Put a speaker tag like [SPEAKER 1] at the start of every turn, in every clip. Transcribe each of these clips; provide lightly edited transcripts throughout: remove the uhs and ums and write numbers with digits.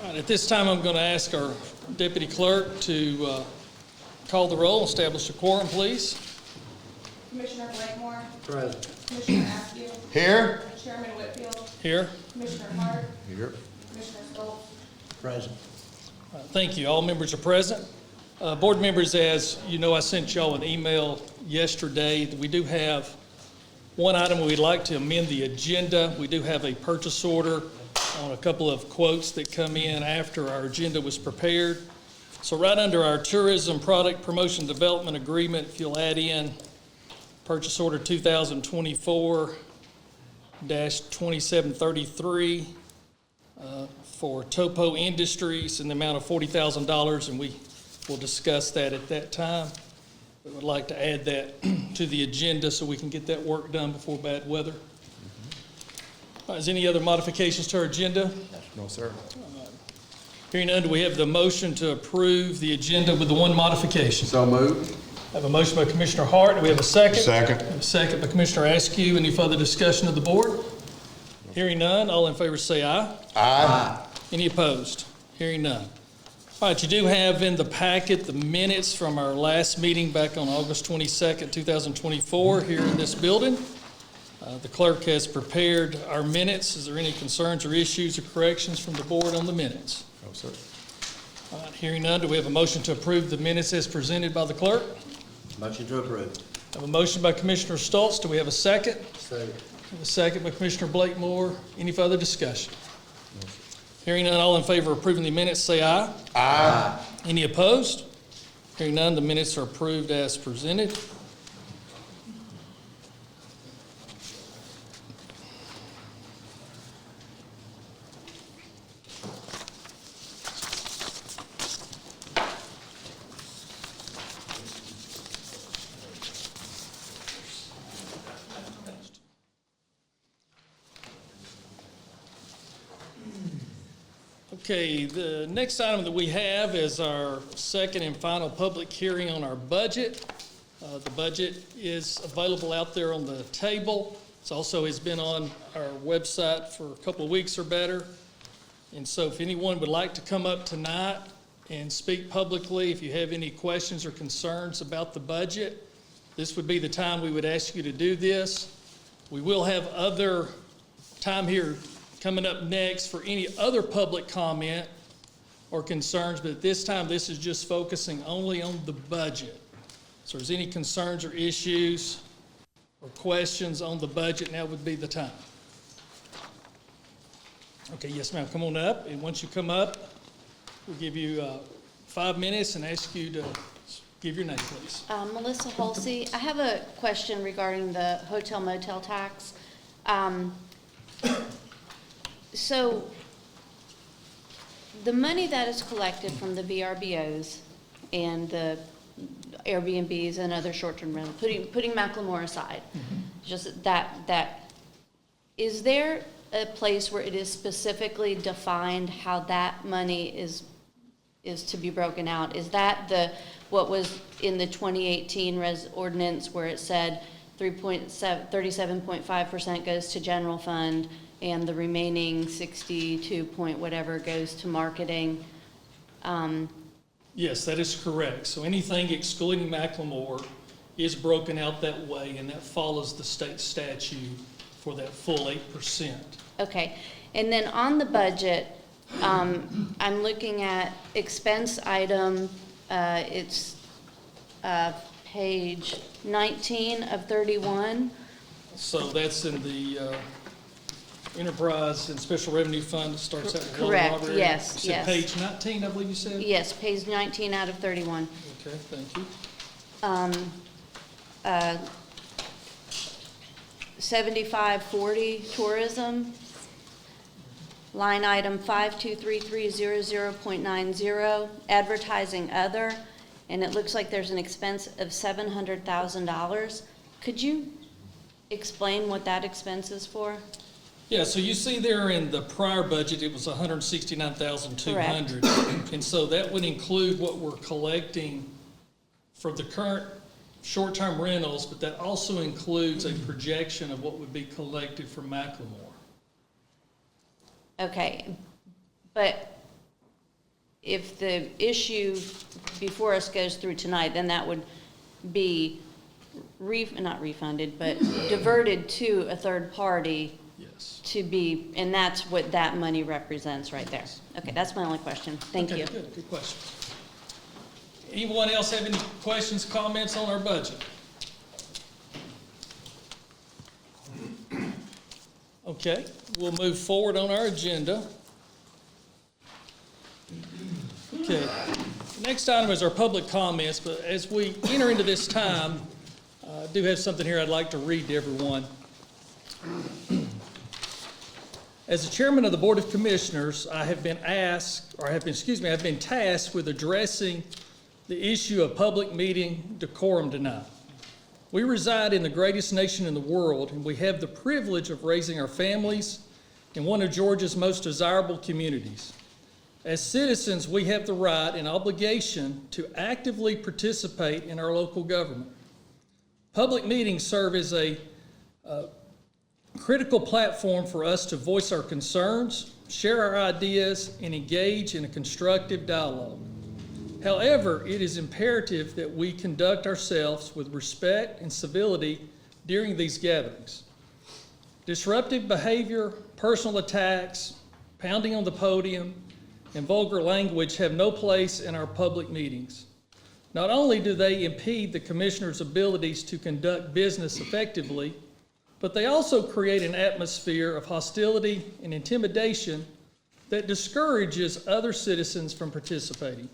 [SPEAKER 1] All right, at this time, I'm going to ask our deputy clerk to call the roll, establish a quorum, please.
[SPEAKER 2] Commissioner McLemore.
[SPEAKER 3] Present.
[SPEAKER 2] Commissioner Askew.
[SPEAKER 3] Here.
[SPEAKER 2] Chairman Whitfield.
[SPEAKER 1] Here.
[SPEAKER 2] Commissioner Hart.
[SPEAKER 3] Here.
[SPEAKER 2] Commissioner Stoltz.
[SPEAKER 3] Present.
[SPEAKER 1] Thank you. All members are present. Board members, as you know, I sent y'all an email yesterday. We do have one item we'd like to amend the agenda. We do have a purchase order on a couple of quotes that come in after our agenda was prepared. So right under our tourism product promotion development agreement, if you'll add in purchase order 2024-2733 for Topo Industries in the amount of $40,000, and we will discuss that at that time. We would like to add that to the agenda so we can get that work done before bad weather. Is any other modifications to our agenda?
[SPEAKER 3] No, sir.
[SPEAKER 1] Hearing none, do we have the motion to approve the agenda with the one modification?
[SPEAKER 3] So moved.
[SPEAKER 1] I have a motion by Commissioner Hart. Do we have a second?
[SPEAKER 3] Second.
[SPEAKER 1] We have a second by Commissioner Askew. Any further discussion of the board? Hearing none, all in favor say aye.
[SPEAKER 3] Aye.
[SPEAKER 1] Any opposed? Hearing none. All right, you do have in the packet the minutes from our last meeting back on August 22nd, 2024 here in this building. The clerk has prepared our minutes. Is there any concerns or issues or corrections from the board on the minutes?
[SPEAKER 3] No, sir.
[SPEAKER 1] All right, hearing none, do we have a motion to approve the minutes as presented by the clerk?
[SPEAKER 3] Motion to approve.
[SPEAKER 1] I have a motion by Commissioner Stoltz. Do we have a second?
[SPEAKER 3] Second.
[SPEAKER 1] I have a second by Commissioner McLemore. Any further discussion? Hearing none, all in favor of approving the minutes, say aye.
[SPEAKER 3] Aye.
[SPEAKER 1] Any opposed? Hearing none, the minutes are approved as presented. Okay, the next item that we have is our second and final public hearing on our budget. The budget is available out there on the table. It also has been on our website for a couple of weeks or better. And so if anyone would like to come up tonight and speak publicly, if you have any questions or concerns about the budget, this would be the time we would ask you to do this. We will have other time here coming up next for any other public comment or concerns, but at this time, this is just focusing only on the budget. So if there's any concerns or issues or questions on the budget, now would be the time. Okay, yes, ma'am, come on up, and once you come up, we'll give you 5 minutes and ask you to give your name, please.
[SPEAKER 4] Melissa Holsey. I have a question regarding the hotel motel tax. So the money that is collected from the VRBOs and the Airbnbs and other short-term rentals, putting McLemore aside, just that, is there a place where it is specifically defined how that money is to be broken out? Is that what was in the 2018 ordinance where it said 37.5% goes to general fund, and the remaining 62 point whatever goes to marketing?
[SPEAKER 1] Yes, that is correct. So anything excluding McLemore is broken out that way, and that follows the state statute for that full 8%.
[SPEAKER 4] Okay, and then on the budget, I'm looking at expense item, it's page 19 of 31.
[SPEAKER 1] So that's in the Enterprise and Special Revenue Fund that starts out with
[SPEAKER 4] Correct,
[SPEAKER 1] water, Robert.
[SPEAKER 4] yes,
[SPEAKER 1] You said
[SPEAKER 4] yes.
[SPEAKER 1] page 19, I believe you said?
[SPEAKER 4] Yes, page 19 out of 31.
[SPEAKER 1] Okay, thank you.
[SPEAKER 4] 7540 tourism, line item 523300.90, advertising other, and it looks like there's an expense of $700,000. Could you explain what that expense is for?
[SPEAKER 1] Yeah, so you see there in the prior budget, it was $169,200. And so that would include what we're collecting for the current short-term rentals, but that also includes a projection of what would be collected from McLemore.
[SPEAKER 4] Okay, but if the issue before us goes through tonight, then that would be not refunded, but diverted to a third party
[SPEAKER 1] Yes.
[SPEAKER 4] to be, and that's what that money represents right there. Okay, that's my only question. Thank
[SPEAKER 1] Okay,
[SPEAKER 4] you.
[SPEAKER 1] Good question. Anyone else have any questions, comments on our budget? Okay, we'll move forward on our agenda. Okay, the next item is our public comments, but as we enter into this time, I do have something here I'd like to read to everyone. As the chairman of the Board of Commissioners, I've been tasked with addressing the issue of public meeting decorum tonight. We reside in the greatest nation in the world, and we have the privilege of raising our families in one of Georgia's most desirable communities. As citizens, we have the right and obligation to actively participate in our local government. Public meetings serve as a critical platform for us to voice our concerns, share our ideas, and engage in a constructive dialogue. However, it is imperative that we conduct ourselves with respect and civility during these gatherings. Disruptive behavior, personal attacks, pounding on the podium, and vulgar language have no place in our public meetings. Not only do they impede the commissioners' abilities to conduct business effectively, but they also create an atmosphere of hostility and intimidation that discourages other citizens from participating.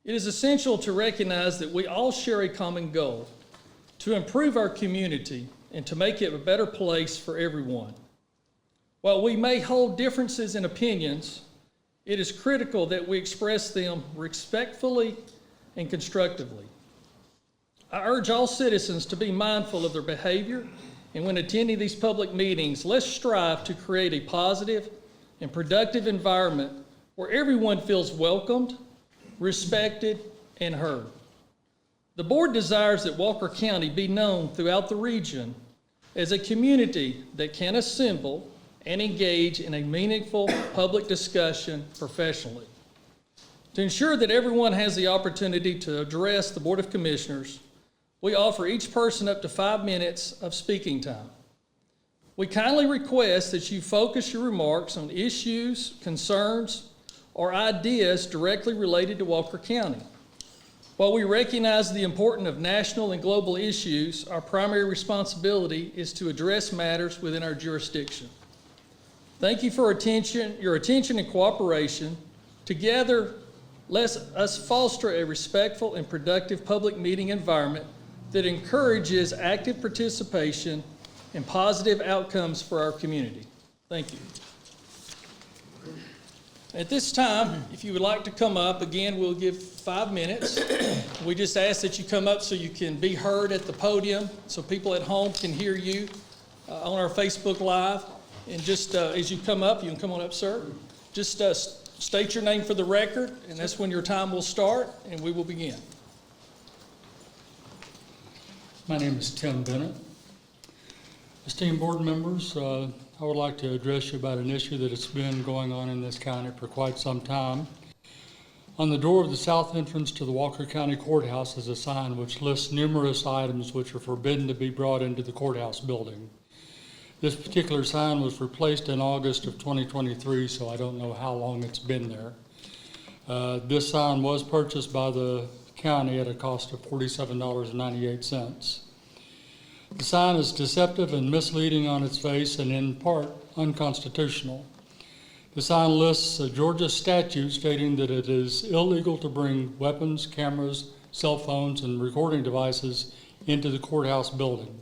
[SPEAKER 1] It is essential to recognize that we all share a common goal: to improve our community and to make it a better place for everyone. While we may hold differences in opinions, it is critical that we express them respectfully and constructively. I urge all citizens to be mindful of their behavior, and when attending these public meetings, let's strive to create a positive and productive environment where everyone feels welcomed, respected, and heard. The board desires that Walker County be known throughout the region as a community that can assemble and engage in a meaningful public discussion professionally. To ensure that everyone has the opportunity to address the Board of Commissioners, we offer each person up to 5 minutes of speaking time. We kindly request that you focus your remarks on issues, concerns, or ideas directly related to Walker County. While we recognize the importance of national and global issues, our primary responsibility is to address matters within our jurisdiction. Thank you for your attention and cooperation. Together, let us foster a respectful and productive public meeting environment that encourages active participation and positive outcomes for our community. Thank you. At this time, if you would like to come up, again, we'll give 5 minutes. We just ask that you come up so you can be heard at the podium, so people at home can hear you on our Facebook Live. And just as you come up, you can come on up, sir. Just state your name for the record, and that's when your time will start, and we will begin.
[SPEAKER 5] My name is Tim Bennett. Esteemed board members, I would like to address you about an issue that has been going on in this county for quite some time. On the door of the south entrance to the Walker County Courthouse is a sign which lists numerous items which are forbidden to be brought into the courthouse building. This particular sign was replaced in August of 2023, so I don't know how long it's been there. This sign was purchased by the county at a cost of $47.98. The sign is deceptive and misleading on its face and in part unconstitutional. The sign lists a Georgia statute stating that it is illegal to bring weapons, cameras, cell phones, and recording devices into the courthouse building.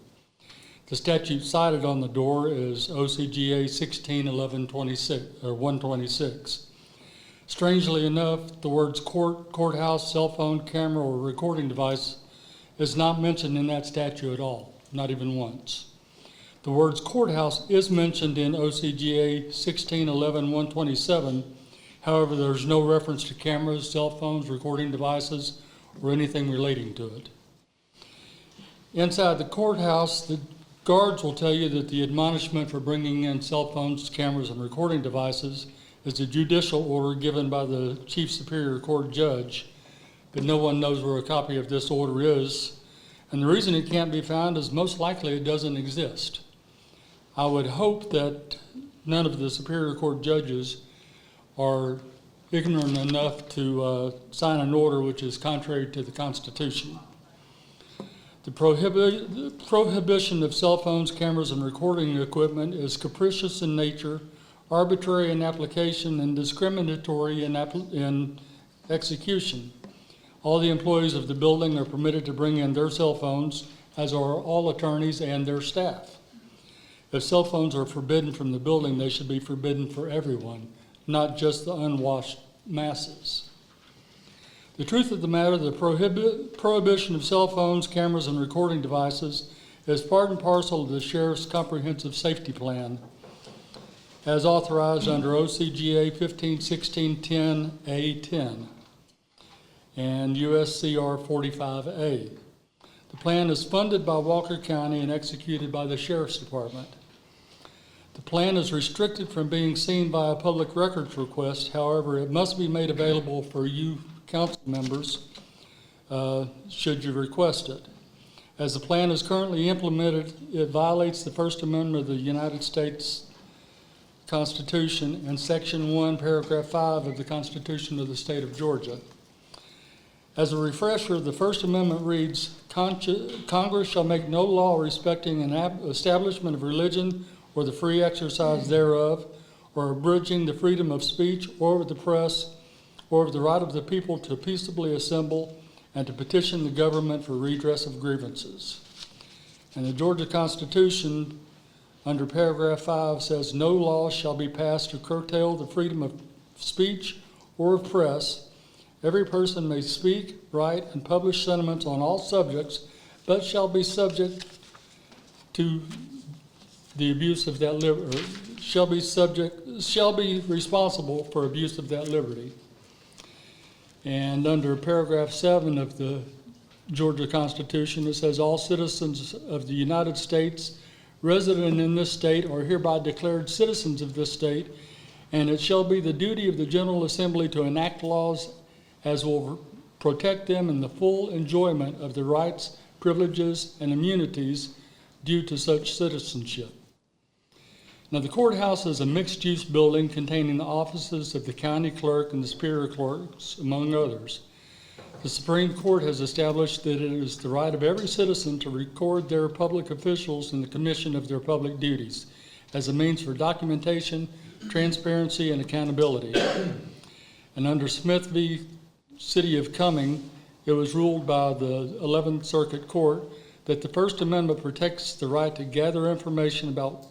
[SPEAKER 5] The statute cited on the door is OCGA 16-11-126. Strangely enough, the words court, courthouse, cell phone, camera, or recording device is not mentioned in that statute at all. Not even once. The words courthouse is mentioned in OCGA 16-11-127. However, there's no reference to cameras, cell phones, recording devices, or anything relating to it. Inside the courthouse, the guards will tell you that the admonishment for bringing in cell phones, cameras, and recording devices is a judicial order given by the Chief Superior Court judge, but no one knows where a copy of this order is. And the reason it can't be found is most likely it doesn't exist. I would hope that none of the Superior Court judges are ignorant enough to sign an order which is contrary to the Constitution. The prohibition of cell phones, cameras, and recording equipment is capricious in nature, arbitrary in application, and discriminatory in execution. All the employees of the building are permitted to bring in their cell phones, as are all attorneys and their staff. If cell phones are forbidden from the building, they should be forbidden for everyone, not just the unwashed masses. The truth of the matter, the prohibition of cell phones, cameras, and recording devices is part and parcel of the Sheriff's Comprehensive Safety Plan, as authorized under OCGA 151610A10 and USCR 45A. The plan is funded by Walker County and executed by the Sheriff's Department. The plan is restricted from being seen by a public records request. However, it must be made available for you council members should you request it. As the plan is currently implemented, it violates the First Amendment of the United States Constitution and Section 1, Paragraph 5 of the Constitution of the State of Georgia. As a refresher, the First Amendment reads, Congress shall make no law respecting an establishment of religion or the free exercise thereof, or abridging the freedom of speech or of the press, or of the right of the people to peaceably assemble and to petition the government for redress of grievances. And the Georgia Constitution, under paragraph 5, says, no law shall be passed to curtail the freedom of speech or of press. Every person may speak, write, and publish sentiments on all subjects, but shall be subject to the abuse of that liberty, shall be responsible for abuse of that liberty. And under paragraph 7 of the Georgia Constitution, it says all citizens of the United States resident in this state are hereby declared citizens of this state, and it shall be the duty of the General Assembly to enact laws as will protect them in the full enjoyment of the rights, privileges, and immunities due to such citizenship. Now, the courthouse is a mixed-use building containing the offices of the county clerk and the superior clerks, among others. The Supreme Court has established that it is the right of every citizen to record their public officials in the commission of their public duties as a means for documentation, transparency, and accountability. And under Smith v. City of Cumming, it was ruled by the 11th Circuit Court that the First Amendment protects the right to gather information about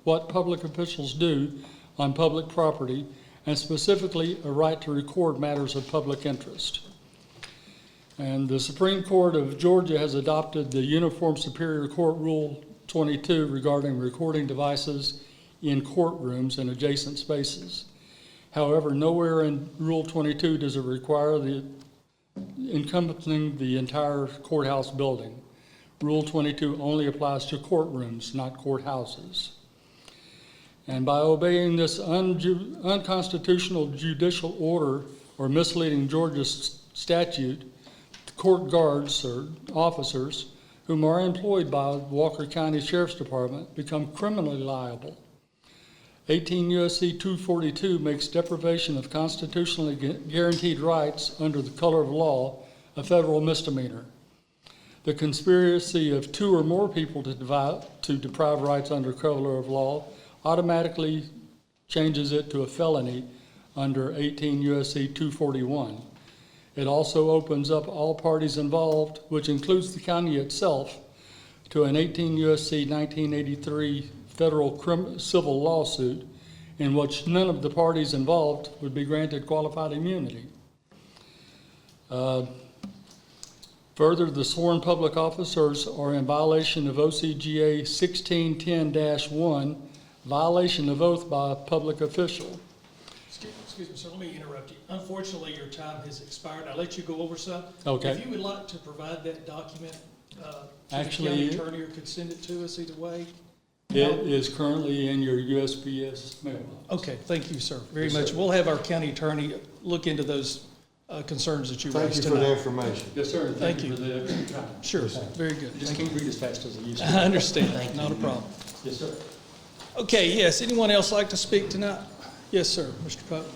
[SPEAKER 5] what public officials do on public property, and specifically a right to record matters of public interest. And the Supreme Court of Georgia has adopted the Uniform Superior Court Rule 22 regarding recording devices in courtrooms and adjacent spaces. However, nowhere in Rule 22 does it require the encompassing the entire courthouse building. Rule 22 only applies to courtrooms, not courthouses. And by obeying this unconstitutional judicial order or misleading Georgia statute, the court guards or officers whom are employed by Walker County Sheriff's Department become criminally liable. 18 U.S.C. 242 makes deprivation of constitutionally guaranteed rights under the color of law a federal misdemeanor. The conspiracy of two or more people to deprive rights under color of law automatically changes it to a felony under 18 U.S.C. 241. It also opens up all parties involved, which includes the county itself, to an 18 U.S.C. 1983 federal civil lawsuit in which none of the parties involved would be granted qualified immunity. Further, the sworn public officers are in violation of OCGA 1610-1, violation of oath by a public official.
[SPEAKER 1] Excuse me, sir, let me interrupt you. Unfortunately, your time has expired. I'll let you go over some.
[SPEAKER 5] Okay.
[SPEAKER 1] If you would like to provide that document to
[SPEAKER 5] Actually,
[SPEAKER 1] the county attorney or could send it to us either way. help?
[SPEAKER 5] It is currently in your USPS mailbox.
[SPEAKER 1] Okay, thank you, sir, very much. We'll have our county attorney look into those concerns that you
[SPEAKER 6] Thank
[SPEAKER 1] raised
[SPEAKER 6] you for the
[SPEAKER 1] tonight.
[SPEAKER 6] information.
[SPEAKER 5] Yes, sir.
[SPEAKER 1] Thank
[SPEAKER 5] Thank you
[SPEAKER 1] you.
[SPEAKER 5] for the extra time.
[SPEAKER 1] Sure, very good.
[SPEAKER 5] Just
[SPEAKER 1] Thank you.
[SPEAKER 5] can't read as fast as I used
[SPEAKER 1] I
[SPEAKER 5] to.
[SPEAKER 1] understand, not a problem.
[SPEAKER 5] Yes, sir.
[SPEAKER 1] Okay, yes, anyone else like to speak tonight? Yes, sir, Mr. Pope.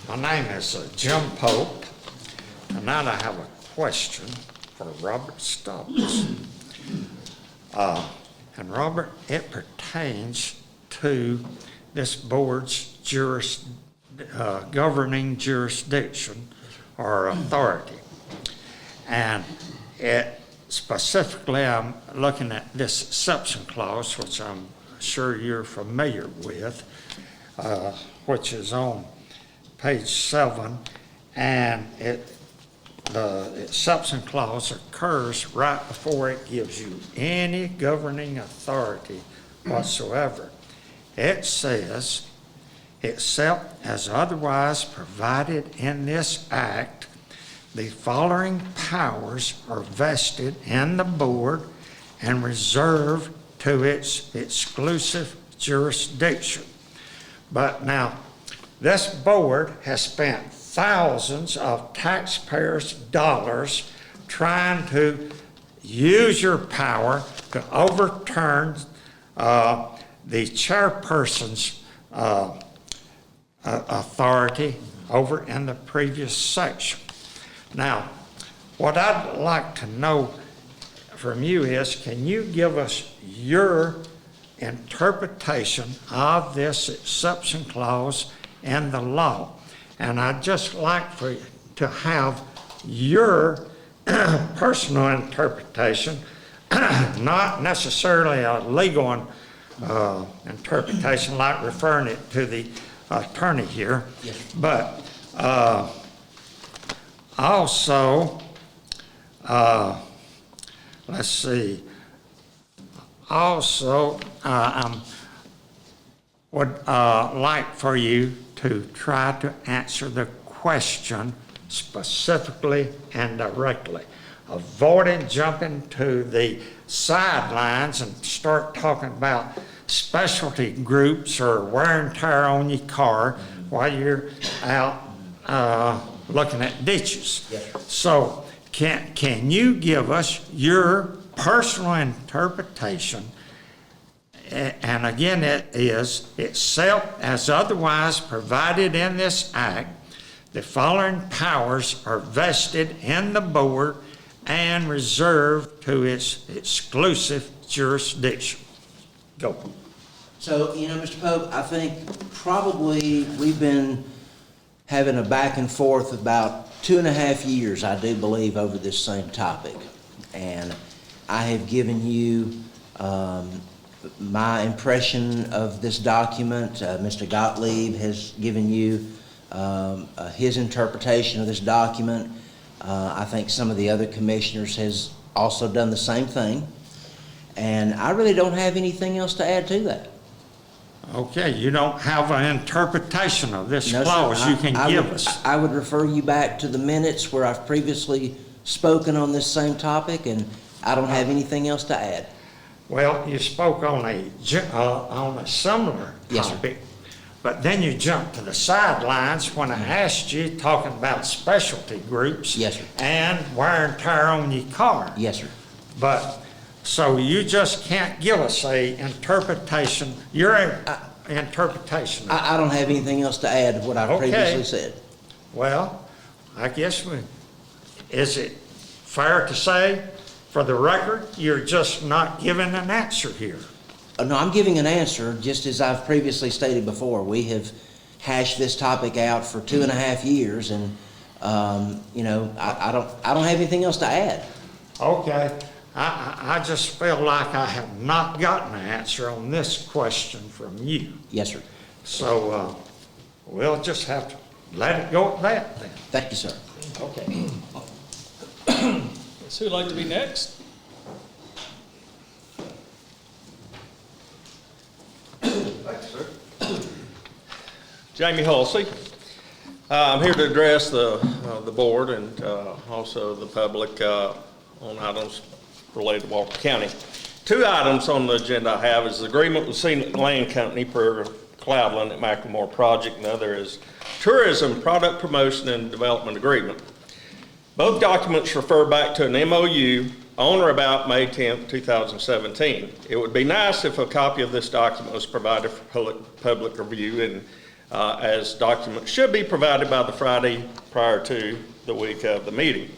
[SPEAKER 7] My name is Jim Pope. Tonight I have a question for Robert Stubbs. And Robert, it pertains to this board's governing jurisdiction or authority. And it specifically, I'm looking at this exception clause, which I'm sure you're familiar with, which is on page 7, and the exception clause occurs right before it gives you any governing authority whatsoever. It says, except as otherwise provided in this act, the following powers are vested in the board and reserved to its exclusive jurisdiction. But now, this board has spent thousands of taxpayers' dollars trying to use your power to overturn the chairperson's authority over in the previous section. Now, what I'd like to know from you is, can you give us your interpretation of this exception clause in the law? And I'd just like for you to have your personal interpretation, not necessarily a legal interpretation like referring it to the attorney here, but also, let's see, also I would like for you to try to answer the question specifically and directly, avoiding jumping to the sidelines and start talking about specialty groups or wear and tear on your car while you're out looking at ditches.
[SPEAKER 3] Yes, sir.
[SPEAKER 7] So can you give us your personal interpretation? And again, it is, except as otherwise provided in this act, the following powers are vested in the board and reserved to its exclusive jurisdiction. Go.
[SPEAKER 3] So, Mr. Pope, I think probably we've been having a back and forth about 2.5 years, I do believe, over this same topic. And I have given you my impression of this document. Mr. Gottlieb has given you his interpretation of this document. I think some of the other commissioners has also done the same thing. And I really don't have anything else to add to that.
[SPEAKER 7] Okay, you don't have an interpretation of this
[SPEAKER 3] No, sir.
[SPEAKER 7] clause you can give
[SPEAKER 3] would,
[SPEAKER 7] us?
[SPEAKER 3] I would refer you back to the minutes where I've previously spoken on this same topic, and I don't have anything else to add.
[SPEAKER 7] Well, you spoke on a similar
[SPEAKER 3] Yes, sir.
[SPEAKER 7] topic, but then you jumped to the sidelines when I asked you, talking about specialty groups.
[SPEAKER 3] Yes, sir.
[SPEAKER 7] And wear and tear on your car.
[SPEAKER 3] Yes, sir.
[SPEAKER 7] But, so you just can't give us a interpretation, your interpretation.
[SPEAKER 3] I don't have anything else to add to what I've
[SPEAKER 7] Okay.
[SPEAKER 3] previously said.
[SPEAKER 7] Well, I guess is it fair to say, for the record, you're just not giving an answer here?
[SPEAKER 3] No, I'm giving an answer, just as I've previously stated before. We have hashed this topic out for 2.5 years, and I don't have anything else to add.
[SPEAKER 7] Okay, I just feel like I have not gotten an answer on this question from you.
[SPEAKER 3] Yes, sir.
[SPEAKER 7] So, we'll just have to let it go at that then.
[SPEAKER 3] Thank you, sir.
[SPEAKER 7] Okay.
[SPEAKER 1] So who'd like to be next?
[SPEAKER 8] Jamie Halsey. I'm here to address the board and also the public on items related to Walker County. Two items on the agenda I have is the agreement with Scenic Land Company for Cloudland at McLemore project, and the other is tourism product promotion and development agreement. Both documents refer back to an MOU on or about May 10th, 2017. It would be nice if a copy of this document was provided for public review, and as documents should be provided by the Friday prior to the week of the meeting.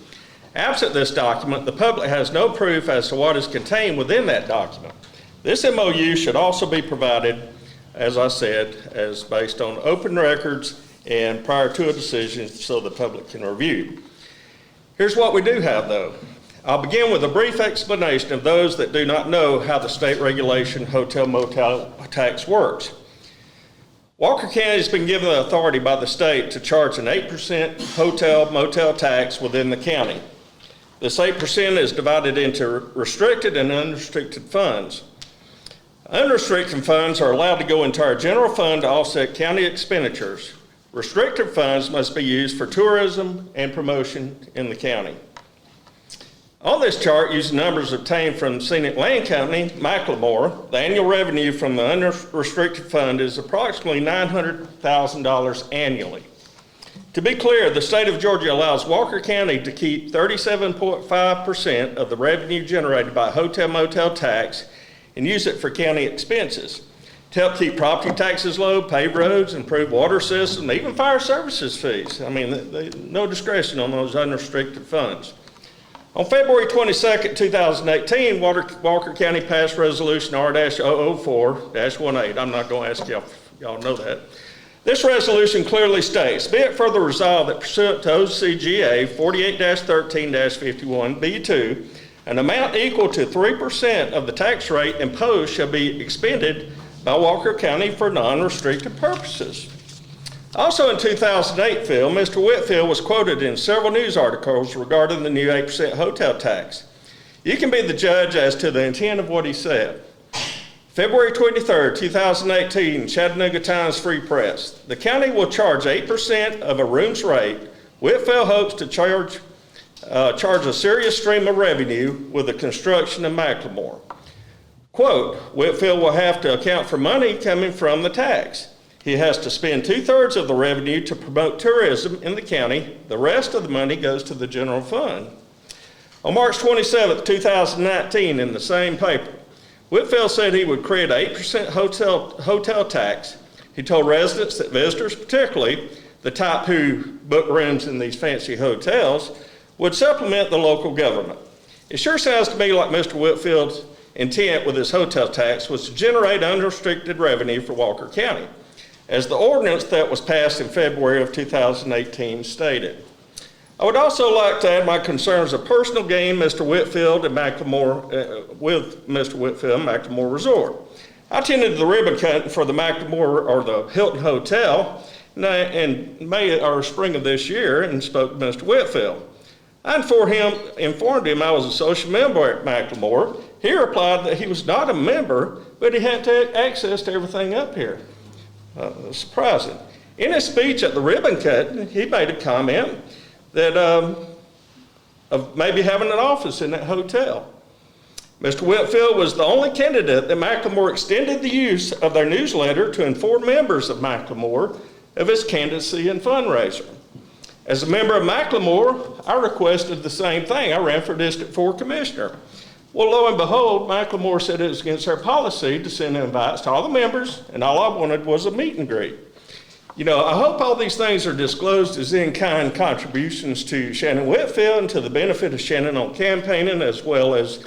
[SPEAKER 8] Absent this document, the public has no proof as to what is contained within that document. This MOU should also be provided, as I said, as based on open records and prior to a decision so the public can review. Here's what we do have, though. I'll begin with a brief explanation of those that do not know how the state regulation hotel motel tax works. Walker County has been given the authority by the state to charge an 8% hotel motel tax within the county. This 8% is divided into restricted and unrestricted funds. Unrestricted funds are allowed to go into our general fund to offset county expenditures. Restricted funds must be used for tourism and promotion in the county. On this chart, using numbers obtained from Scenic Land Company, McLemore, the annual revenue from the unrestricted fund is approximately $900,000 annually. To be clear, the state of Georgia allows Walker County to keep 37.5% of the revenue generated by hotel motel tax and use it for county expenses to help keep property taxes low, pave roads, improve water system, even fire services fees. I mean, no discretion on those unrestricted funds. On February 22nd, 2018, Walker County passed Resolution R-004-18. I'm not going to ask y'all know that. This resolution clearly states, be it further resolved that pursuant to OCGA 48-13-51B2, an amount equal to 3% of the tax rate imposed shall be expended by Walker County for non-restricted purposes. Also in 2008, Mr. Whitfield was quoted in several news articles regarding the new 8% hotel tax. You can be the judge as to the intent of what he said. February 23rd, 2018, Chattanooga Times Free Press. The county will charge 8% of a room's rate. Whitfield hopes to charge a serious stream of revenue with the construction of McLemore. Quote, Whitfield will have to account for money coming from the tax. He has to spend 2/3 of the revenue to promote tourism in the county. The rest of the money goes to the general fund. On March 27th, 2019, in the same paper, Whitfield said he would create an 8% hotel tax. He told residents that visitors, particularly the type who book rooms in these fancy hotels, would supplement the local government. It sure sounds to me like Mr. Whitfield's intent with his hotel tax was to generate unrestricted revenue for Walker County, as the ordinance that was passed in February of 2018 stated. I would also like to add my concerns of personal gain with Mr. Whitfield and McLemore Resort. I attended the ribbon cutting for the McLemore or the Hilton Hotel in May or spring of this year and spoke to Mr. Whitfield. I informed him I was a social member at McLemore. He replied that he was not a member, but he had access to everything up here. Surprising. In his speech at the ribbon cutting, he made a comment that of maybe having an office in that hotel. Mr. Whitfield was the only candidate that McLemore extended the use of their newsletter to inform members of McLemore of his candidacy and fundraiser. As a member of McLemore, I requested the same thing. I ran for District 4 Commissioner. Well, lo and behold, McLemore said it was against their policy to send invites to all the members, and all I wanted was a meet and greet. You know, I hope all these things are disclosed as in-kind contributions to Shannon Whitfield and to the benefit of Shannon on campaigning, as well as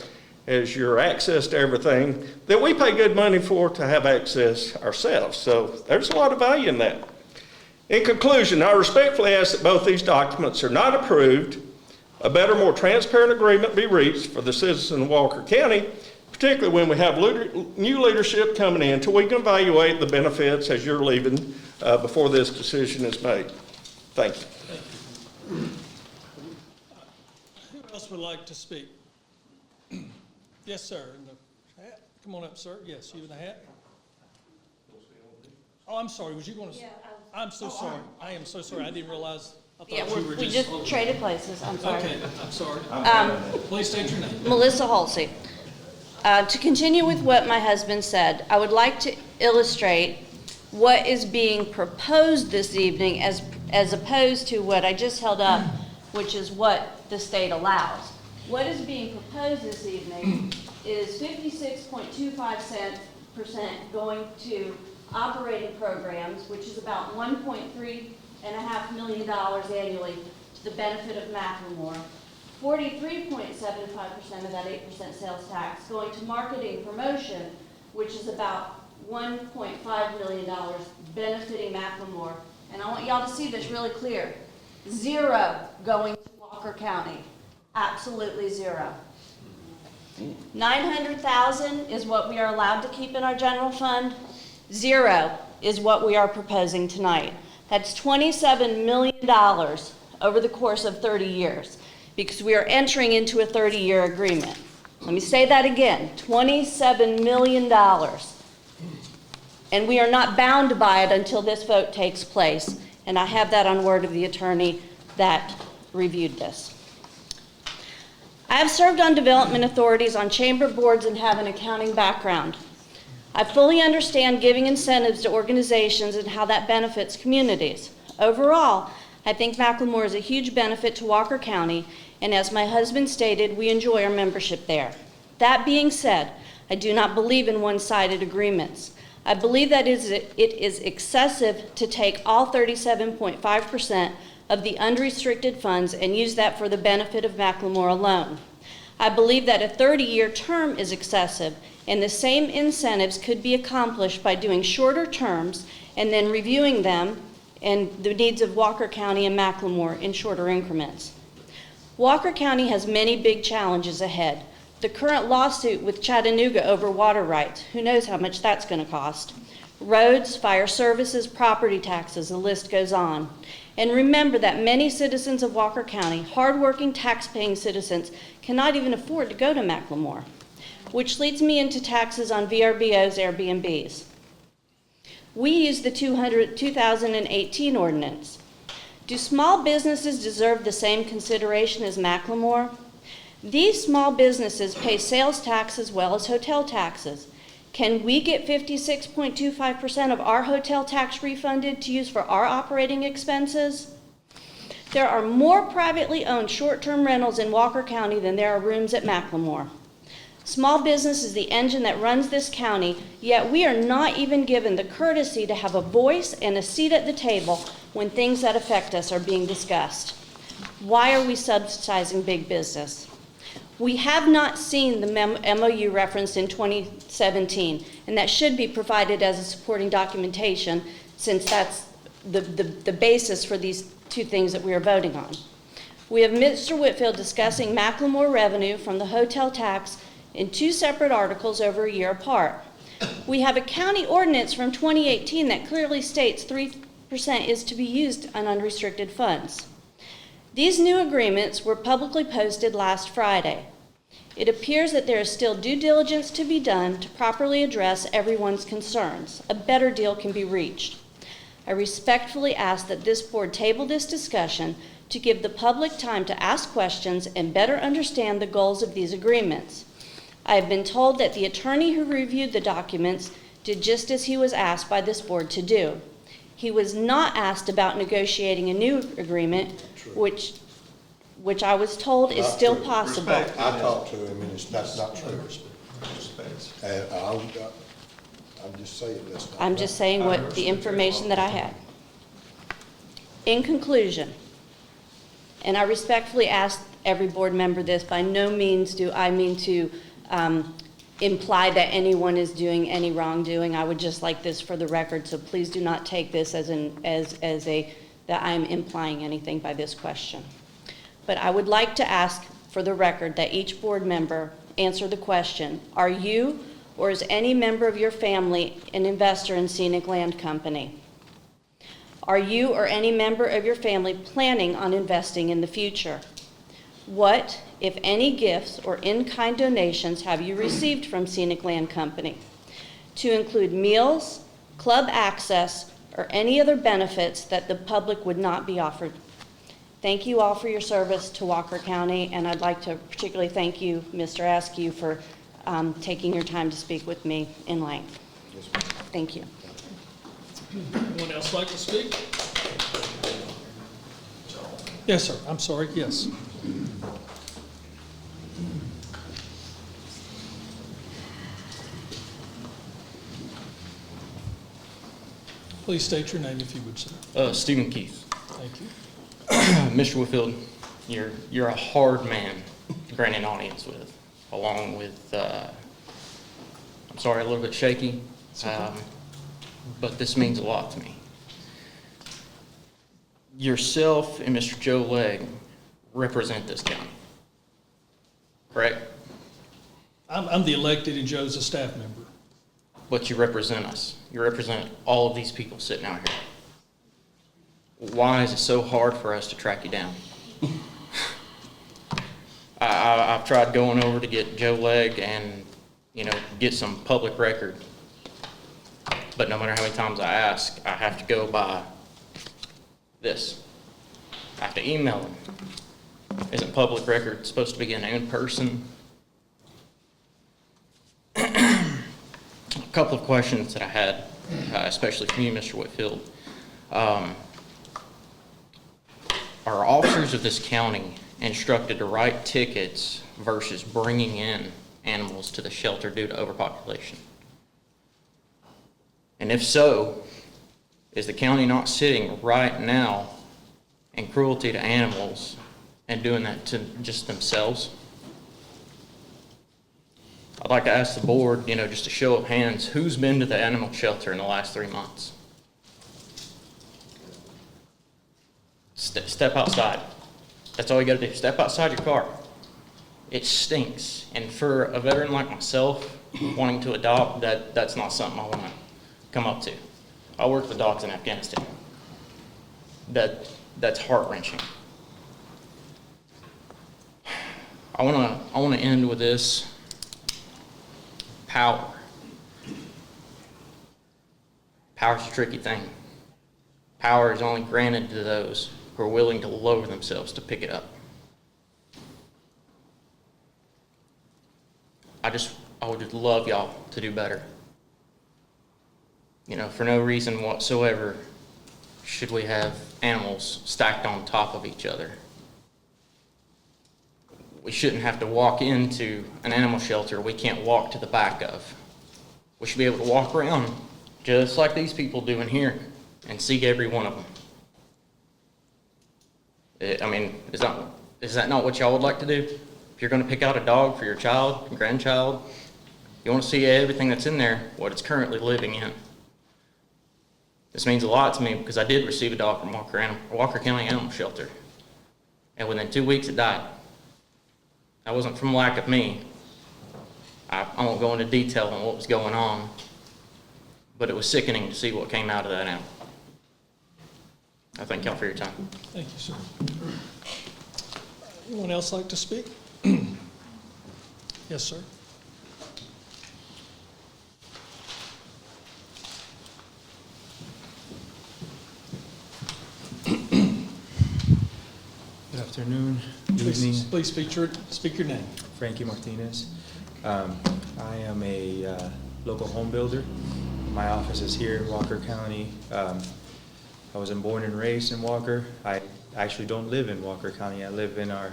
[SPEAKER 8] your access to everything that we pay good money for to have access ourselves. So there's a lot of value in that. In conclusion, I respectfully ask that both these documents are not approved, a better, more transparent agreement be reached for the citizens of Walker County, particularly when we have new leadership coming in, until we can evaluate the benefits as you're leaving before this decision is made. Thank you.
[SPEAKER 1] Who else would like to speak? Yes, sir. In the hat. Come on up, sir. Yes, you in the hat. Oh, I'm sorry. Was you going to? Yeah. I'm so sorry. I am so sorry. I didn't realize I thought
[SPEAKER 4] Yeah,
[SPEAKER 1] you were
[SPEAKER 4] we just
[SPEAKER 1] oh,
[SPEAKER 4] traded places, I'm sorry.
[SPEAKER 1] Okay, I'm sorry. Please state your name.
[SPEAKER 4] Melissa Halsey. To continue with what my husband said, I would like to illustrate what is being proposed this evening as opposed to what I just held up, which is what the state allows. What is being proposed this evening is 56.25% going to operating programs, which is about $1.3.5 million annually to the benefit of McLemore. 43.75% of that 8% sales tax going to marketing promotion, which is about $1.5 million benefiting McLemore. And I want y'all to see this really clear. 0 going to Walker County. Absolutely 0. 900,000 is what we are allowed to keep in our general fund. 0 is what we are proposing tonight. That's $27 million over the course of 30 years because we are entering into a 30-year agreement. Let me say that again, $27 million. And we are not bound by it until this vote takes place. And I have that on word of the attorney that reviewed this. I have served on development authorities, on chamber boards, and have an accounting background. I fully understand giving incentives to organizations and how that benefits communities. Overall, I think McLemore is a huge benefit to Walker County, and as my husband stated, we enjoy our membership there. That being said, I do not believe in one-sided agreements. I believe that it is excessive to take all 37.5% of the unrestricted funds and use that for the benefit of McLemore alone. I believe that a 30-year term is excessive, and the same incentives could be accomplished by doing shorter terms and then reviewing them and the needs of Walker County and McLemore in shorter increments. Walker County has many big challenges ahead. The current lawsuit with Chattanooga over water rights, who knows how much that's going to cost. Roads, fire services, property taxes, the list goes on. And remember that many citizens of Walker County, hardworking tax-paying citizens, cannot even afford to go to McLemore, which leads me into taxes on VRBOs, Airbnbs. We use the 2018 ordinance. Do small businesses deserve the same consideration as McLemore? These small businesses pay sales tax as well as hotel taxes. Can we get 56.25% of our hotel tax refunded to use for our operating expenses? There are more privately owned short-term rentals in Walker County than there are rooms at McLemore. Small business is the engine that runs this county, yet we are not even given the courtesy to have a voice and a seat at the table when things that affect us are being discussed. Why are we subsidizing big business? We have not seen the MOU referenced in 2017, and that should be provided as a supporting documentation since that's the basis for these two things that we are voting on. We have Mr. Whitfield discussing McLemore revenue from the hotel tax in 2 separate articles over a year apart. We have a county ordinance from 2018 that clearly states 3% is to be used on unrestricted funds. These new agreements were publicly posted last Friday. It appears that there is still due diligence to be done to properly address everyone's concerns. A better deal can be reached. I respectfully ask that this board table this discussion to give the public time to ask questions and better understand the goals of these agreements. I have been told that the attorney who reviewed the documents did just as he was asked by this board to do. He was not asked about negotiating a new agreement, which I was told is still possible.
[SPEAKER 6] I talked to him, and that's not true. And I'm just saying that's not.
[SPEAKER 4] I'm just saying what the information that I had. In conclusion, and I respectfully ask every board member this, by no means do I mean to imply that anyone is doing any wrongdoing. I would just like this for the record, so please do not take this as that I'm implying anything by this question. But I would like to ask for the record that each board member answer the question, are you or is any member of your family an investor in Scenic Land Company? Are you or any member of your family planning on investing in the future? What, if any, gifts or in-kind donations have you received from Scenic Land Company, to include meals, club access, or any other benefits that the public would not be offered? Thank you all for your service to Walker County, and I'd like to particularly thank you, Mr. Askew, for taking your time to speak with me in length. Thank you.
[SPEAKER 1] Anyone else like to speak? Yes, sir. I'm sorry. Yes. Please state your name if you would, sir.
[SPEAKER 9] Stephen Keith.
[SPEAKER 1] Thank you.
[SPEAKER 9] Mr. Whitfield, you're a hard man to grant an audience with, along with, I'm sorry, a little bit shaky, but this means a lot to me. Yourself and Mr. Joe Legg represent this county, correct?
[SPEAKER 1] I'm the elected and Joe's a staff member.
[SPEAKER 9] But you represent us. You represent all of these people sitting out here. Why is it so hard for us to track you down? I've tried going over to get Joe Legg and, get some public record. But no matter how many times I ask, I have to go by this. I have to email him. Isn't public record supposed to be in person? A couple of questions that I had, especially from you, Mr. Whitfield. Are officers of this county instructed to write tickets versus bringing in animals to the shelter due to overpopulation? And if so, is the county not sitting right now in cruelty to animals and doing that to just themselves? I'd like to ask the board, just a show of hands, who's been to the animal shelter in the last 3 months? Step outside. That's all you gotta do. Step outside your car. It stinks. And for a veteran like myself, wanting to adopt, that's not something I wanna come up to. I worked with dogs in Afghanistan. That's heart-wrenching. I wanna end with this. Power. Power's a tricky thing. Power is only granted to those who are willing to lower themselves to pick it up. I would just love y'all to do better. For no reason whatsoever should we have animals stacked on top of each other. We shouldn't have to walk into an animal shelter we can't walk to the back of. We should be able to walk around just like these people do in here and see every one of them. Is that not what y'all would like to do? If you're going to pick out a dog for your child and grandchild, you want to see everything that's in there, what it's currently living in. This means a lot to me because I did receive a dog from Walker County Animal Shelter, and within 2 weeks it died. That wasn't from lack of me. I won't go into detail on what was going on, but it was sickening to see what came out of that animal. I thank y'all for your time.
[SPEAKER 1] Thank you, sir. Anyone else like to speak? Yes, sir.
[SPEAKER 10] Good afternoon, good evening.
[SPEAKER 1] Please speak your name.
[SPEAKER 10] Frankie Martinez. I am a local home builder. My office is here in Walker County. I was born and raised in Walker. I actually don't live in Walker County. I live in our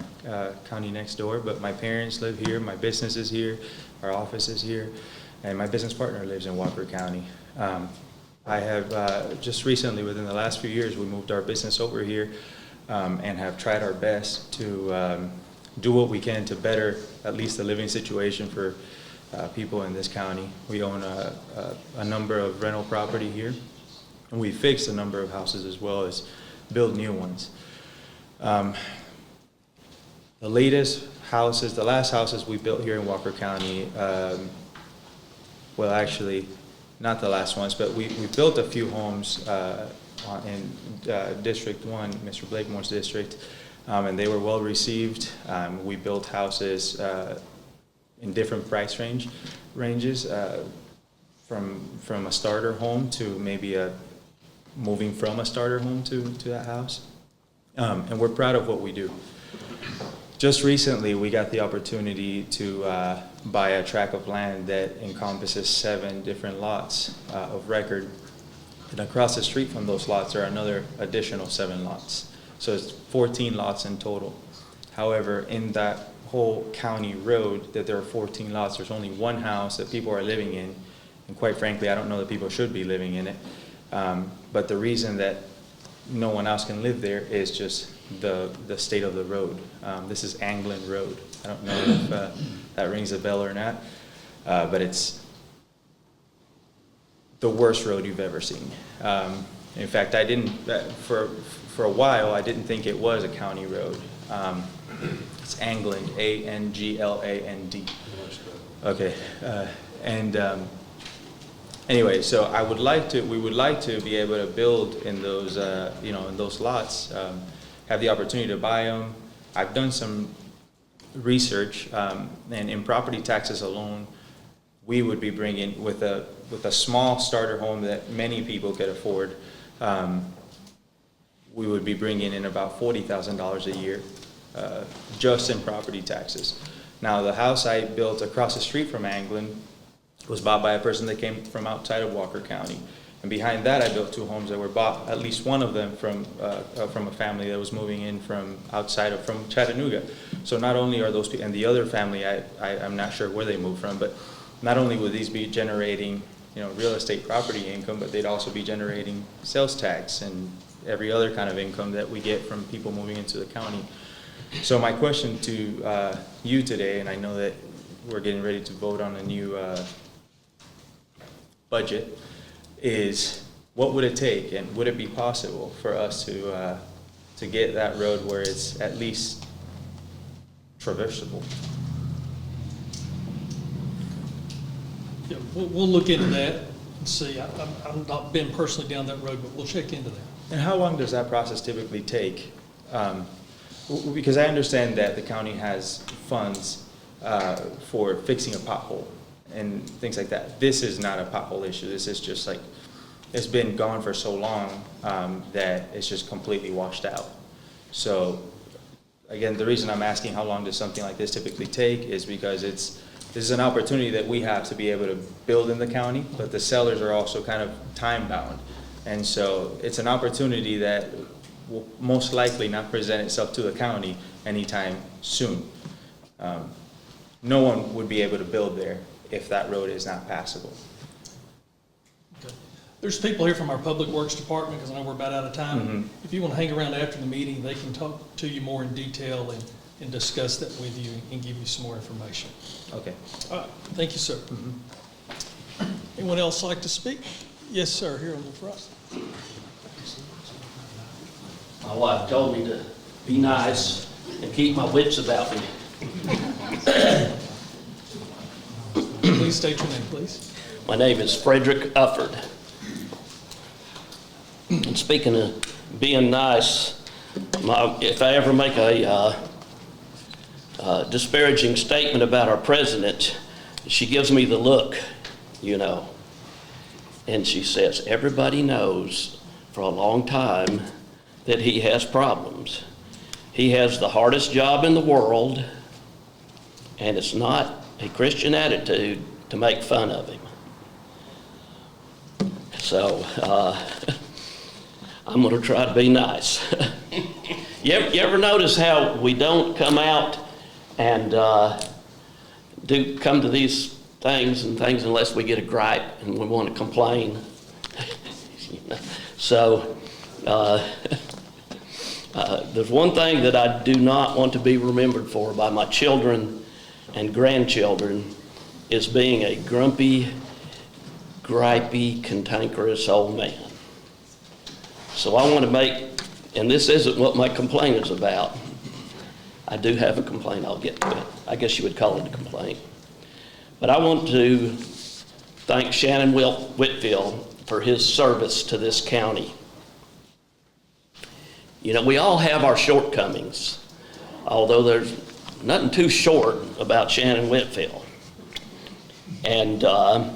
[SPEAKER 10] county next door, but my parents live here, my business is here, our office is here, and my business partner lives in Walker County. I have just recently, within the last few years, we moved our business over here and have tried our best to do what we can to better at least the living situation for people in this county. We own a number of rental property here, and we fixed a number of houses as well as build new ones. The latest houses, the last houses we built here in Walker County, well, actually, not the last ones, but we built a few homes in District 1, Mr. Blakemore's district, and they were well received. We built houses in different price ranges, from a starter home to maybe moving from a starter home to that house. And we're proud of what we do. Just recently, we got the opportunity to buy a tract of land that encompasses 7 different lots of record. And across the street from those lots are another additional 7 lots. So it's 14 lots in total. However, in that whole county road that there are 14 lots, there's only one house that people are living in. And quite frankly, I don't know that people should be living in it. But the reason that no one else can live there is just the state of the road. This is Anglin Road. I don't know if that rings a bell or not, but it's the worst road you've ever seen. In fact, I didn't, for a while, I didn't think it was a county road. It's Angland, A-N-G-L-A-N-D. Okay, anyway, so we would like to be able to build in those, in those lots, have the opportunity to buy them. I've done some research, and in property taxes alone, we would be bringing, with a small starter home that many people could afford, we would be bringing in about $40,000 a year, just in property taxes. Now, the house I built across the street from Anglin was bought by a person that came from outside of Walker County. And behind that, I built 2 homes that were bought, at least one of them from a family that was moving in from from Chattanooga. So not only are those people, and the other family, I'm not sure where they moved from, but not only would these be generating, real estate property income, but they'd also be generating sales tax and every other kind of income that we get from people moving into the county. So my question to you today, and I know that we're getting ready to vote on a new budget, is what would it take, and would it be possible for us to get that road where it's at least traversable?
[SPEAKER 1] Yeah, we'll look into that and see. I've not been personally down that road, but we'll check into that.
[SPEAKER 10] And how long does that process typically take? Because I understand that the county has funds for fixing a pothole and things like that. This is not a pothole issue. This is just like, it's been gone for so long that it's just completely washed out. So again, the reason I'm asking how long does something like this typically take is because this is an opportunity that we have to be able to build in the county, but the sellers are also kind of time bound. And so it's an opportunity that will most likely not present itself to the county anytime soon. No one would be able to build there if that road is not passable.
[SPEAKER 1] Okay. There's people here from our Public Works Department, because I know we're about out of time.
[SPEAKER 10] Mm-hmm.
[SPEAKER 1] If you want to hang around after the meeting, they can talk to you more in detail and discuss that with you and give you some more information.
[SPEAKER 10] Okay.
[SPEAKER 1] All right, thank you, sir. Anyone else like to speak? Yes, sir, here on the front.
[SPEAKER 11] My wife told me to be nice and keep my wits about me.
[SPEAKER 1] Please state your name, please.
[SPEAKER 11] My name is Frederick Ufford. And speaking of being nice, if I ever make a disparaging statement about our president, she gives me the look, and she says, everybody knows for a long time that he has problems. He has the hardest job in the world, and it's not a Christian attitude to make fun of him. So I'm going to try to be nice. You ever notice how we don't come out and come to these things unless we get a gripe and we want to complain? So there's one thing that I do not want to be remembered for by my children and grandchildren, is being a grumpy, gripey, cantankerous old man. So I want to make, and this isn't what my complaint is about. I do have a complaint, I'll get to it. I guess you would call it a complaint. But I want to thank Shannon Whitfield for his service to this county. We all have our shortcomings, although there's nothing too short about Shannon Whitfield. And, how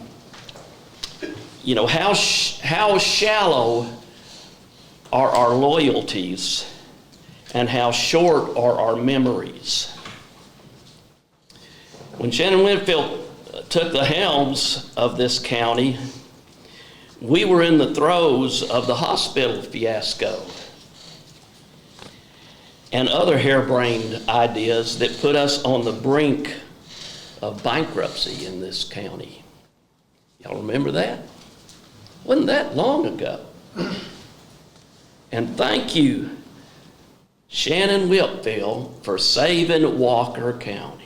[SPEAKER 11] shallow are our loyalties and how short are our memories. When Shannon Whitfield took the helms of this county, we were in the throes of the hospital fiasco and other harebrained ideas that put us on the brink of bankruptcy in this county. Y'all remember that? Wasn't that long ago. And thank you, Shannon Whitfield, for saving Walker County.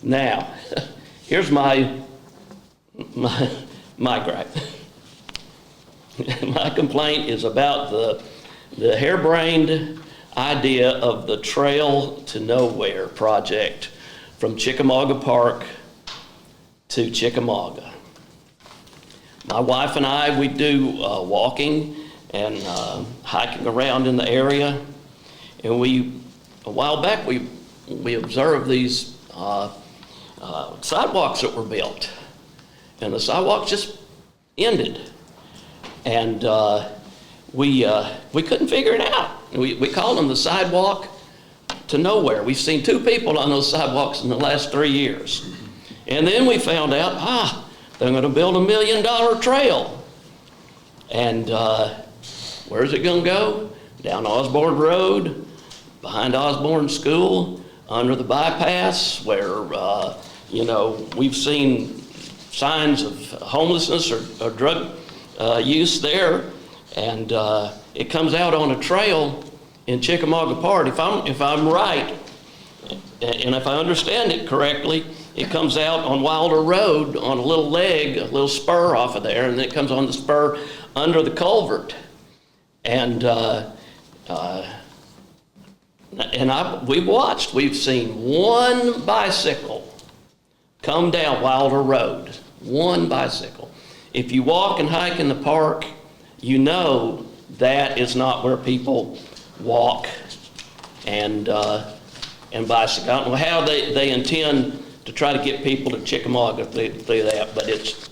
[SPEAKER 11] Now, here's my gripe. My complaint is about the harebrained idea of the Trail to Nowhere project from Chickamauga Park to Chickamauga. My wife and I, we do walking and hiking around in the area, and a while back we observed these sidewalks that were built, and the sidewalks just ended, and we couldn't figure it out. We called them the sidewalk to nowhere. We've seen 2 people on those sidewalks in the last 3 years, and then we found out they're going to build $1 million trail, and where's it going to go? Down Osborne Road, behind Osborne School, under the bypass, where we've seen signs of homelessness or drug use there, and it comes out on a trail in Chickamauga Park. If I'm right, and if I understand it correctly, it comes out on Wilder Road on a little leg, a little spur off of there, and then it comes on the spur under the culvert. And we've seen one bicycle come down Wilder Road, one bicycle. If you walk and hike in the park, you know that is not where people walk and bicycle. I don't know how they intend to try to get people to Chickamauga through that, but it's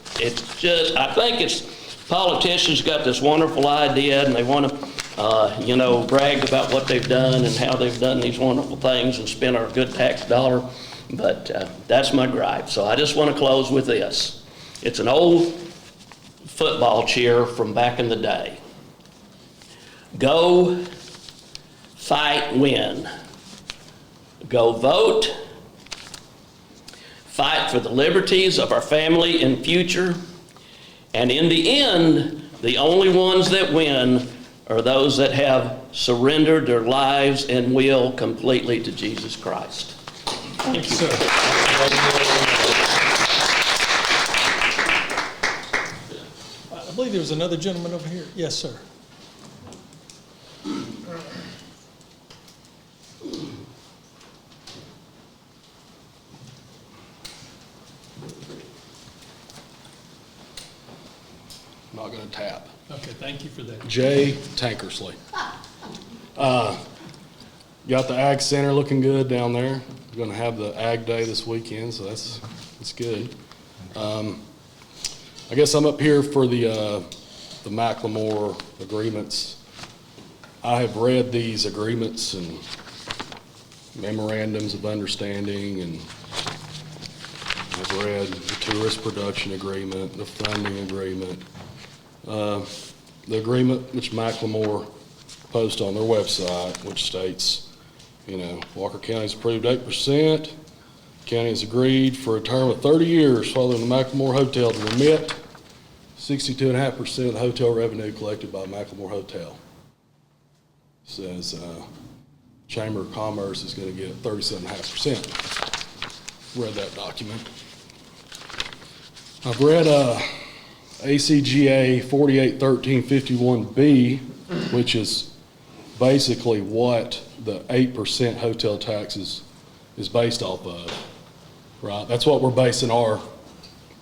[SPEAKER 11] just, I think it's politicians got this wonderful idea and they want to, brag about what they've done and how they've done these wonderful things and spend our good tax dollar, but that's my gripe. So I just want to close with this. It's an old football cheer from back in the day. Go, fight, win. Go vote. Fight for the liberties of our family and future. And in the end, the only ones that win are those that have surrendered their lives and will completely to Jesus Christ.
[SPEAKER 1] Thank you, sir. I believe there was another gentleman over here. Yes, sir.
[SPEAKER 12] Not going to tap.
[SPEAKER 1] Okay, thank you for that.
[SPEAKER 12] Jay Tankersley. Got the Ag Center looking good down there. We're going to have the Ag Day this weekend, so that's good. I guess I'm up here for the McLemore agreements. I have read these agreements and memorandums of understanding, and I've read the tourist production agreement, the funding agreement, the agreement which McLemore posts on their website, which states, Walker County's approved 8%. County has agreed for a term of 30 years following the McLemore Hotel to remit 62.5% of the hotel revenue collected by McLemore Hotel. Says Chamber of Commerce is going to get 37.5%. Read that document. I've read ACGA 481351B, which is basically what the 8% hotel taxes is based off of, right? That's what we're basing our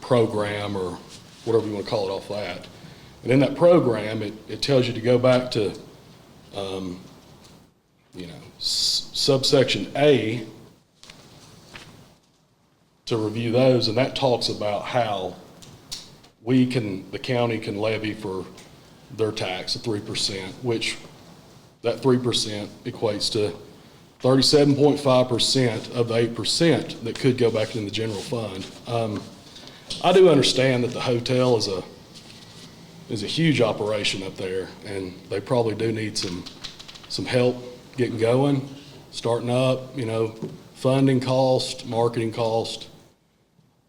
[SPEAKER 12] program, or whatever you want to call it, off that. And in that program, it tells you to go back to, subsection A to review those, and that talks about how the county can levy for their tax of 3%, which that 3% equates to 37.5% of the 8% that could go back in the general fund. I do understand that the hotel is a huge operation up there, and they probably do need some help getting going, starting up, funding cost, marketing cost.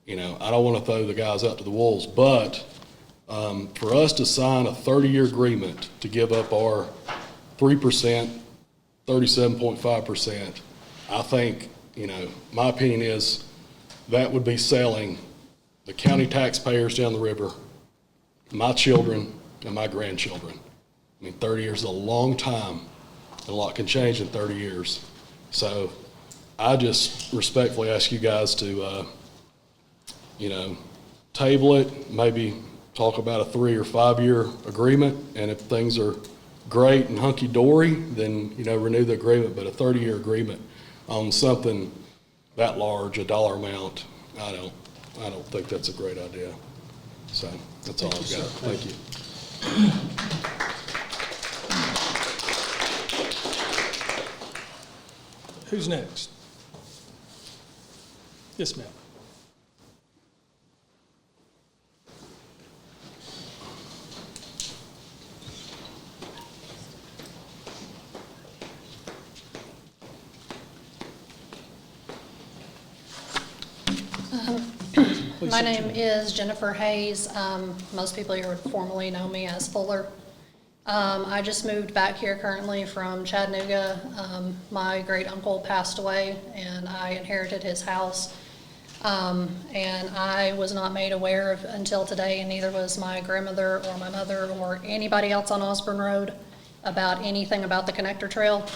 [SPEAKER 12] I don't want to throw the guys out to the wolves, but for us to sign a 30-year agreement to give up our 3%, 37.5%, I think, my opinion is that would be selling the county taxpayers down the river, my children and my grandchildren. 30 years is a long time, and a lot can change in 30 years. So I just respectfully ask you guys to, table it, maybe talk about a 3 or 5 year agreement, and if things are great and hunky-dory, then, renew the agreement. But a 30-year agreement on something that large, a dollar amount, I don't think that's a great idea. So that's all I've got. Thank you.
[SPEAKER 1] Who's next? Yes, ma'am.
[SPEAKER 13] My name is Jennifer Hayes. Most people here would formally know me as Fuller. I just moved back here currently from Chattanooga. My great uncle passed away and I inherited his house. And I was not made aware of until today, and neither was my grandmother or my mother or anybody else on Osborne Road about anything about the connector trail.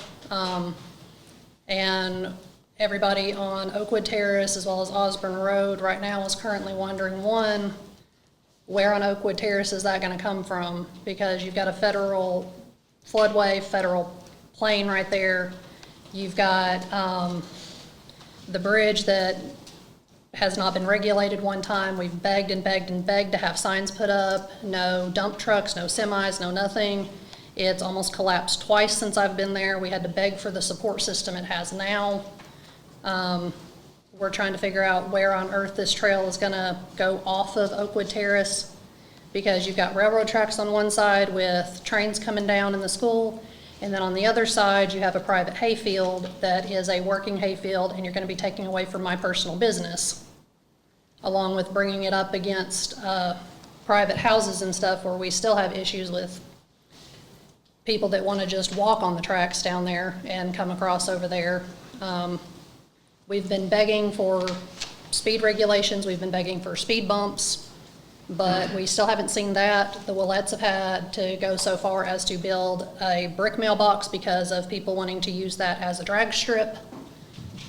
[SPEAKER 13] And everybody on Oakwood Terrace as well as Osborne Road right now is currently wondering, one, where on Oakwood Terrace is that gonna come from? Because you've got a federal floodway, federal plain right there. You've got the bridge that has not been regulated one time. We've begged and begged and begged to have signs put up. No dump trucks, no semis, no nothing. It's almost collapsed twice since I've been there. We had to beg for the support system it has now. We're trying to figure out where on earth this trail is gonna go off of Oakwood Terrace, because you've got railroad tracks on one side with trains coming down in the school, and then on the other side you have a private hayfield that is a working hayfield, and you're gonna be taking away from my personal business, along with bringing it up against private houses and stuff where we still have issues with people that wanna just walk on the tracks down there and come across over there. We've been begging for speed regulations, we've been begging for speed bumps, but we still haven't seen that. The Willettes have had to go so far as to build a brick mailbox because of people wanting to use that as a drag strip.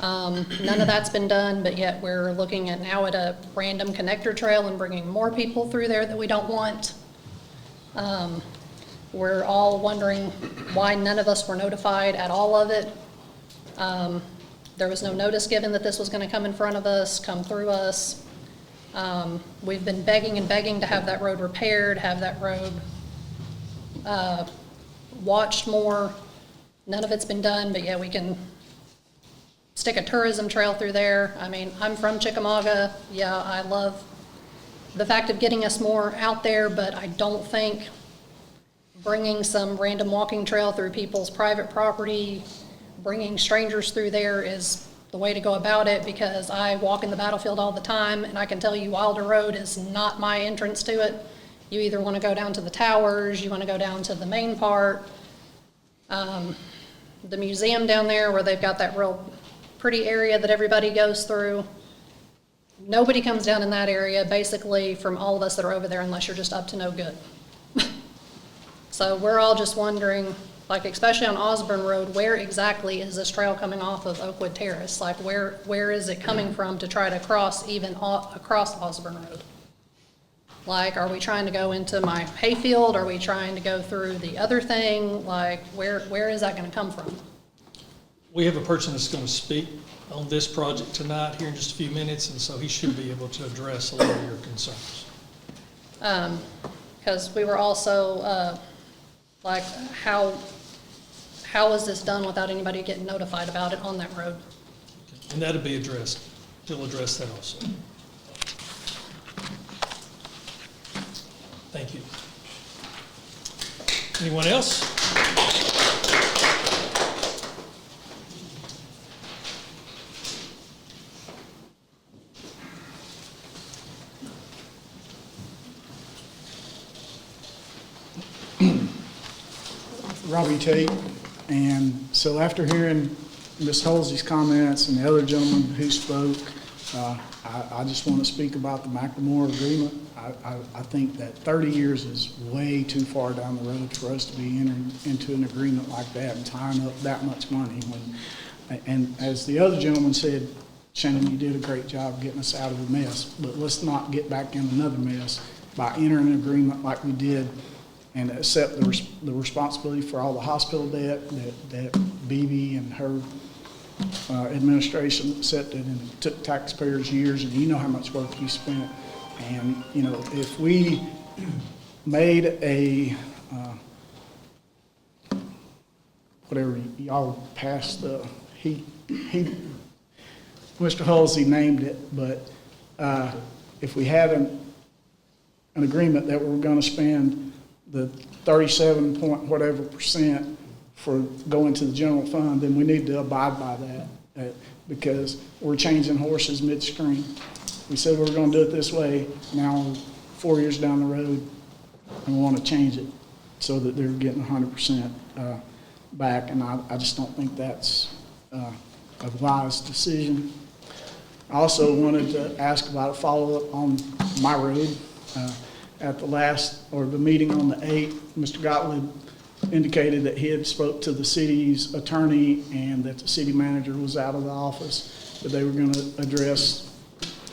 [SPEAKER 13] None of that's been done, but yet we're looking at now at a random connector trail and bringing more people through there that we don't want. We're all wondering why none of us were notified at all of it. There was no notice given that this was gonna come in front of us, come through us. We've been begging and begging to have that road repaired, have that road watched more. None of it's been done, but yeah, we can stick a tourism trail through there. I mean, I'm from Chickamauga. Yeah, I love the fact of getting us more out there, but I don't think bringing some random walking trail through people's private property, bringing strangers through there is the way to go about it, because I walk in the battlefield all the time, and I can tell you Wilder Road is not my entrance to it. You either want to go down to the towers, you want to go down to the main part. The museum down there where they've got that real pretty area that everybody goes through. Nobody comes down in that area, basically, from all of us that are over there, unless you're just up to no good. So we're all just wondering, like especially on Osborne Road, where exactly is this trail coming off of Oakwood Terrace? Like where is it coming from to try to cross even across Osborne Road? Like, are we trying to go into my hayfield? Are we trying to go through the other thing? Like, where is that gonna come from?
[SPEAKER 1] We have a person that's gonna speak on this project tonight here in just a few minutes, and so he should be able to address a lot of your concerns. Because
[SPEAKER 13] we were also, like, how how is this done without anybody getting notified about it on that road?
[SPEAKER 1] And that'll be addressed. She'll address that also. Thank you. Anyone else?
[SPEAKER 14] Robbie Tate, and so after hearing Ms. Halsey's comments and the other gentleman who spoke, I just want to speak about the McLemore agreement. I think that 30 years is way too far down the road for us to be entering into an agreement like that and tying up that much money. And as the other gentleman said, Shannon, you did a great job getting us out of the mess, but let's not get back in another mess by entering an agreement like we did and accept the responsibility for all the hospital debt that BB and her administration accepted, and it took taxpayers years, and you know how much work you spent. And, you know, if we made a, whatever y'all passed, Mr. Halsey named it, but if we had an agreement that we were gonna spend the 37 point whatever % for going to the general fund, then we need to abide by that, because we're changing horses midstream. We said we were going to do it this way. Now, 4 years down the road, and we want to change it so that they're getting 100% back, and I just don't think that's a wise decision. I also wanted to ask about a follow-up on my road. At the meeting on the 8th, Mr. Gottlieb indicated that he had spoke to the city's attorney and that the city manager was out of the office, but they were going to address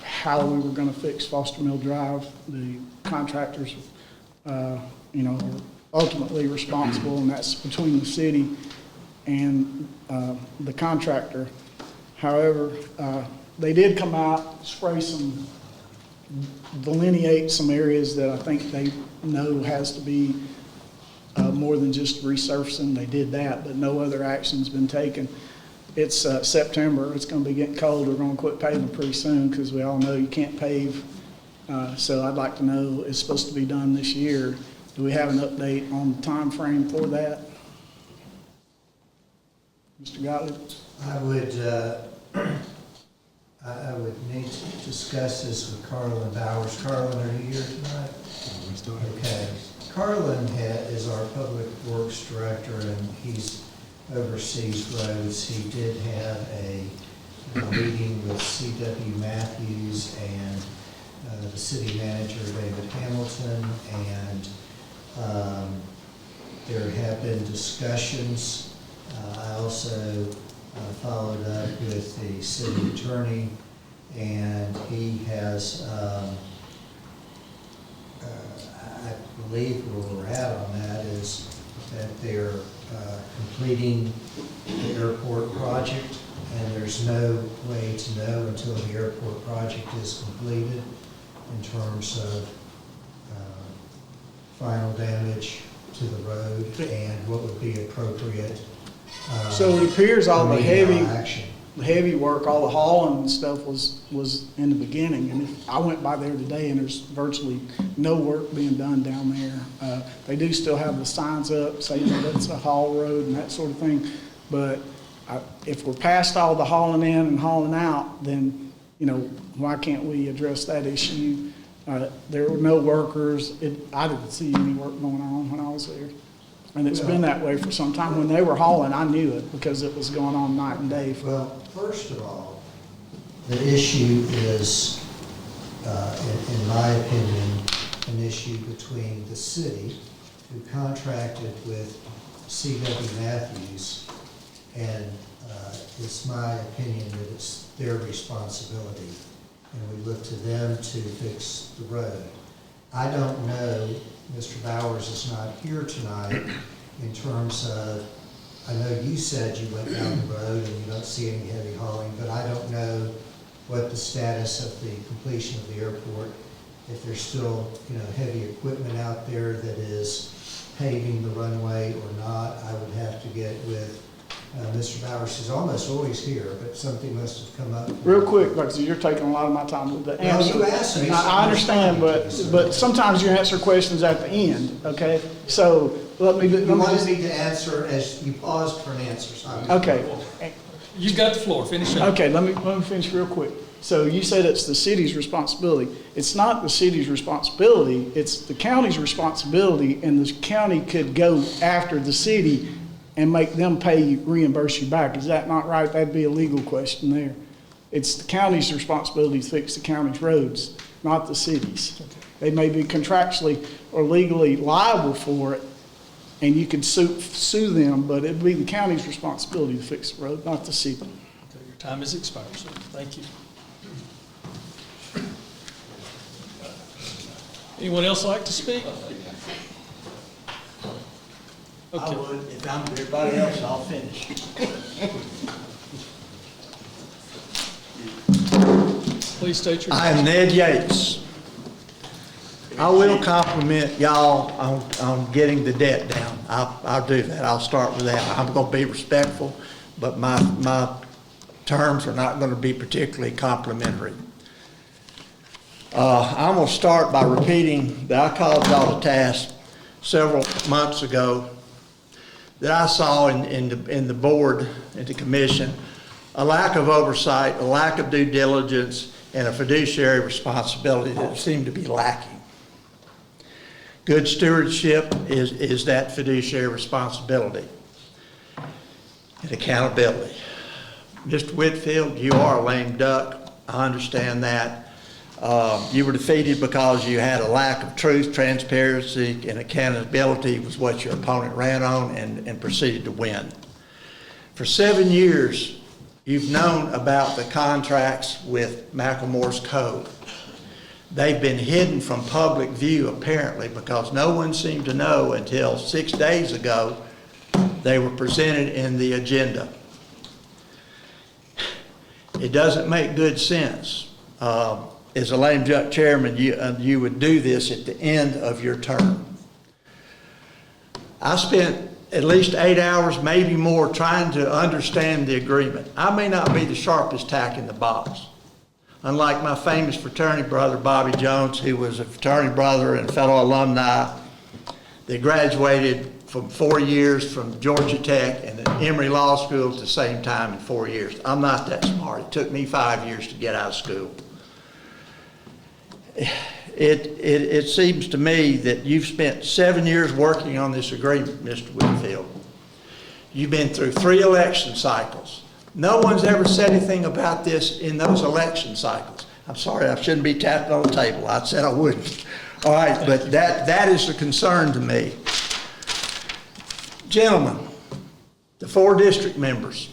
[SPEAKER 14] how we were going to fix Foster Mill Drive. The contractors, are ultimately responsible, and that's between the city and the contractor. However, they did come out, delineate some areas that I think they know has to be more than just resurfacing. They did that, but no other action's been taken. It's September. It's going to be getting cold. We're going to quit paving pretty soon because we all know you can't pave. So I'd like to know, it's supposed to be done this year. Do we have an update on the time frame for that? Mr. Gottlieb?
[SPEAKER 15] I would need to discuss this with Carlin Bowers. Carlin, are you here tonight? Okay. Carlin is our Public Works Director, and he's oversees roads. He did have a meeting with C.W. Matthews and the city manager, David Hamilton, and there have been discussions. I also followed up with the city attorney, and he has, I believe where we're at on that is that they're completing the airport project, and there's no way to know until the airport project is completed in terms of final damage to the road and what would be appropriate.
[SPEAKER 14] So it appears all the
[SPEAKER 15] action.
[SPEAKER 14] heavy work, all the hauling and stuff was in the beginning. And I went by there today, and there's virtually no work being done down there. They do still have the signs up saying that it's a haul road and that sort of thing. But if we're past all the hauling in and hauling out, then, why can't we address that issue? There were no workers. I didn't see any work going on when I was there. And it's been that way for some time. When they were hauling, I knew it because it was going on night and day.
[SPEAKER 15] Well, first of all, the issue is, in my opinion, an issue between the city, who contracted with C.W. Matthews, and it's my opinion that it's their responsibility, and we look to them to fix the road. I don't know, Mr. Bowers is not here tonight, in terms of, I know you said you went down the road and you don't see any heavy hauling, but I don't know what the status of the completion of the airport, if there's still, heavy equipment out there that is paving the runway or not. I would have to get with Mr. Bowers, who's almost always here, but something must have come up.
[SPEAKER 14] Real quick, because you're taking a lot of my time with the
[SPEAKER 15] Well,
[SPEAKER 14] answer.
[SPEAKER 15] you asked me.
[SPEAKER 14] I understand, but sometimes you answer questions at the end, okay? So let me
[SPEAKER 15] You wanted
[SPEAKER 14] just,
[SPEAKER 15] me to answer as you paused for an answer, so I was-
[SPEAKER 14] okay.
[SPEAKER 1] You've got the floor, finish up.
[SPEAKER 14] Okay, let me finish real quick. So you said it's the city's responsibility. It's not the city's responsibility, it's the county's responsibility, and the county could go after the city and make them reimburse you back. Is that not right? That'd be a legal question there. It's the county's responsibility to fix the county's roads, not the city's. They may be contractually or legally liable for it, and you could sue them, but it'd be the county's responsibility to fix the road, not the city.
[SPEAKER 1] Okay, your time has expired, sir. Thank you. Anyone else like to speak?
[SPEAKER 16] I
[SPEAKER 1] Okay,
[SPEAKER 16] would, if I'm everybody else, I'll finish.
[SPEAKER 1] please state your
[SPEAKER 16] I
[SPEAKER 1] name.
[SPEAKER 16] am Ned Yates. I will compliment y'all on getting the debt down. I'll do that. I'll start with that. I'm gonna be respectful, but my terms are not gonna be particularly complimentary. I'm gonna start by repeating that I called y'all to task several months ago that I saw in the board, in the commission, a lack of oversight, a lack of due diligence, and a fiduciary responsibility that seemed to be lacking. Good stewardship is that fiduciary responsibility and accountability. Mr. Whitfield, you are a lame duck. I understand that. You were defeated because you had a lack of truth, transparency, and accountability was what your opponent ran on and proceeded to win. For 7 years, you've known about the contracts with McLemore's Code. They've been hidden from public view apparently because no one seemed to know until 6 days ago they were presented in the agenda. It doesn't make good sense. As a lame duck chairman, you would do this at the end of your term. I spent at least 8 hours, maybe more, trying to understand the agreement. I may not be the sharpest tack in the box. Unlike my famous fraternity brother, Bobby Jones, who was a fraternity brother and fellow alumni that graduated from 4 years from Georgia Tech and the Emory Law School at the same time in 4 years. I'm not that smart. It took me 5 years to get out of school. It seems to me that you've spent 7 years working on this agreement, Mr. Whitfield. You've been through 3 election cycles. No one's ever said anything about this in those election cycles. I'm sorry, I shouldn't be tapping on the table. I said I wouldn't. All right, but that is a concern to me. Gentlemen, the 4 district members,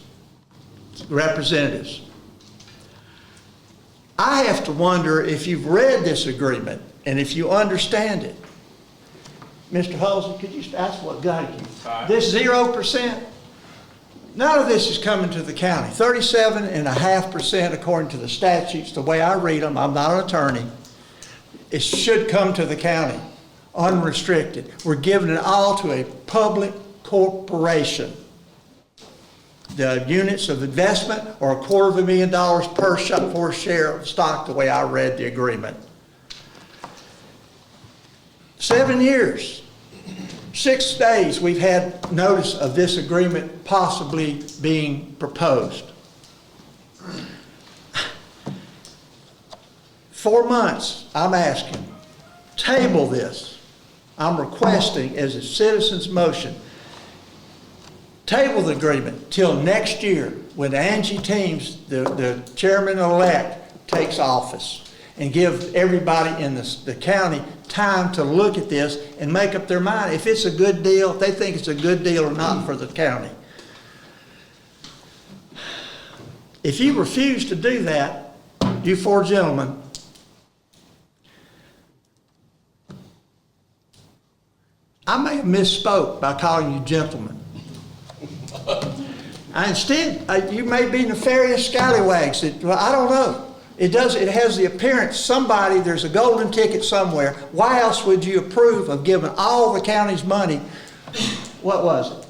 [SPEAKER 16] representatives, I have to wonder if you've read this agreement and if you understand it. Mr. Halsey, could you ask what got you? This 0%, none of this is coming to the county. 37.5% according to the statutes, the way I read them, I'm not an attorney, it should come to the county, unrestricted. We're giving it all to a public corporation. The units of investment are $250,000 per share of stock, the way I read the agreement. 7 years, 6 days we've had notice of this agreement possibly being proposed. 4 months, I'm asking, table this. I'm requesting as a citizen's motion, table the agreement till next year when Angie Teams, the chairman-elect, takes office, and give everybody in the county time to look at this and make up their mind if it's a good deal, if they think it's a good deal or not for the county. If you refuse to do that, you 4 gentlemen, I may have misspoke by calling you gentlemen. Instead, you may be nefarious scallywags. I don't know. It has the appearance, there's a golden ticket somewhere. Why else would you approve of giving all the county's money, what was it?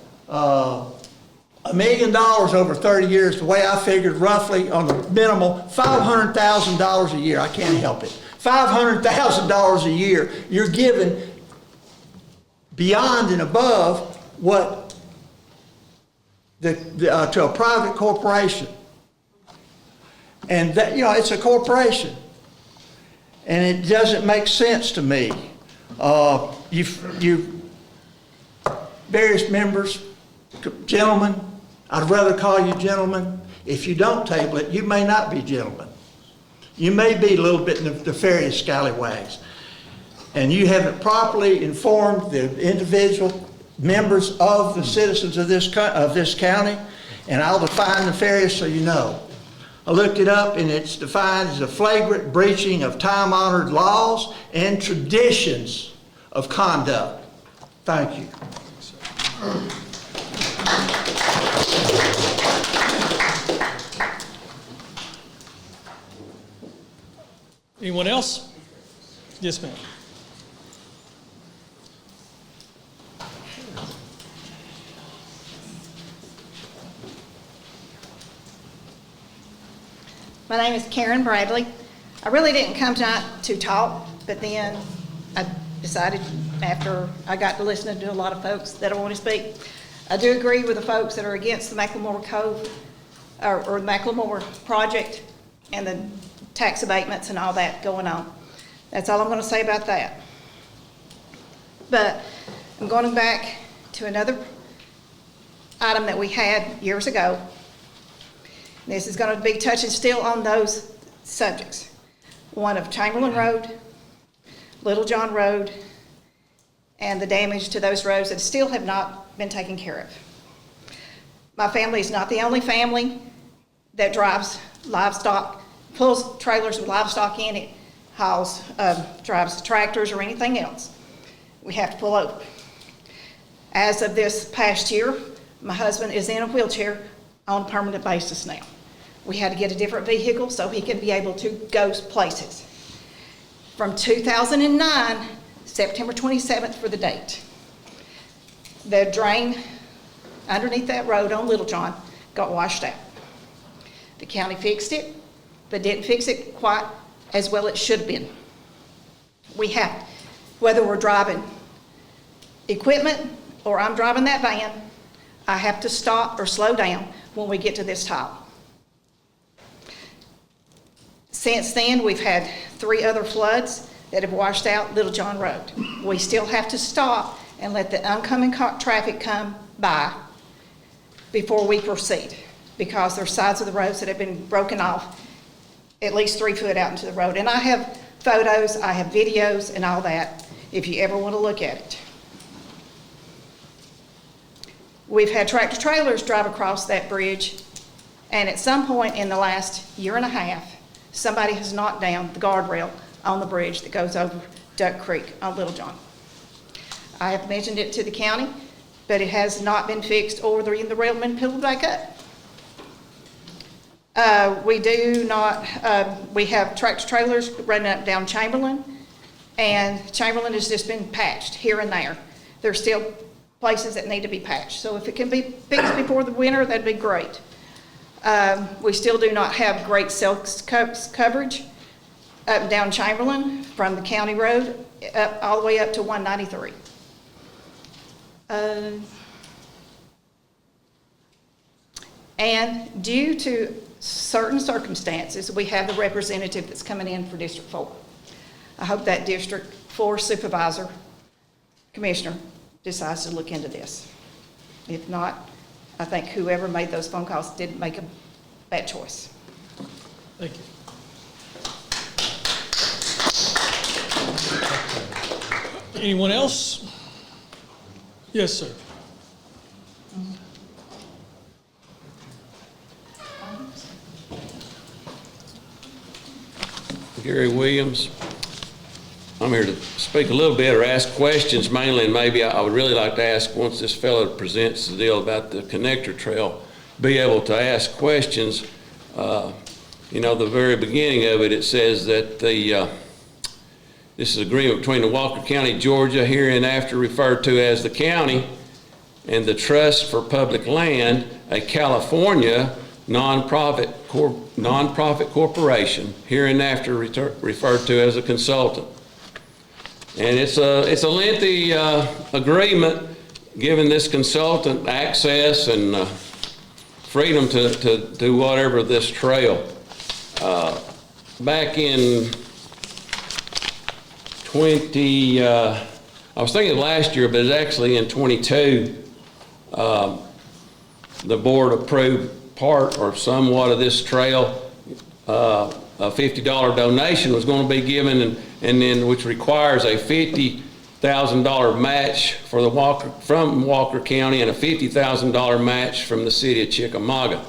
[SPEAKER 16] $1 million over 30 years, the way I figured roughly on the minimal, $500,000 a year. I can't help it. $500,000 a year you're giving beyond and above what to a private corporation. And that, it's a corporation. And it doesn't make sense to me. You various members, gentlemen, I'd rather call you gentlemen. If you don't table it, you may not be gentlemen. You may be a little bit nefarious scallywags. And you haven't properly informed the individual members of the citizens of this county. And I'll define nefarious so you know. I looked it up, and it's defined as a flagrant breaching of time-honored laws and traditions of conduct. Thank you.
[SPEAKER 1] Anyone else? Yes, ma'am.
[SPEAKER 17] My name is Karen Bradley. I really didn't come tonight to talk, but then I decided after I got to listen to a lot of folks that I want to speak. I do agree with the folks that are against the McLemore Cove or the McLemore project and the tax abatements and all that going on. That's all I'm going to say about that. But I'm going back to another item that we had years ago. This is going to be touching still on those subjects. One of Chamberlain Road, Little John Road, and the damage to those roads that still have not been taken care of. My family is not the only family that drives livestock, pulls trailers with livestock in it, hauls, drives tractors or anything else. We have to pull over. As of this past year, my husband is in a wheelchair on a permanent basis now. We had to get a different vehicle so he could be able to go places. From 2009, September 27th for the date, the drain underneath that road on Little John got washed out. The county fixed it, but didn't fix it quite as well it should have been. We have, whether we're driving equipment or I'm driving that van, I have to stop or slow down when we get to this tile. Since then, we've had 3 other floods that have washed out Little John Road. We still have to stop and let the oncoming traffic come by before we proceed, because there's sides of the roads that have been broken off at least 3 foot out into the road. And I have photos, I have videos and all that, if you ever want to look at it. We've had tractor trailers drive across that bridge, and at some point in the last year and a half, somebody has knocked down the guardrail on the bridge that goes over Duck Creek on Little John. I have mentioned it to the county, but it has not been fixed or the rail been pulled back up. We have tractor trailers running up down Chamberlain, and Chamberlain has just been patched here and there. There's still places that need to be patched. So if it can be fixed before the winter, that'd be great. We still do not have great cell coverage up and down Chamberlain from the county road up all the way up to 193. And due to certain circumstances, we have the representative that's coming in for District 4. I hope that District 4 supervisor, commissioner, decides to look into this. If not, I think whoever made those phone calls didn't make a bad choice.
[SPEAKER 1] Thank you. Anyone else? Yes, sir.
[SPEAKER 11] Gary Williams. I'm here to speak a little bit or ask questions mainly, and maybe I would really like to ask, once this fellow presents the deal about the connector trail, be able to ask questions. The very beginning of it, it says that this is agreement between the Walker County, Georgia, hereinafter referred to as the county,
[SPEAKER 18] and the Trust for Public Land, a California nonprofit corporation, hereinafter referred to as a consultant. And it's a lengthy agreement giving this consultant access and freedom to do whatever this trail. Back in I was thinking last year, but it's actually in 22, the board approved part or somewhat of this trail. A $50 donation was going to be given, and then which requires a $50,000 match for the from Walker County and a $50,000 match from the city of Chickamauga.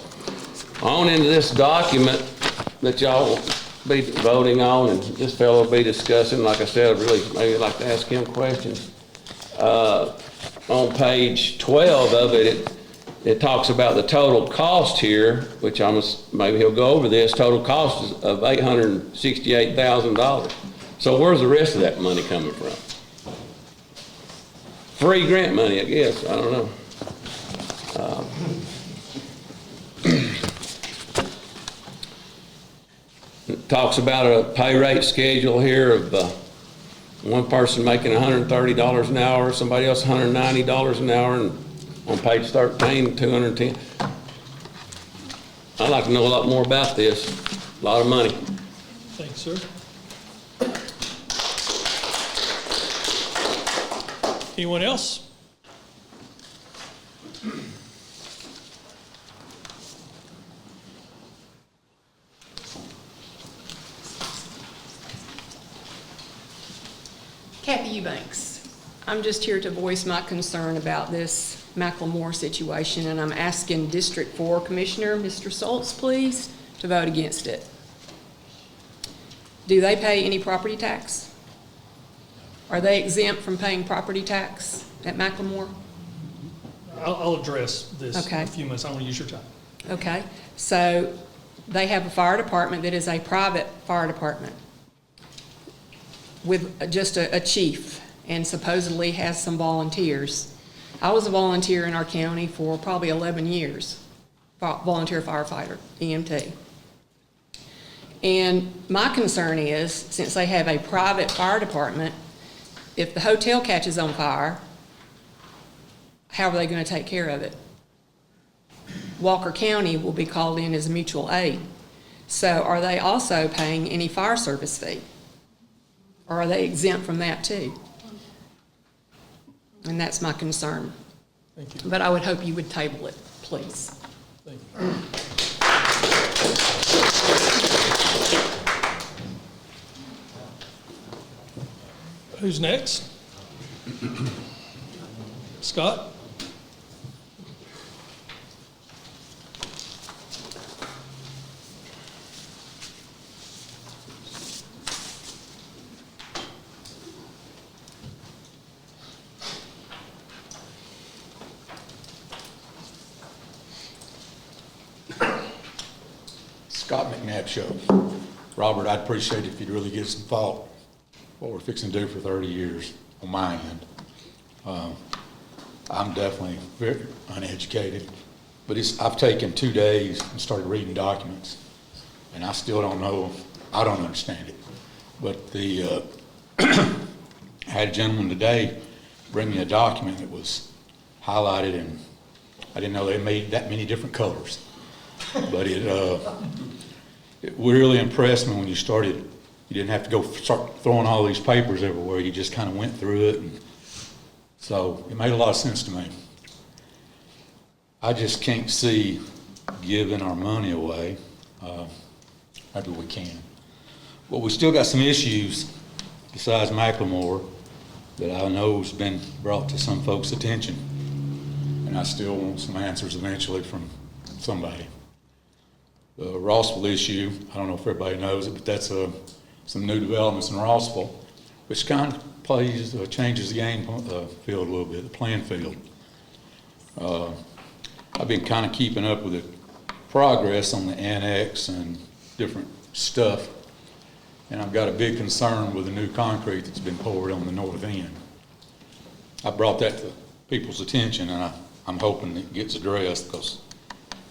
[SPEAKER 18] On into this document that y'all will be voting on, and this fellow will be discussing. Like I said, I'd really maybe like to ask him questions. On page 12 of it, it talks about the total cost here, which maybe he'll go over this. Total cost is of $868,000. So where's the rest of that money coming from? Free grant money, I guess. I don't know. It talks about a pay rate schedule here of one person making $130 an hour, somebody else $190 an hour, and on page 13, $210. I'd like to know a lot more about this. A lot of money.
[SPEAKER 1] Thanks, sir. Anyone else?
[SPEAKER 19] Kathy Eubanks. I'm just here to voice my concern about this McLemore situation, and I'm asking District 4 Commissioner, Mr. Schultz, please, to vote against it. Do they pay any property tax? Are they exempt from paying property tax at McLemore?
[SPEAKER 1] I'll address this
[SPEAKER 19] Okay.
[SPEAKER 1] in a few minutes. I don't want to use your time.
[SPEAKER 19] Okay, so they have a fire department that is a private fire department with just a chief, and supposedly has some volunteers. I was a volunteer in our county for probably 11 years, volunteer firefighter, EMT. And my concern is, since they have a private fire department, if the hotel catches on fire, how are they going to take care of it? Walker County will be called in as a mutual aid. So are they also paying any fire service fee? Or are they exempt from that too? And that's my concern.
[SPEAKER 1] Thank you.
[SPEAKER 19] But I would hope you would table it, please.
[SPEAKER 1] Thank you. Who's next? Scott?
[SPEAKER 20] Scott McNabb Show. Robert, I'd appreciate it if you'd really give some thought what we're fixing to do for 30 years on my end. I'm definitely very uneducated, but I've taken 2 days and started reading documents, and I still don't know, I don't understand it. But I had a gentleman today bring me a document that was highlighted, and I didn't know they made that many different colors. But it really impressed me when you started. You didn't have to go start throwing all these papers everywhere. You just kind of went through it. And so it made a lot of sense to me. I just can't see giving our money away. Maybe we can. But we still got some issues besides McLemore that I know has been brought to some folks' attention. And I still want some answers eventually from somebody. The Rossville issue, I don't know if everybody knows it, but that's some new developments in Rossville, which kind of changes the game field a little bit, the playing field. I've been kind of keeping up with the progress on the annex and different stuff, and I've got a big concern with the new concrete that's been poured on the north end. I brought that to people's attention, and I'm hoping it gets addressed because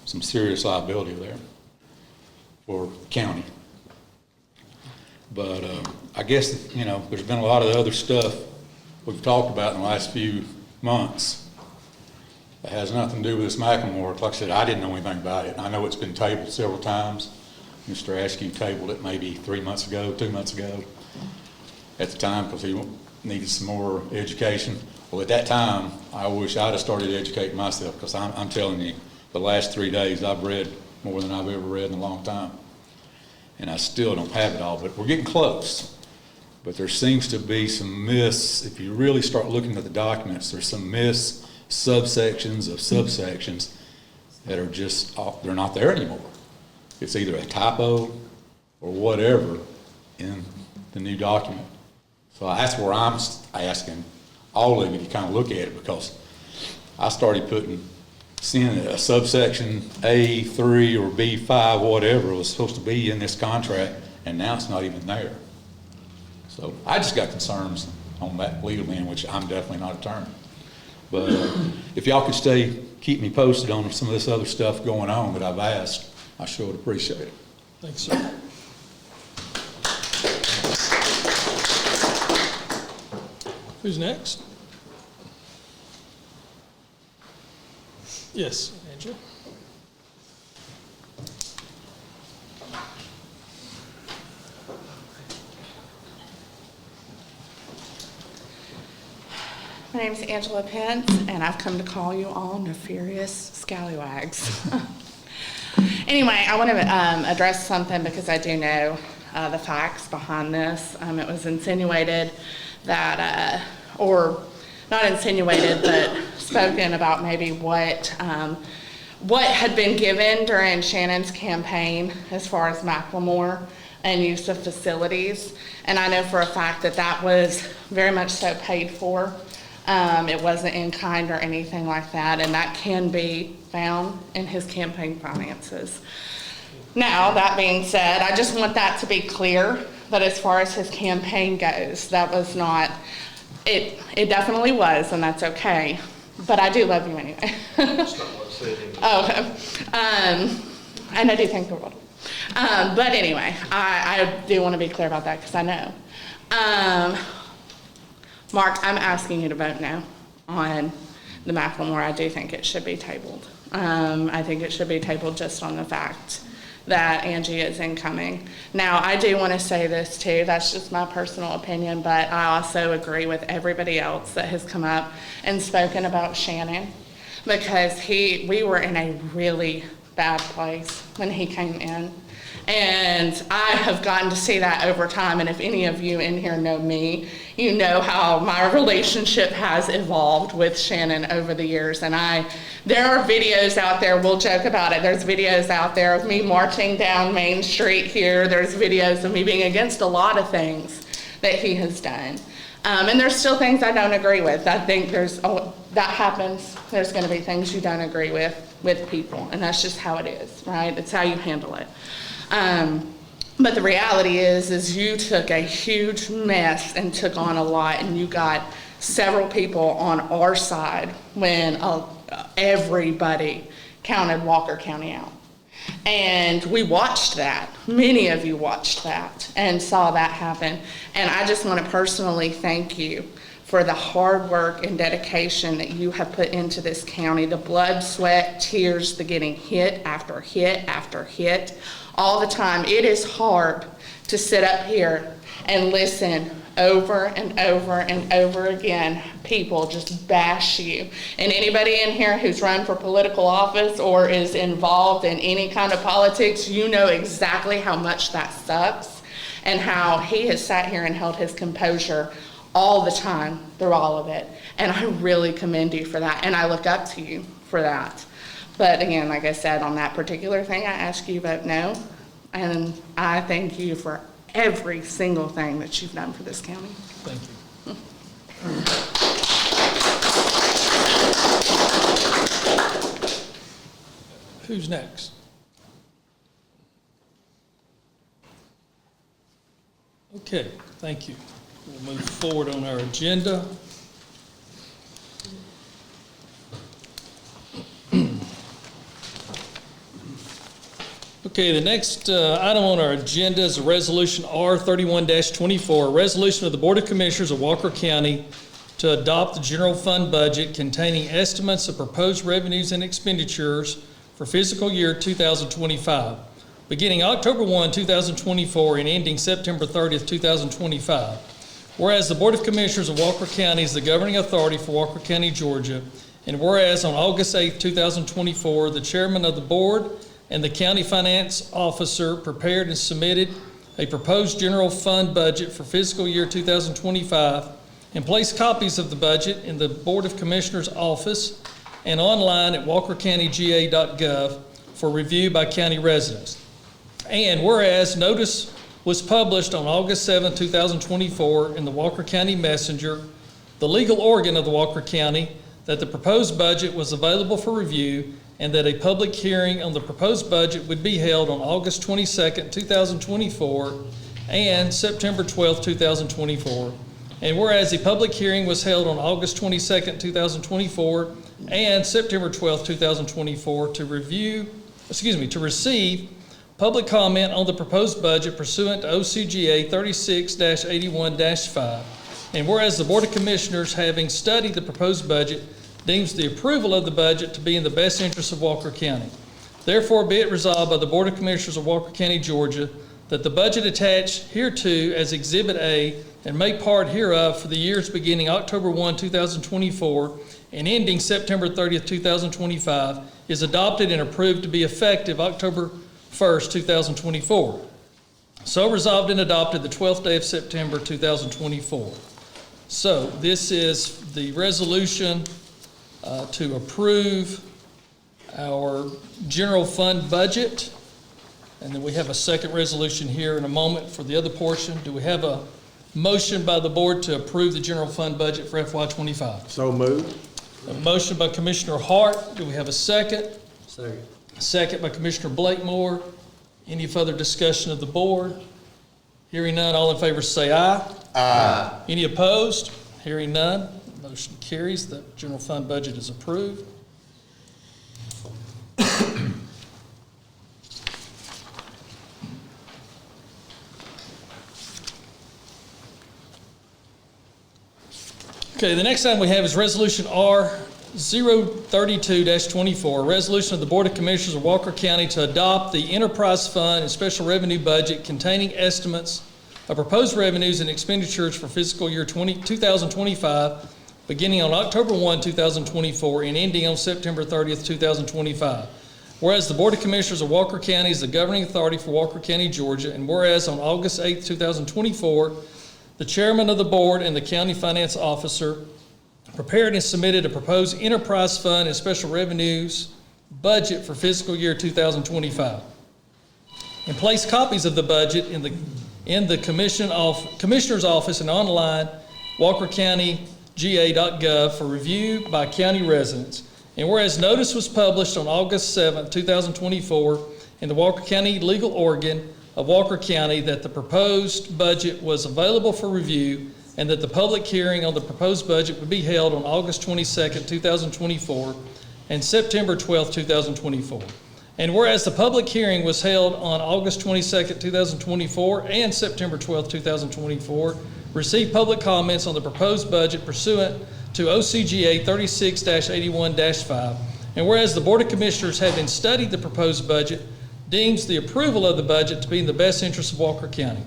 [SPEAKER 20] some serious liability there for county. But I guess, you know, there's been a lot of other stuff we've talked about in the last few months that has nothing to do with this McLemore. Like I said, I didn't know anything about it. I know it's been tabled several times. Mr. Askew tabled it maybe 3 months ago, 2 months ago at the time because he needed some more education. Well, at that time, I wish I'd have started educating myself because I'm telling you, the last 3 days I've read more than I've ever read in a long time. And I still don't have it all, but we're getting close. But there seems to be some if you really start looking at the documents, there's some subsections of subsections that are just, they're not there anymore. It's either a typo or whatever in the new document. So that's where I'm asking all of you to kind of look at it, because I started seeing a subsection A3 or B5, whatever, was supposed to be in this contract, and now it's not even there. So I just got concerns on that legal end, which I'm definitely not an attorney. But if y'all could keep me posted on some of this other stuff going on that I've asked, I sure would appreciate it.
[SPEAKER 1] Thanks, sir. Who's next? Yes, Angela.
[SPEAKER 21] My name's Angela Pence, and I've come to call you all nefarious scallywags. Anyway, I want to address something because I do know the facts behind this. It was insinuated that, or not insinuated, but spoken about maybe what had been given during Shannon's campaign as far as McLemore and use of facilities. And I know for a fact that that was very much so paid for. It wasn't in kind or anything like that, and that can be found in his campaign finances. Now, that being said, I just want that to be clear, that as far as his campaign goes, that was not, it definitely was, and that's okay, but I do love you anyway. Oh, and I do think the world. But anyway, I do want to be clear about that because I know. Mark, I'm asking you to vote no on the McLemore. I do think it should be tabled. I think it should be tabled just on the fact that Angie is incoming. Now, I do want to say this too, that's just my personal opinion, but I also agree with everybody else that has come up and spoken about Shannon, because we were in a really bad place when he came in. And I have gotten to see that over time, and if any of you in here know me, you know how my relationship has evolved with Shannon over the years. And there are videos out there, we'll joke about it, there's videos out there of me marching down Main Street here, there's videos of me being against a lot of things that he has done. And there's still things I don't agree with. I think that happens, there's gonna be things you don't agree with people, and that's just how it is, right? It's how you handle it. But the reality is you took a huge mess and took on a lot, and you got several people on our side when everybody counted Walker County out. And we watched that. Many of you watched that and saw that happen. And I just want to personally thank you for the hard work and dedication that you have put into this county, the blood, sweat, tears, the getting hit after hit after hit, all the time. It is hard to sit up here and listen over and over and over again, people just bash you. And anybody in here who's run for political office or is involved in any kind of politics, you know exactly how much that sucks and how he has sat here and held his composure all the time through all of it. And I really commend you for that, and I look up to you for that. But again, like I said, on that particular thing, I ask you vote no, and I thank you for every single thing that you've done for this county.
[SPEAKER 1] Thank you. Who's next? Okay, thank you. We'll move forward on our agenda. Okay, the next item on our agenda is a resolution R31-24, a resolution of the Board of Commissioners of Walker County to adopt the general fund budget containing estimates of proposed revenues and expenditures for fiscal year 2025, beginning October 1, 2024, and ending September 30th, 2025. Whereas the Board of Commissioners of Walker County is the governing authority for Walker County, Georgia, and whereas on August 8, 2024, the chairman of the board and the county finance officer prepared and submitted a proposed general fund budget for fiscal year 2025 and placed copies of the budget in the Board of Commissioners office and online at walkercountyga.gov for review by county residents. And whereas notice was published on August 7, 2024 in the Walker County Messenger, the legal organ of the Walker County, that the proposed budget was available for review and that a public hearing on the proposed budget would be held on August 22, 2024 and September 12, 2024. And whereas a public hearing was held on August 22, 2024 and September 12, 2024 to receive public comment on the proposed budget pursuant to OCGA 36-81-5. And whereas the Board of Commissioners, having studied the proposed budget, deems the approval of the budget to be in the best interest of Walker County. Therefore, be it resolved by the Board of Commissioners of Walker County, Georgia, that the budget attached hereto as Exhibit A and made part hereof for the years beginning October 1, 2024 and ending September 30, 2025 is adopted and approved to be effective October 1st, 2024. So resolved and adopted the 12th day of September, 2024. So this is the resolution to approve our general fund budget. And then we have a second resolution here in a moment for the other portion. Do we have a motion by the board to approve the general fund budget for FY25?
[SPEAKER 6] So moved.
[SPEAKER 1] A motion by Commissioner Hart. Do we have a second?
[SPEAKER 6] Second.
[SPEAKER 1] A second by Commissioner Blakemore. Any further discussion of the board? Hearing none, all in favor say aye.
[SPEAKER 6] Aye.
[SPEAKER 1] Any opposed? Hearing none, motion carries. The general fund budget is approved. Okay, the next item we have is Resolution R032-24, a resolution of the Board of Commissioners of Walker County to adopt the Enterprise Fund and Special Revenue Budget containing estimates of proposed revenues and expenditures for fiscal year 2025, beginning on October 1, 2024, and ending on September 30, 2025. Whereas the Board of Commissioners of Walker County is the governing authority for Walker County, Georgia, and whereas on August 8, 2024, the chairman of the board and the county finance officer prepared and submitted a proposed enterprise fund and special revenues budget for fiscal year 2025, and placed copies of the budget in the commissioner's office and online walkercountyga.gov for review by county residents. And whereas notice was published on August 7, 2024 in the Walker County legal organ of Walker County that the proposed budget was available for review and that the public hearing on the proposed budget would be held on August 22, 2024 and September 12, 2024. And whereas the public hearing was held on August 22, 2024 and September 12, 2024, received public comments on the proposed budget pursuant to OCGA 36-81-5. And whereas the Board of Commissioners, having studied the proposed budget, deems the approval of the budget to be in the best interest of Walker County.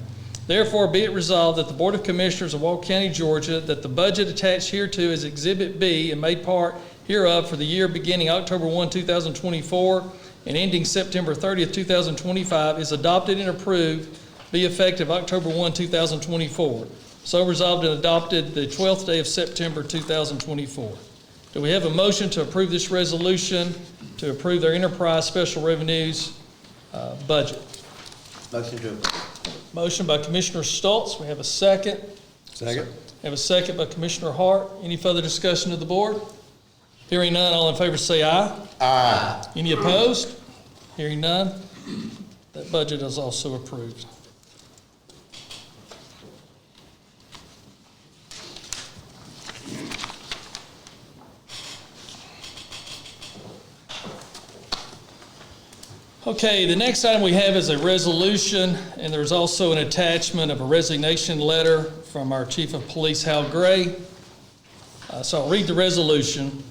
[SPEAKER 1] Therefore, be it resolved that the Board of Commissioners of Walker County, Georgia, that the budget attached hereto as Exhibit B and made part hereof for the year beginning October 1, 2024 and ending September 30, 2025 is adopted and approved, be effective October 1, 2024. So resolved and adopted the 12th day of September 2024. Do we have a motion to approve this resolution to approve their enterprise special revenues budget?
[SPEAKER 3] Motion to approve.
[SPEAKER 1] Motion by Commissioner Stoltz. We have a second.
[SPEAKER 6] Second.
[SPEAKER 1] We have a second by Commissioner Hart. Any further discussion of the board? Hearing none, all in favor say aye.
[SPEAKER 6] Aye.
[SPEAKER 1] Any opposed? Hearing none, that budget is also approved. Okay, the next item we have is a resolution, and there's also an attachment of a resignation letter from our Chief of Police, Hal Gray. So I'll read the resolution.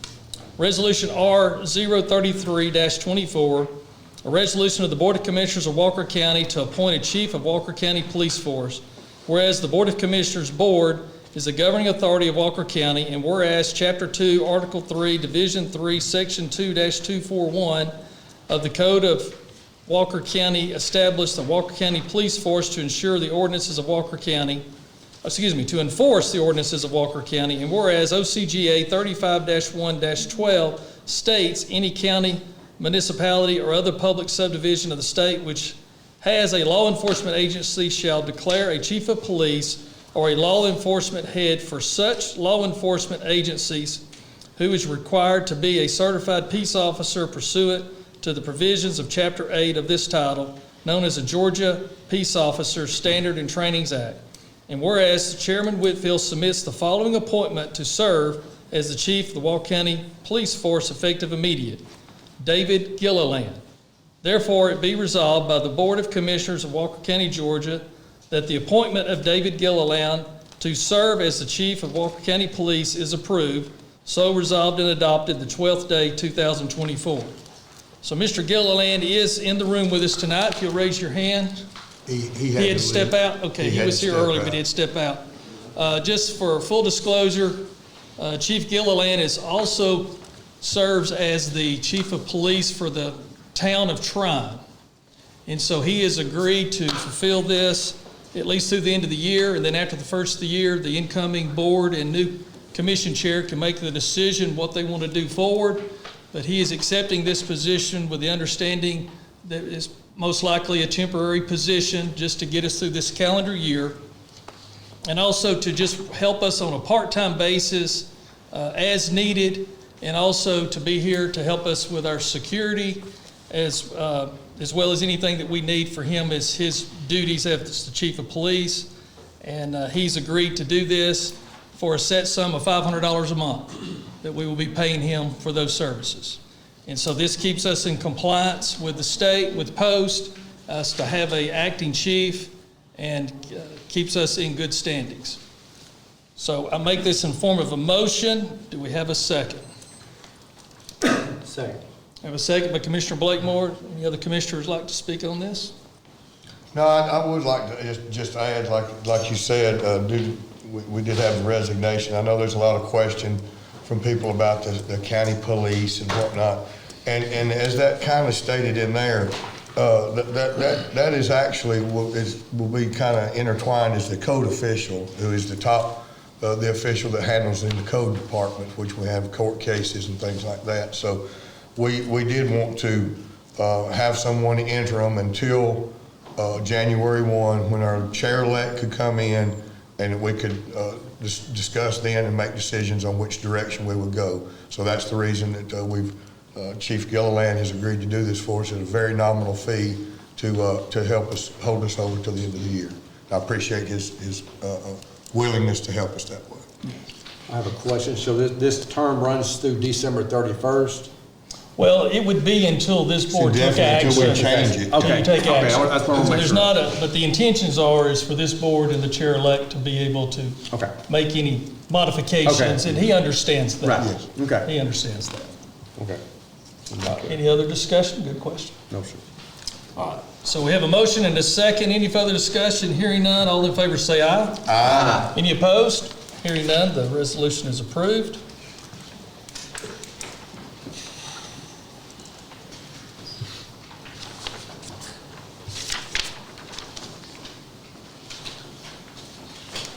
[SPEAKER 1] Resolution R-033-24, a resolution of the Board of Commissioners of Walker County to appoint a Chief of Walker County Police Force. Whereas the Board of Commissioners Board is the governing authority of Walker County, and whereas Chapter 2, Article 3, Division 3, Section 2-241 of the Code of Walker County established the Walker County Police Force to ensure the ordinances of Walker County, to enforce the ordinances of Walker County, and whereas OCGA 35-1-12 states any county, municipality, or other public subdivision of the state which has a law enforcement agency shall declare a chief of police or a law enforcement head for such law enforcement agencies who is required to be a certified peace officer pursuant to the provisions of Chapter 8 of this title, known as the Georgia Peace Officers Standard and Trainings Act. And whereas Chairman Whitfield submits the following appointment to serve as the Chief of the Walker County Police Force effective immediate, David Gilliland. Therefore, it be resolved by the Board of Commissioners of Walker County, Georgia, that the appointment of David Gilliland to serve as the Chief of Walker County Police is approved, so resolved and adopted the 12th day, 2024. So Mr. Gilliland is in the room with us tonight. If you'll raise your hand. He had to step out? Okay, he was here early, but he had to step out. Just for full disclosure, Chief Gilliland also serves as the Chief of Police for the town of Trine. And so he has agreed to fulfill this at least through the end of the year, and then after the first of the year, the incoming board and new commission chair can make the decision what they want to do forward. But he is accepting this position with the understanding that it's most likely a temporary position just to get us through this calendar year, and also to just help us on a part-time basis as needed, and also to be here to help us with our security as well as anything that we need for him as his duties as the Chief of Police. And he's agreed to do this for a set sum of $500 a month that we will be paying him for those services. And so this keeps us in compliance with the state, with Post, us to have an acting chief, and keeps us in good standings. So I make this in form of a motion. Do we have a second?
[SPEAKER 6] Second.
[SPEAKER 1] I have a second by Commissioner Blakemore. Any other commissioners like to speak on this?
[SPEAKER 6] No, I would like to just add, like you said, we did have a resignation. I know there's a lot of question from people about the county police and whatnot. And as that kind of stated in there, that is actually will be kind of intertwined as the code official, who is the top, the official that handles in the code department, which we have court cases and things like that. So we did want to have someone interim until January 1, when our chair-elect could come in and we could discuss then and make decisions on which direction we would go. So that's the reason that Chief Gilliland has agreed to do this for us at a very nominal fee to help us, hold us over till the end of the year. I appreciate his willingness to help us that way.
[SPEAKER 2] I have a question. So this term runs through December 31st?
[SPEAKER 1] Well, it would be until this board took action.
[SPEAKER 6] Until we change it.
[SPEAKER 2] Okay.
[SPEAKER 1] Take action.
[SPEAKER 2] Okay, that's what I want to make
[SPEAKER 1] There's
[SPEAKER 2] sure.
[SPEAKER 1] not but the intentions is for this board and the chair-elect to be able to make any modifications, and he understands that.
[SPEAKER 2] Right. Yes. Okay.
[SPEAKER 1] He understands that.
[SPEAKER 2] Okay.
[SPEAKER 1] Any other discussion? Good question.
[SPEAKER 2] No, sir.
[SPEAKER 1] All right. So we have a motion and a second. Any further discussion? Hearing none, all in favor say aye.
[SPEAKER 6] Aye.
[SPEAKER 1] Any opposed? Hearing none, the resolution is approved.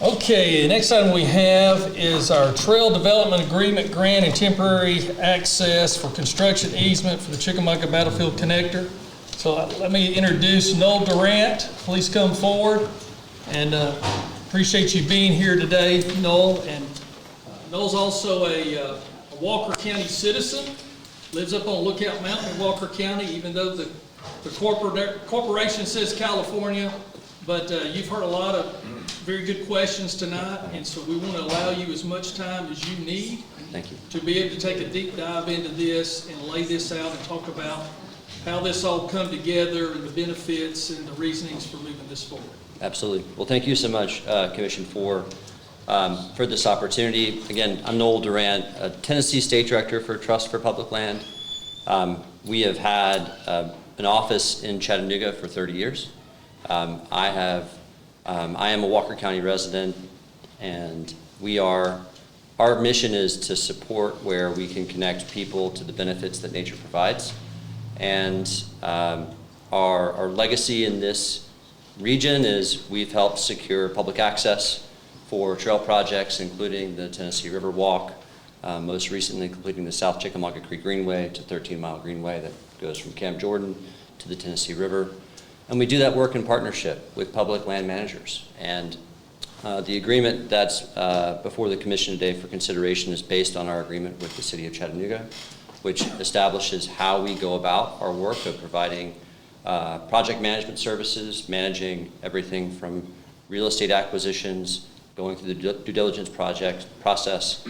[SPEAKER 1] Okay, the next item we have is our Trail Development Agreement Grant and Temporary Access for Construction Easement for the Chickamauga Battlefield Connector. So let me introduce Noel Durant. Please come forward, and appreciate you being here today, Noel. And Noel's also a Walker County citizen, lives up on Lookout Mountain in Walker County, even though the corporation says California. But you've heard a lot of very good questions tonight, and so we want to allow you as much time as you need.
[SPEAKER 9] Thank you.
[SPEAKER 1] To be able to take a deep dive into this and lay this out and talk about how this all come together and the benefits and the reasonings for moving this forward.
[SPEAKER 5] Absolutely. Well, thank you so much, Commission, for this opportunity. Again, I'm Noel Durant, a Tennessee State Director for Trust for Public Land. We have had an office in Chattanooga for 30 years. I am a Walker County resident, and our mission is to support where we can connect people to the benefits that nature provides. And our legacy in this region is we've helped secure public access for trail projects, including the Tennessee River Walk, most recently completing the South Chickamauga Creek Greenway. It's a 13-mile greenway that goes from Camp Jordan to the Tennessee River. And we do that work in partnership with public land managers. And the agreement that's before the Commission today for consideration is based on our agreement with the City of Chattanooga, which establishes how we go about our work of providing project management services, managing everything from real estate acquisitions, going through the due diligence process,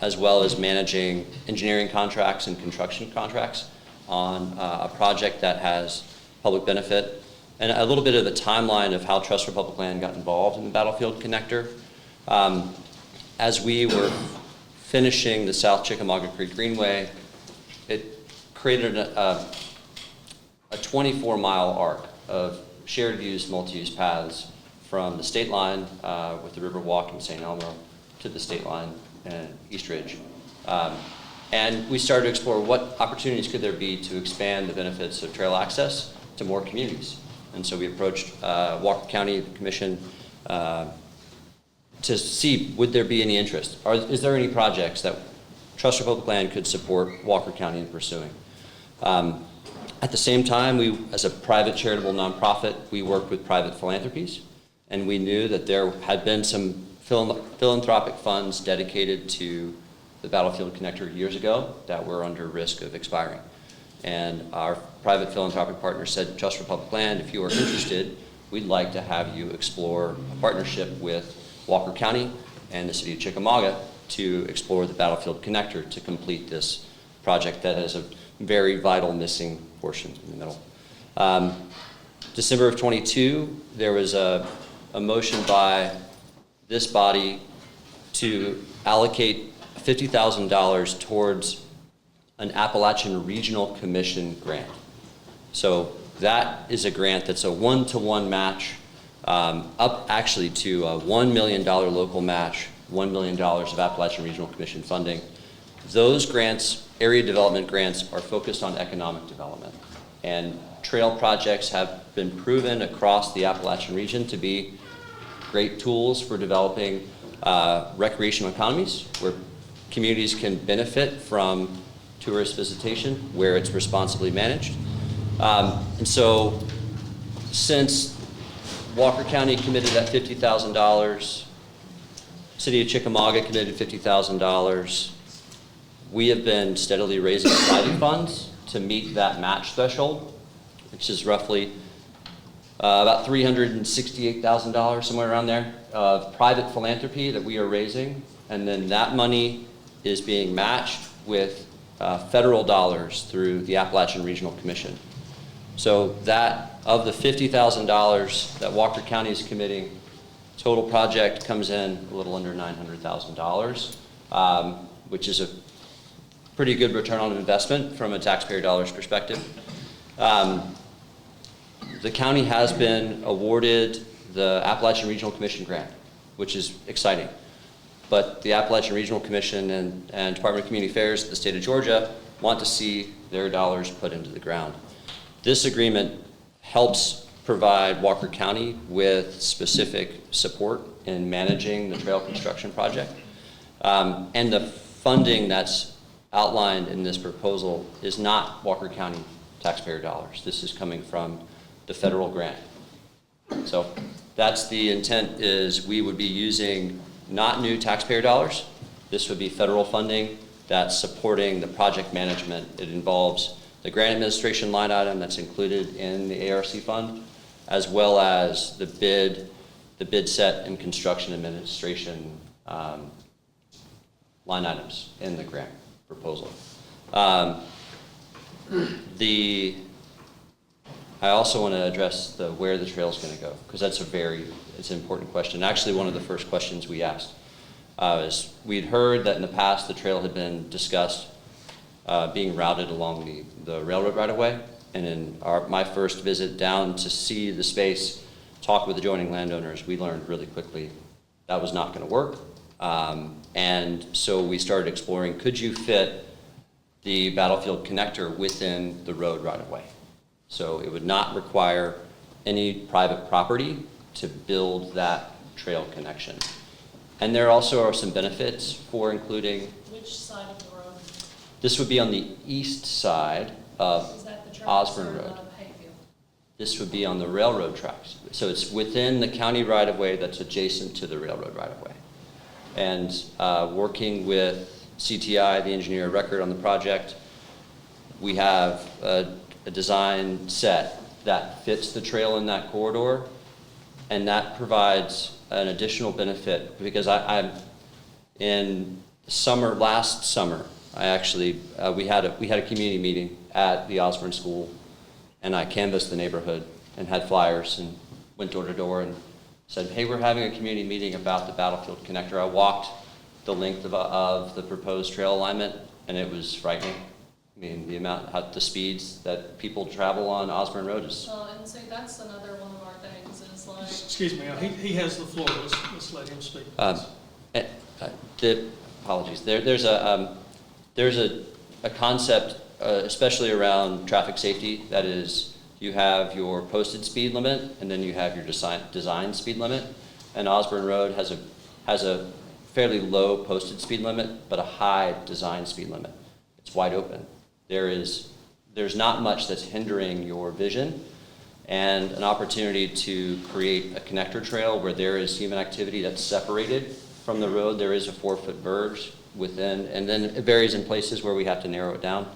[SPEAKER 5] as well as managing engineering contracts and construction contracts on a project that has public benefit. And a little bit of the timeline of how Trust for Public Land got involved in the Battlefield Connector. As we were finishing the South Chickamauga Creek Greenway, it created a 24-mile arc of shared use, multi-use paths from the state line with the River Walk in St. Elmo to the state line in East Ridge. And we started to explore what opportunities could there be to expand the benefits of trail access to more communities. And so we approached Walker County, the Commission, to see would there be any interest. Is there any projects that Trust for Public Land could support Walker County in pursuing? At the same time, we, as a private charitable nonprofit, we worked with private philanthropies, and we knew that there had been some philanthropic funds dedicated to the Battlefield Connector years ago that were under risk of expiring. And our private philanthropic partner said, Trust for Public Land, if you are interested, we'd like to have you explore a partnership with Walker County and the City of Chickamauga to explore the Battlefield Connector to complete this project that has a very vital missing portion in the middle. December of '22, there was a motion by this body to allocate $50,000 towards an Appalachian Regional Commission grant. So that is a grant that's a one-to-one match, up actually to a $1 million local match, $1 million of Appalachian Regional Commission funding. Those grants, area development grants, are focused on economic development. And trail projects have been proven across the Appalachian region to be great tools for developing recreational economies where communities can benefit from tourist visitation where it's responsibly managed. And so since Walker County committed that $50,000, City of Chickamauga committed $50,000, we have been steadily raising private funds to meet that match threshold, which is roughly about $368,000, somewhere around there, of private philanthropy that we are raising. And then that money is being matched with federal dollars through the Appalachian Regional Commission. So that, of the $50,000 that Walker County is committing, total project comes in a little under $900,000, which is a pretty good return on investment from a taxpayer dollars perspective. The county has been awarded the Appalachian Regional Commission grant, which is exciting. But the Appalachian Regional Commission and Department of Community Affairs, the state of Georgia, want to see their dollars put into the ground. This agreement helps provide Walker County with specific support in managing the trail construction project. And the funding that's outlined in this proposal is not Walker County taxpayer dollars. This is coming from the federal grant. So that's the intent, is we would be using not new taxpayer dollars. This would be federal funding that's supporting the project management. It involves the grant administration line item that's included in the ARC fund, as well as the bid set and construction administration line items in the grant proposal. I also want to address where the trail's going to go, because that's it's an important question. Actually, one of the first questions we asked is, we'd heard that in the past the trail had been discussed being routed along the railroad right-of-way. And in my first visit down to see the space, talk with adjoining landowners, we learned really quickly that was not going to work. And so we started exploring, could you fit the Battlefield connector within the road right-of-way? So it would not require any private property to build that trail connection. And there also are some benefits for including.
[SPEAKER 13] Which side of the road?
[SPEAKER 5] This would be on the east side of
[SPEAKER 13] Is that the tracks
[SPEAKER 5] Osborne
[SPEAKER 13] or
[SPEAKER 5] Road.
[SPEAKER 13] the hayfield?
[SPEAKER 5] This would be on the railroad tracks. So it's within the county right-of-way that's adjacent to the railroad right-of-way. And working with CTI, the engineer of record on the project, we have a design set that fits the trail in that corridor, and that provides an additional benefit, because last summer, I actually, we had a community meeting at the Osborne School, and I canvassed the neighborhood and had flyers and went door to door and said, hey, we're having a community meeting about the Battlefield connector. I walked the length of the proposed trail alignment, and it was frightening. I mean, the speeds that people travel on Osborne Road is.
[SPEAKER 13] Well, and see, that's another one of our things, is like.
[SPEAKER 1] Excuse me, he has the floor. Let's let him speak.
[SPEAKER 5] Apologies. There's a concept, especially around traffic safety, that is, you have your posted speed limit, and then you have your design speed limit. And Osborne Road has a fairly low posted speed limit, but a high design speed limit. It's wide open. There's not much that's hindering your vision, and an opportunity to create a connector trail where there is human activity that's separated from the road. There is a 4-foot verge within, and then it varies in places where we have to narrow it down.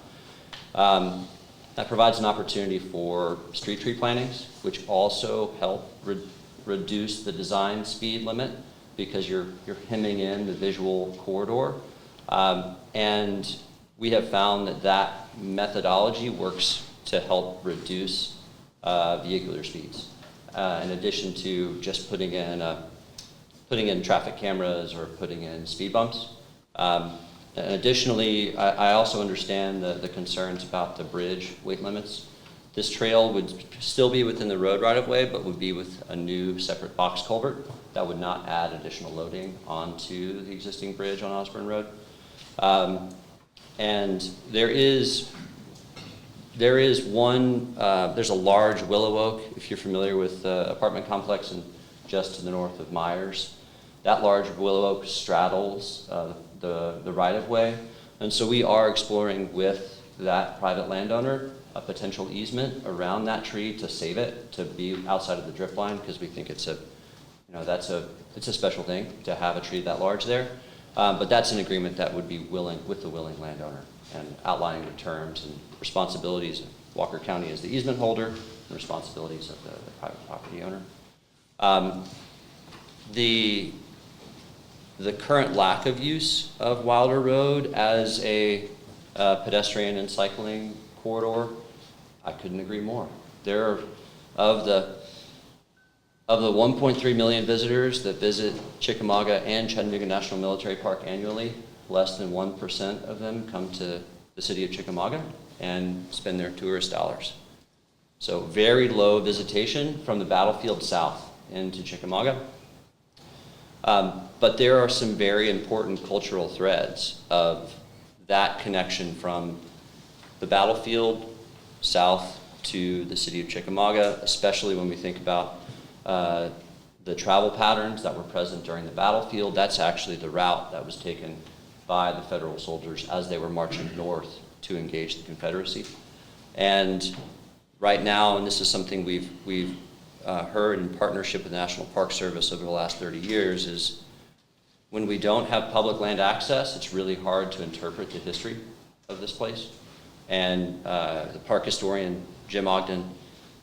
[SPEAKER 5] That provides an opportunity for street tree plantings, which also help reduce the design speed limit, because you're hemming in the visual corridor. And we have found that methodology works to help reduce vehicular speeds, in addition to just putting in traffic cameras or putting in speed bumps. And additionally, I also understand the concerns about the bridge weight limits. This trail would still be within the road right-of-way, but would be with a new separate box culvert that would not add additional loading onto the existing bridge on Osborne Road. And there's a large willow oak, if you're familiar with the apartment complex just to the north of Myers. That large willow oak straddles the right-of-way. And so we are exploring with that private landowner a potential easement around that tree to save it, to be outside of the drip line, because we think it's a special thing to have a tree that large there. But that's an agreement that would be with the willing landowner, and outlining the terms and responsibilities of Walker County as the easement holder, and responsibilities of the private property owner. The current lack of use of Wilder Road as a pedestrian and cycling corridor, I couldn't agree more. Of the 1.3 million visitors that visit Chickamauga and Chattanooga National Military Park annually, less than 1% of them come to the city of Chickamauga and spend their tourist dollars. So very low visitation from the battlefield south into Chickamauga. But there are some very important cultural threads of that connection from the battlefield south to the city of Chickamauga, especially when we think about the travel patterns that were present during the battlefield. That's actually the route that was taken by the Federal soldiers as they were marching north to engage the Confederacy. And right now, and this is something we've heard in partnership with the National Park Service over the last 30 years, is when we don't have public land access, it's really hard to interpret the history of this place. And the park historian, Jim Ogden,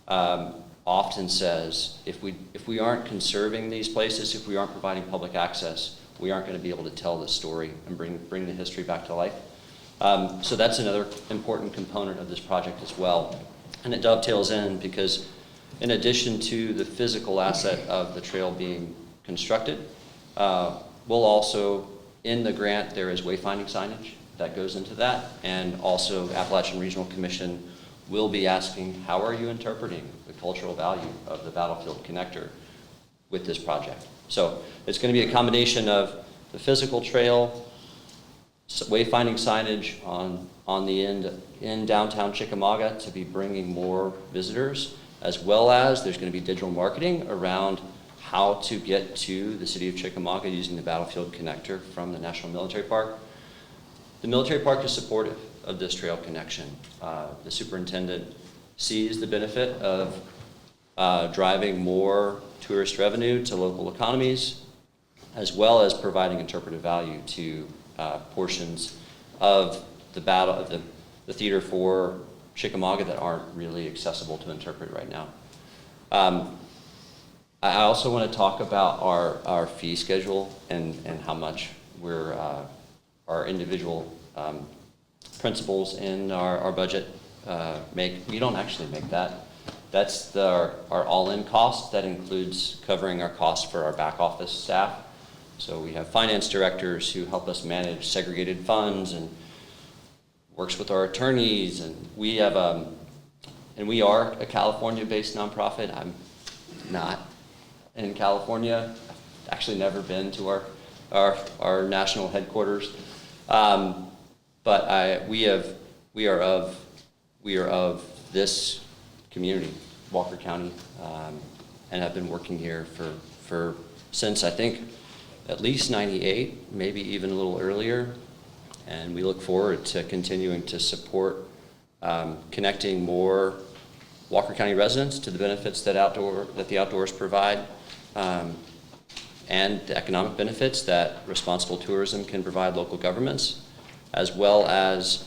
[SPEAKER 5] often says, if we aren't conserving these places, if we aren't providing public access, we aren't going to be able to tell this story and bring the history back to life. So that's another important component of this project as well. And it dovetails in because in addition to the physical asset of the trail being constructed, we'll also, in the grant, there is wayfinding signage that goes into that. And also Appalachian Regional Commission will be asking, how are you interpreting the cultural value of the Battlefield Connector with this project? So it's going to be a combination of the physical trail, wayfinding signage on the end in downtown Chickamauga to be bringing more visitors, as well as there's going to be digital marketing around how to get to the city of Chickamauga using the Battlefield Connector from the National Military Park. The military park is supportive of this trail connection. The superintendent sees the benefit of driving more tourist revenue to local economies, as well as providing interpretive value to portions of the theater for Chickamauga that aren't really accessible to interpret right now. I also want to talk about our fee schedule and how much our individual principals in our budget make. We don't actually make that. That's our all-in cost. That includes covering our costs for our back office staff. So we have finance directors who help us manage segregated funds and works with our attorneys. And we have, and we are a California-based nonprofit. I'm not in California. I've actually never been to our national headquarters. But we are of this community, Walker County, and have been working here for since I think at least '98, maybe even a little earlier. And we look forward to continuing to support connecting more Walker County residents to the benefits that the outdoors provide, and the economic benefits that responsible tourism can provide local governments, as well as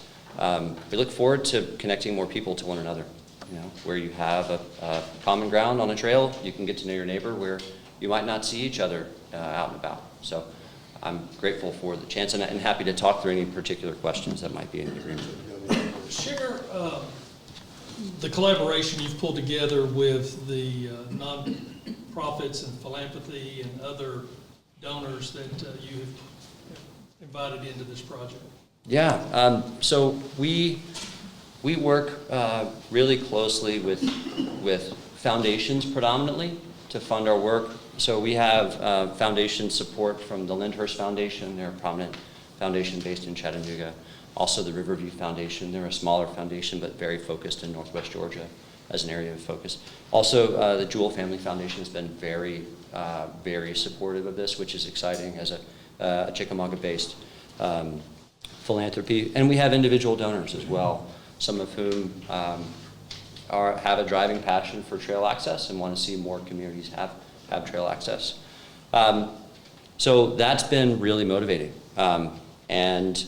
[SPEAKER 5] we look forward to connecting more people to one another. You know, where you have a common ground on a trail, you can get to know your neighbor where you might not see each other out and about. So I'm grateful for the chance and happy to talk through any particular questions that might be in the agreement.
[SPEAKER 1] Share the collaboration you've pulled together with the nonprofits and philanthropy and other donors that you have invited into this project.
[SPEAKER 5] Yeah, so we work really closely with foundations predominantly to fund our work. So we have foundation support from the Lyndhurst Foundation. They're a prominent foundation based in Chattanooga. Also the Riverview Foundation. They're a smaller foundation but very focused in Northwest Georgia as an area of focus. Also the Jewell Family Foundation has been very, very supportive of this, which is exciting as a Chickamauga-based philanthropy. And we have individual donors as well, some of whom have a driving passion for trail access and want to see more communities have trail access. So that's been really motivating. And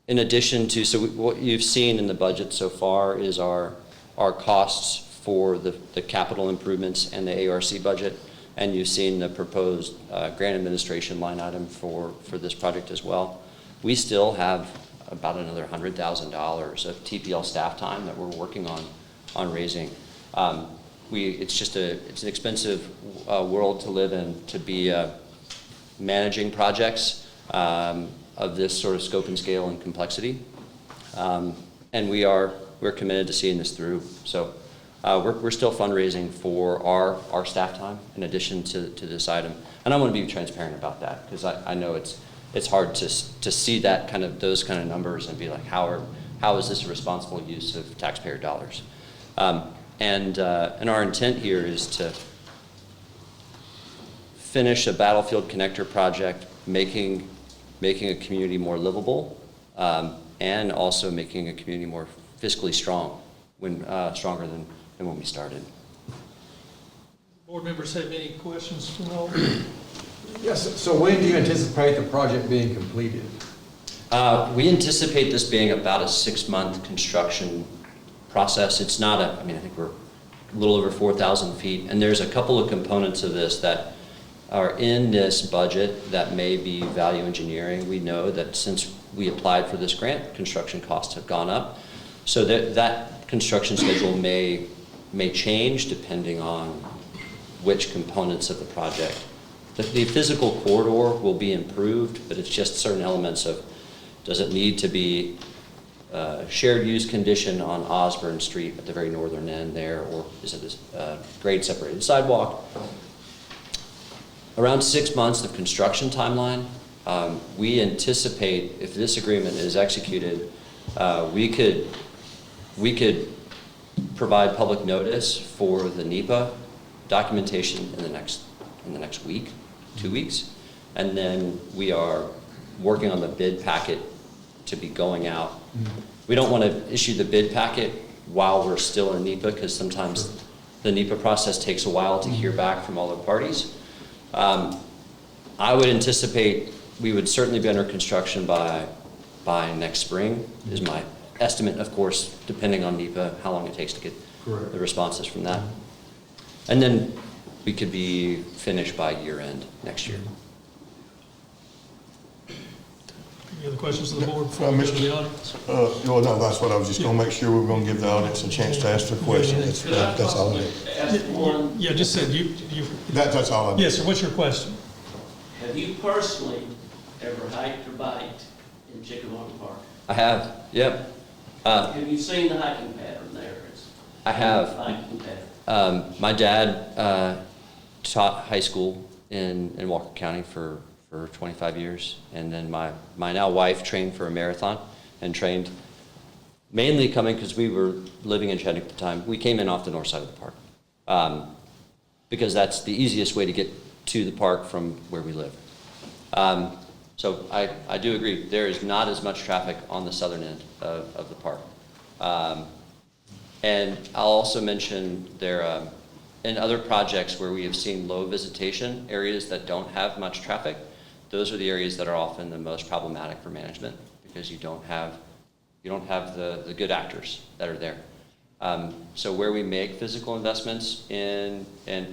[SPEAKER 5] in addition to, so what you've seen in the budget so far is our costs for the capital improvements and the ARC budget, and you've seen the proposed grant administration line item for this project as well. We still have about another $100,000 of TPL staff time that we're working on raising. It's an expensive world to live in, to be managing projects of this sort of scope and scale and complexity. And we're committed to seeing this through. So we're still fundraising for our staff time in addition to this item. And I want to be transparent about that because I know it's hard to see those kind of numbers and be like, how is this a responsible use of taxpayer dollars? And our intent here is to finish a Battlefield Connector project, making a community more livable, and also making a community more fiscally strong, stronger than when we started.
[SPEAKER 1] Board members have any questions for Noel?
[SPEAKER 2] Yes, so when do you anticipate the project being completed?
[SPEAKER 5] We anticipate this being about a 6-month construction process. It's not I think we're a little over 4,000 feet, and there's a couple of components of this that are in this budget that may be value engineering. We know that since we applied for this grant, construction costs have gone up. So that construction schedule may change depending on which components of the project. The physical corridor will be improved, but it's just certain elements of, does it need to be shared use condition on Osborne Street at the very northern end there, or is it a grade separated sidewalk? Around 6 months of construction timeline. We anticipate if this agreement is executed, we could provide public notice for the NEPA documentation in the next week, 2 weeks, and then we are working on the bid packet to be going out. We don't want to issue the bid packet while we're still in NEPA, because sometimes the NEPA process takes a while to hear back from all the parties. I would anticipate we would certainly be under construction by next spring, is my estimate, of course, depending on NEPA, how long it takes to get the responses from that. And then we could be finished by year end next year.
[SPEAKER 1] Any other questions of the board before we go to the audience?
[SPEAKER 6] Well, no, that's what I was just gonna make sure we were gonna give the audience a chance to ask their question. That's all I did.
[SPEAKER 1] Yeah, just said you.
[SPEAKER 6] That's all I did.
[SPEAKER 1] Yes, sir, what's your question?
[SPEAKER 11] Have you personally ever hiked or biked in Chickamauga Park?
[SPEAKER 5] I have, yep.
[SPEAKER 11] Have you seen the hiking pattern there?
[SPEAKER 5] I have.
[SPEAKER 11] Hiking pattern.
[SPEAKER 5] My dad taught high school in Walker County for 25 years, and then my now wife trained for a marathon, and trained mainly coming because we were living in Chattanooga at the time. We came in off the north side of the park because that's the easiest way to get to the park from where we live. So I do agree, there is not as much traffic on the southern end of the park. And I'll also mention there, in other projects where we have seen low visitation, areas that don't have much traffic, those are the areas that are often the most problematic for management, because you don't have the good actors that are there. So where we make physical investments in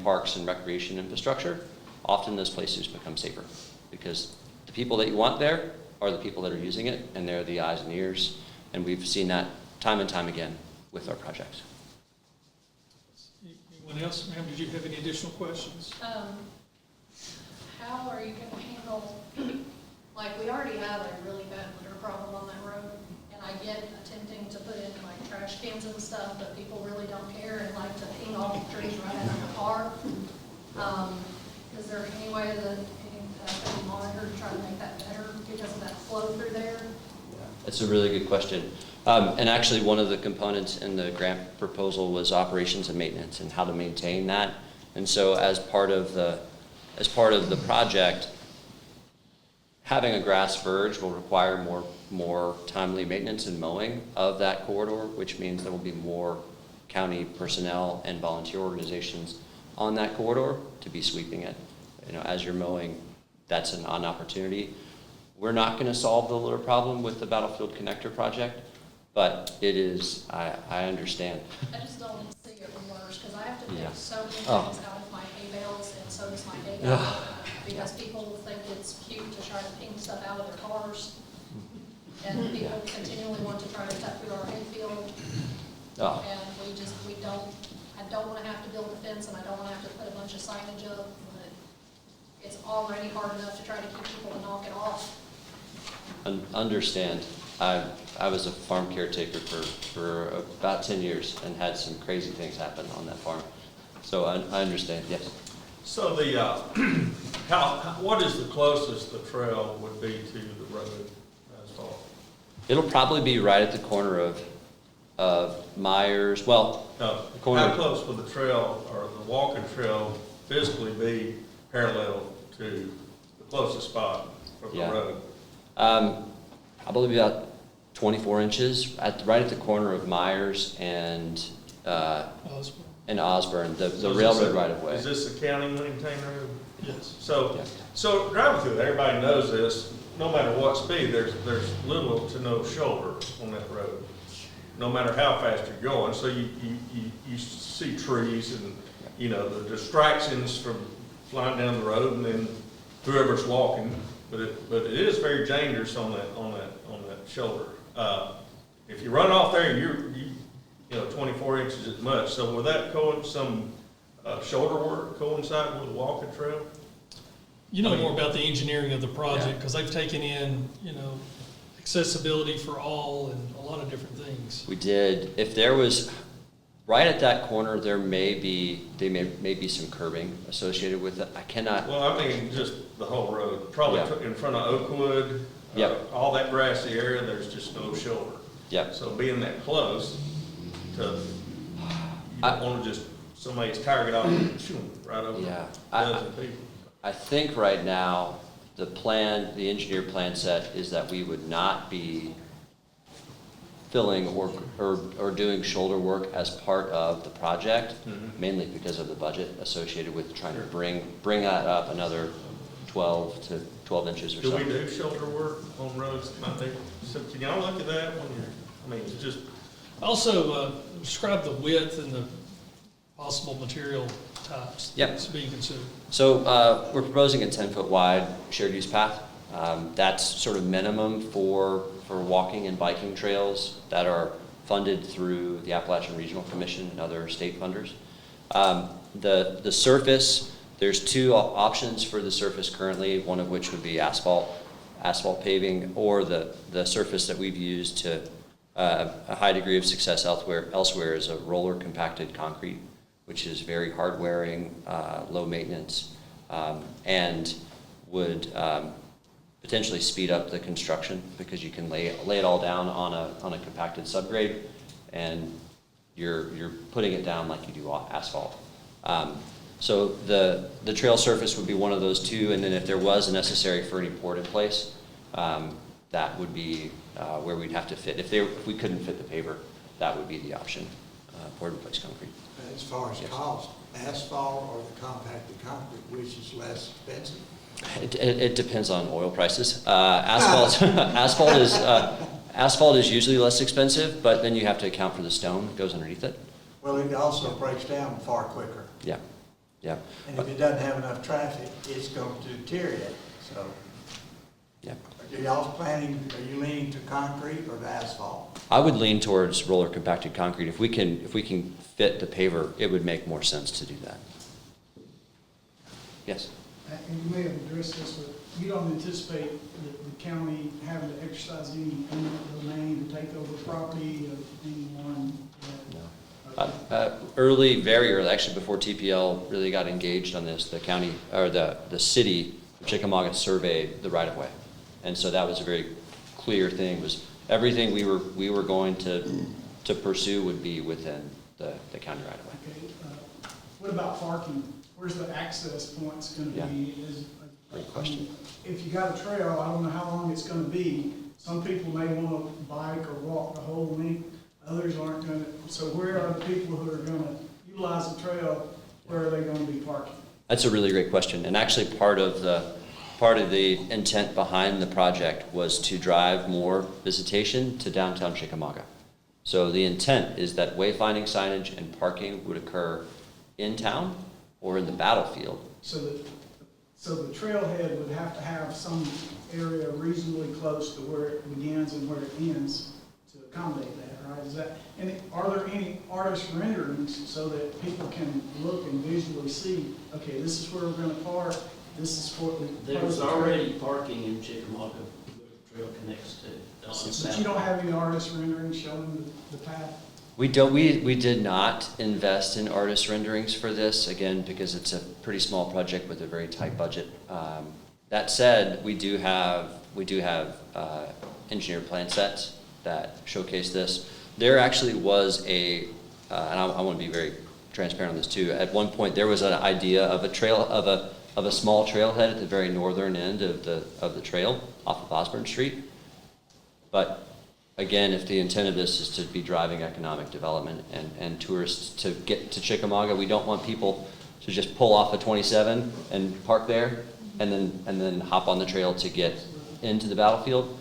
[SPEAKER 5] parks and recreation infrastructure, often those places become safer, because the people that you want there are the people that are using it, and they're the eyes and ears, and we've seen that time and time again with our projects.
[SPEAKER 1] Anyone else? Ma'am, did you have any additional questions?
[SPEAKER 13] How are you gonna handle, like, we already have a really bad litter problem on that road, and I get attempting to put in like trash cans and stuff, but people really don't care and like to ping all the trees right out of the car. Is there any way that can be monitored to try to make that better because of that flow through there?
[SPEAKER 5] That's a really good question. And actually, one of the components in the grant proposal was operations and maintenance and how to maintain that. And so as part of the project, having a grass verge will require more timely maintenance and mowing of that corridor, which means there will be more county personnel and volunteer organizations on that corridor to be sweeping it. You know, as you're mowing, that's an opportunity. We're not going to solve the litter problem with the Battlefield Connector project, but it is, I understand.
[SPEAKER 13] I just don't want to see it reverse, because I have to
[SPEAKER 5] Yeah.
[SPEAKER 13] take so many things out of my hay bales, and so does my hay bale, because people think it's cute to try to ping stuff out of their cars. And people continually want to try to cut through our hay field.
[SPEAKER 5] Oh.
[SPEAKER 13] And I don't want to have to build a fence, and I don't want to have to put a bunch of signage up, but it's already hard enough to try to keep people to knock it off.
[SPEAKER 5] Understand. I was a farm caretaker for about 10 years and had some crazy things happen on that farm. So I understand, yes.
[SPEAKER 8] So what is the closest the trail would be to the road asphalt?
[SPEAKER 5] It'll probably be right at the corner of Myers, well,
[SPEAKER 8] No,
[SPEAKER 5] the corner.
[SPEAKER 8] how close would the trail or the walking trail physically be parallel to the closest spot of the road?
[SPEAKER 5] Probably about 24 inches right at the corner of Myers and Osborne, the railroad right of way.
[SPEAKER 8] Is this a county maintained road?
[SPEAKER 1] Yes.
[SPEAKER 8] So driving through there, everybody knows this, no matter what speed, there's little to no shoulder on that road, no matter how fast you're going. So you see trees and, you know, the distractions flying down the road and then whoever's walking, but it is very dangerous on that shoulder. If you run off there, you know, 24 inches is much. So will that some shoulder work coincide with the walking trail?
[SPEAKER 1] You know more about the engineering of the project, because they've taken in, you know, accessibility for all and a lot of different things.
[SPEAKER 5] We did. If there was, right at that corner, there may be some curbing associated with it. I cannot.
[SPEAKER 8] Well, I mean, just the whole road, probably in front of Oakwood, all that grassy area, there's just no shoulder.
[SPEAKER 5] Yeah.
[SPEAKER 8] So being that close to, you don't want to just, somebody's tired off right over dozens of people.
[SPEAKER 5] I think right now, the engineer plan set is that we would not be filling or doing shoulder work as part of the project, mainly because of the budget associated with trying to bring that up another 12 inches or so.
[SPEAKER 8] Do we do shoulder work on roads? So can y'all look at that when I mean, it's just.
[SPEAKER 1] Also, describe the width and the possible material types that's being considered.
[SPEAKER 5] So we're proposing a 10-foot wide shared use path. That's sort of minimum for walking and biking trails that are funded through the Appalachian Regional Commission and other state funders. The surface, there's two options for the surface currently, one of which would be asphalt paving, or the surface that we've used to a high degree of success elsewhere is a roller compacted concrete, which is very hard wearing, low maintenance, and would potentially speed up the construction because you can lay it all down on a compacted subgrade, and you're putting it down like you do asphalt. So the trail surface would be one of those two, and then if there was necessary for any port in place, that would be where we'd have to fit. If we couldn't fit the paver, that would be the option, port in place concrete.
[SPEAKER 16] As far as cost, asphalt or the compacted concrete, which is less expensive?
[SPEAKER 5] It depends on oil prices. Asphalt is usually less expensive, but then you have to account for the stone that goes underneath it.
[SPEAKER 16] Well, it also breaks down far quicker.
[SPEAKER 5] Yeah.
[SPEAKER 16] And if it doesn't have enough traffic, it's going to deteriorate, so.
[SPEAKER 5] Yeah.
[SPEAKER 16] Are you leaning to concrete or to asphalt?
[SPEAKER 5] I would lean towards roller compacted concrete. If we can fit the paver, it would make more sense to do that. Yes?
[SPEAKER 14] And you may have addressed this, but you don't anticipate the county having to exercise any eminent domain to take over property of anyone?
[SPEAKER 5] Very early, actually before TPL really got engaged on this, the county, or the city of Chickamauga surveyed the right-of-way. And so that was a very clear thing, was everything we were going to pursue would be within the county right-of-way.
[SPEAKER 14] Okay. What about parking? Where's the access points going to be?
[SPEAKER 5] Great question.
[SPEAKER 14] If you got a trail, I don't know how long it's going to be. Some people may want to bike or walk the whole length. Others aren't going to. So where are the people who are going to utilize the trail? Where are they going to be parking?
[SPEAKER 5] That's a really great question. And actually part of the intent behind the project was to drive more visitation to downtown Chickamauga. So the intent is that wayfinding signage and parking would occur in town or in the battlefield.
[SPEAKER 14] So the trailhead would have to have some area reasonably close to where it begins and where it ends to accommodate that, right? And are there any artist renderings so that people can look and visually see, okay, this is where we're going to park, this is what the
[SPEAKER 11] There's already parking in Chickamauga where the trail connects to.
[SPEAKER 14] But you don't have any artist renderings showing the path?
[SPEAKER 5] We did not invest in artist renderings for this, again, because it's a pretty small project with a very tight budget. That said, we do have engineered plan sets that showcase this. There actually was and I want to be very transparent on this too. At one point, there was an idea of a small trailhead at the very northern end of the trail off of Osborne Street. But again, if the intent of this is to be driving economic development and tourists to get to Chickamauga, we don't want people to just pull off of 27 and park there and then hop on the trail to get into the battlefield.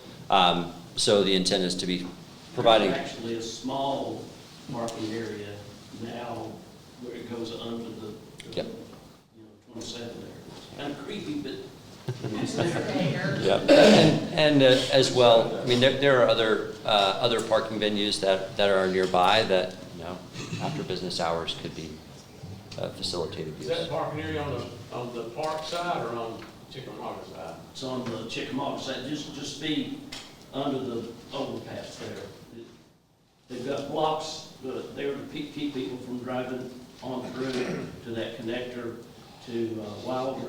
[SPEAKER 5] So the intent is to be providing.
[SPEAKER 11] There's actually a small parking area now where it goes under the 27 there. kind of creepy, but.
[SPEAKER 5] Yeah, and as well, I mean, there are other parking venues that are nearby that, you know, after business hours could be facilitated use.
[SPEAKER 11] Is that parking area on the park side or on Chickamauga side? It's on the Chickamauga side, just be under the overpass there. They've got blocks there to keep people from driving on through to that connector to Wilder.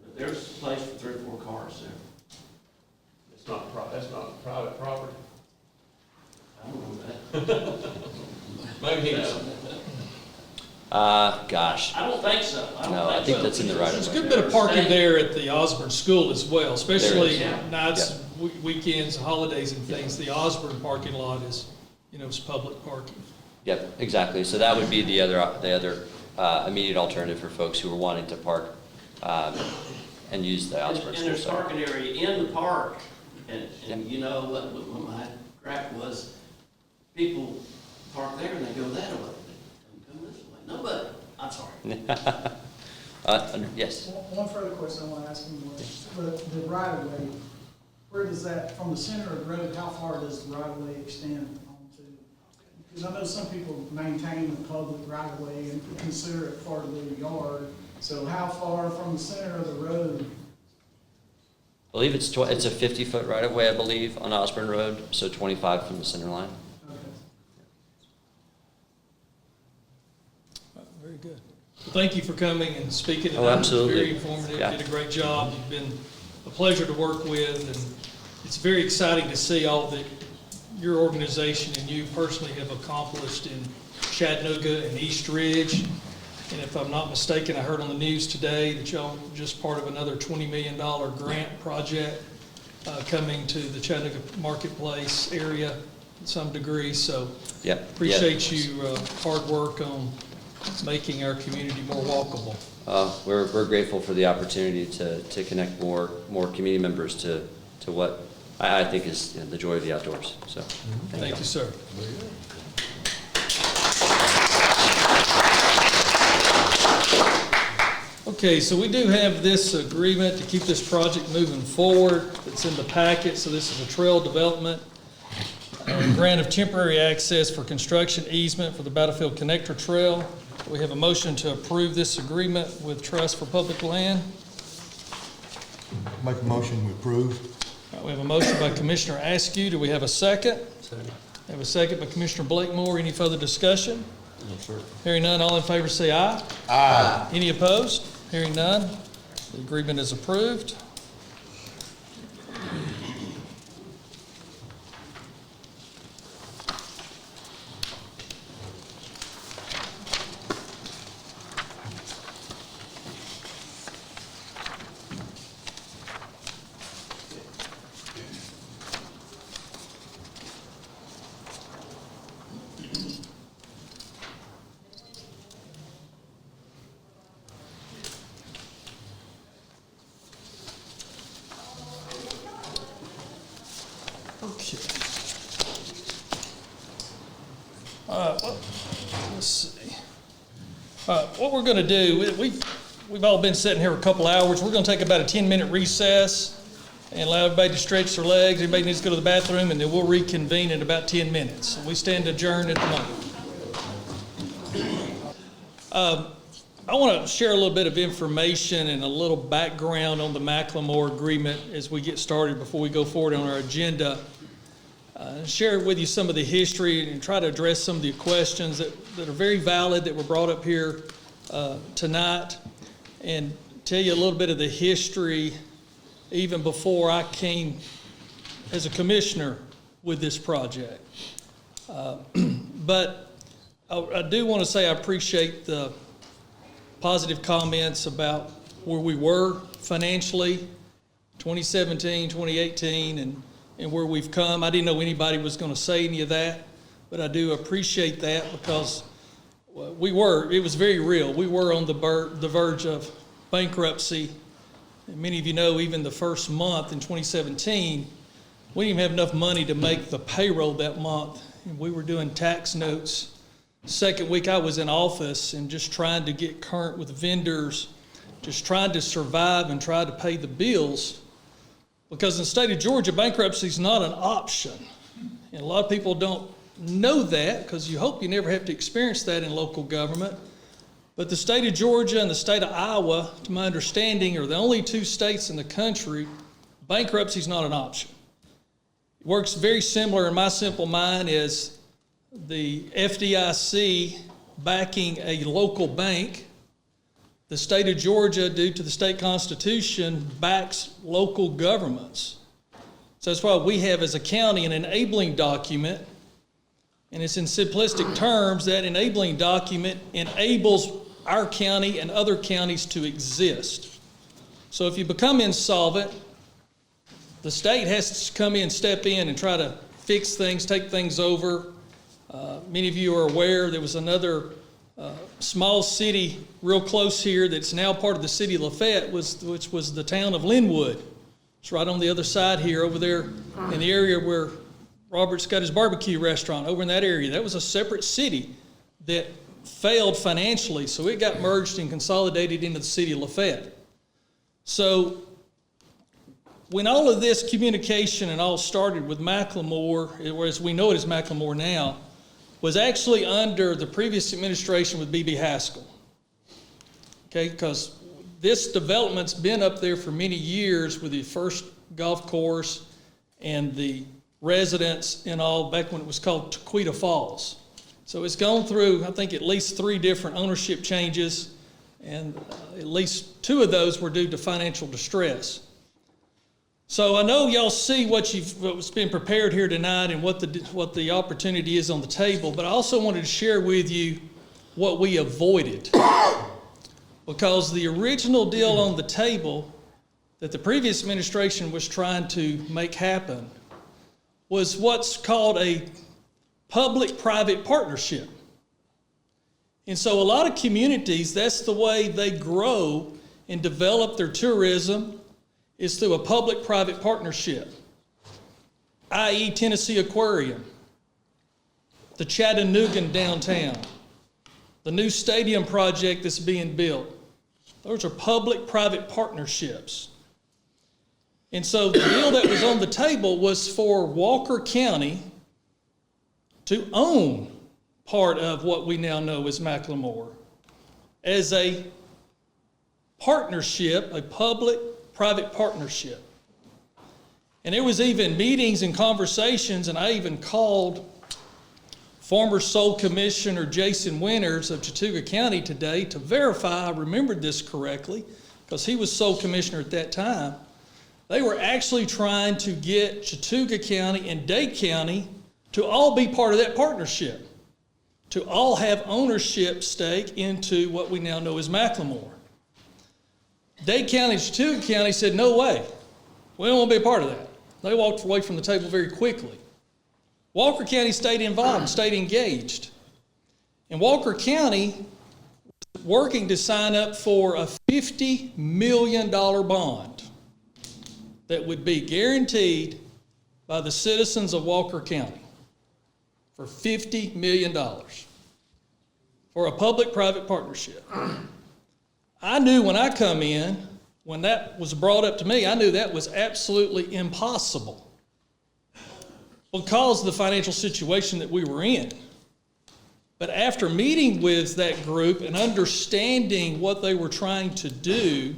[SPEAKER 11] But there's a place for 3 or 4 cars there. That's not private property? I don't know that. Maybe he does.
[SPEAKER 5] Gosh.
[SPEAKER 11] I don't think so.
[SPEAKER 5] I think that's in the right of way.
[SPEAKER 1] There's a good bit of parking there at the Osborne School as well, especially
[SPEAKER 5] There is.
[SPEAKER 1] nights, weekends, holidays and things. The Osborne parking lot is, is public parking.
[SPEAKER 5] Yep, exactly. So that would be the other immediate alternative for folks who are wanting to park and use the Osborne
[SPEAKER 11] And
[SPEAKER 5] School
[SPEAKER 11] there's
[SPEAKER 5] site.
[SPEAKER 11] parking area in the park, and you know what my gripe was, people park there and they go that way. They don't come this way. Nobody, I'm sorry.
[SPEAKER 5] Yes.
[SPEAKER 14] One further question I want to ask him was, the right-of-way, where does that, from the center of the road, how far does the right-of-way extend onto? Because I know some people maintain the public right-of-way and consider it part of their yard. So how far from the center of the road?
[SPEAKER 5] I believe it's a 50-foot right-of-way, I believe, on Osborne Road, so 25 from the center line.
[SPEAKER 1] Very good. Thank you for coming and speaking tonight.
[SPEAKER 5] Oh, absolutely.
[SPEAKER 1] Very informative.
[SPEAKER 5] Yeah.
[SPEAKER 1] You did a great job. You've been a pleasure to work with, and it's very exciting to see all that your organization and you personally have accomplished in Chattanooga and East Ridge. And if I'm not mistaken, I heard on the news today that y'all were just part of another $20 million grant project coming to the Chattanooga marketplace area to some degree. So appreciate you hard work on making our community more walkable.
[SPEAKER 5] We're grateful for the opportunity to connect more community members to what I think is the joy of the outdoors. So
[SPEAKER 1] thank you, sir. Okay, so we do have this agreement to keep this project moving forward. It's in the packet. So this is a trail development grant of temporary access for construction easement for the Battlefield Connector Trail. We have a motion to approve this agreement with Trust for Public Land.
[SPEAKER 6] Make a motion to approve.
[SPEAKER 1] All right, we have a motion by Commissioner Askew. Do we have a second? Second. We have a second by Commissioner Blakemore. Any further discussion?
[SPEAKER 2] No, sir.
[SPEAKER 1] Hearing none, all in favor say aye.
[SPEAKER 2] Aye.
[SPEAKER 1] Any opposed? Hearing none, the agreement is approved. Okay. Let's see. What we're going to do, we've all been sitting here a couple hours. We're going to take about a 10-minute recess and allow everybody to stretch their legs. Everybody needs to go to the bathroom, and then we'll reconvene in about 10 minutes. We stand adjourned at the moment. I want to share a little bit of information and a little background on the McLemore agreement as we get started before we go forward on our agenda. Share with you some of the history and try to address some of the questions that are very valid that were brought up here tonight, and tell you a little bit of the history even before I came as a commissioner with this project. But I do want to say I appreciate the positive comments about where we were financially, 2017, 2018, and where we've come. I didn't know anybody was going to say any of that, but I do appreciate that because it was very real. We were on the verge of bankruptcy. And many of you know even the first month in 2017, we didn't even have enough money to make the payroll that month. And we were doing tax notes. Second week I was in office and just trying to get current with vendors just trying to survive and try to pay the bills. Because in the state of Georgia, bankruptcy is not an option. And a lot of people don't know that, because you hope you never have to experience that in local government. But the state of Georgia and the state of Iowa, to my understanding, are the only two states in the country bankruptcy is not an option. It works very similar in my simple mind as the FDIC backing a local bank. The state of Georgia, due to the state constitution, backs local governments. So that's why we have as a county an enabling document, and it's in simplistic terms, that enabling document enables our county and other counties to exist. So if you become insolvent, the state has to come in, step in, and try to fix things, take things over. Many of you are aware there was another small city real close here that's now part of the city of Lafayette, which was the town of Linwood. It's right on the other side here, over there in the area where Robert's got his barbecue restaurant, over in that area. That was a separate city that failed financially, so it got merged and consolidated into the city of Lafayette. So when all of this communication and all started with McLemore, or as we know it as McLemore now, was actually under the previous administration with B.B. Haskell. Okay, because this development's been up there for many years with the first golf course and the residents and all, back when it was called Tequita Falls. So it's gone through, I think, at least 3 different ownership changes, and at least 2 of those were due to financial distress. So I know y'all see what's been prepared here tonight and what the opportunity is on the table, but I also wanted to share with you what we avoided. Because the original deal on the table that the previous administration was trying to make happen was what's called a public-private partnership. And so a lot of communities, that's the way they grow and develop their tourism, is through a public-private partnership, i.e. Tennessee Aquarium, the Chattanooga downtown, the new stadium project that's being built. Those are public-private partnerships. And so the deal that was on the table was for Walker County to own part of what we now know as McLemore as a partnership, a public-private partnership. And there was even meetings and conversations, and I even called former Sole Commissioner Jason Winters of Chattooga County today to verify I remembered this correctly, because he was Sole Commissioner at that time. They were actually trying to get Chattooga County and Dade County to all be part of that partnership, to all have ownership stake into what we now know as McLemore. Dade County and Chattooga County said, no way, we don't want to be a part of that. They walked away from the table very quickly. Walker County stayed involved, stayed engaged. And Walker County was working to sign up for a $50 million bond that would be guaranteed by the citizens of Walker County for $50 million for a public-private partnership. I knew when I come in, when that was brought up to me, I knew that was absolutely impossible because of the financial situation that we were in. But after meeting with that group and understanding what they were trying to do,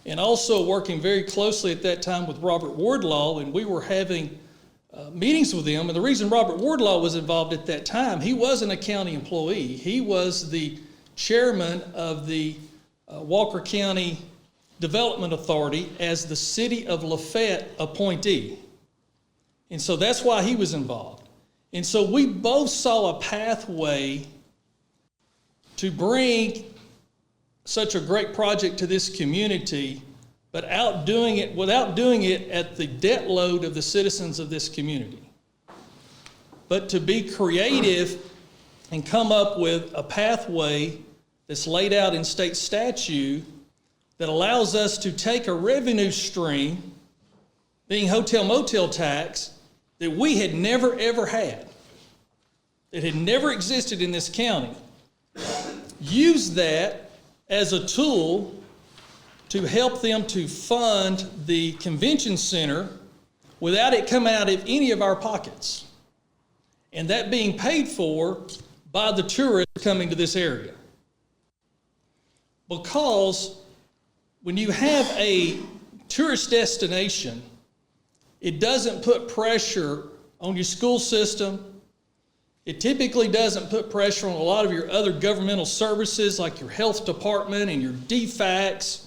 [SPEAKER 1] and also working very closely at that time with Robert Wardlaw, and we were having meetings with him. And the reason Robert Wardlaw was involved at that time, he wasn't a county employee. He was the chairman of the Walker County Development Authority as the City of Lafayette appointee. And so that's why he was involved. And so we both saw a pathway to bring such a great project to this community, but without doing it at the debt load of the citizens of this community. But to be creative and come up with a pathway that's laid out in state statute that allows us to take a revenue stream, being hotel motel tax, that we had never ever had, that had never existed in this county, use that as a tool to help them to fund the convention center without it coming out of any of our pockets. And that being paid for by the tourists coming to this area. Because when you have a tourist destination, it doesn't put pressure on your school system. It typically doesn't put pressure on a lot of your other governmental services like your health department and your DFACs.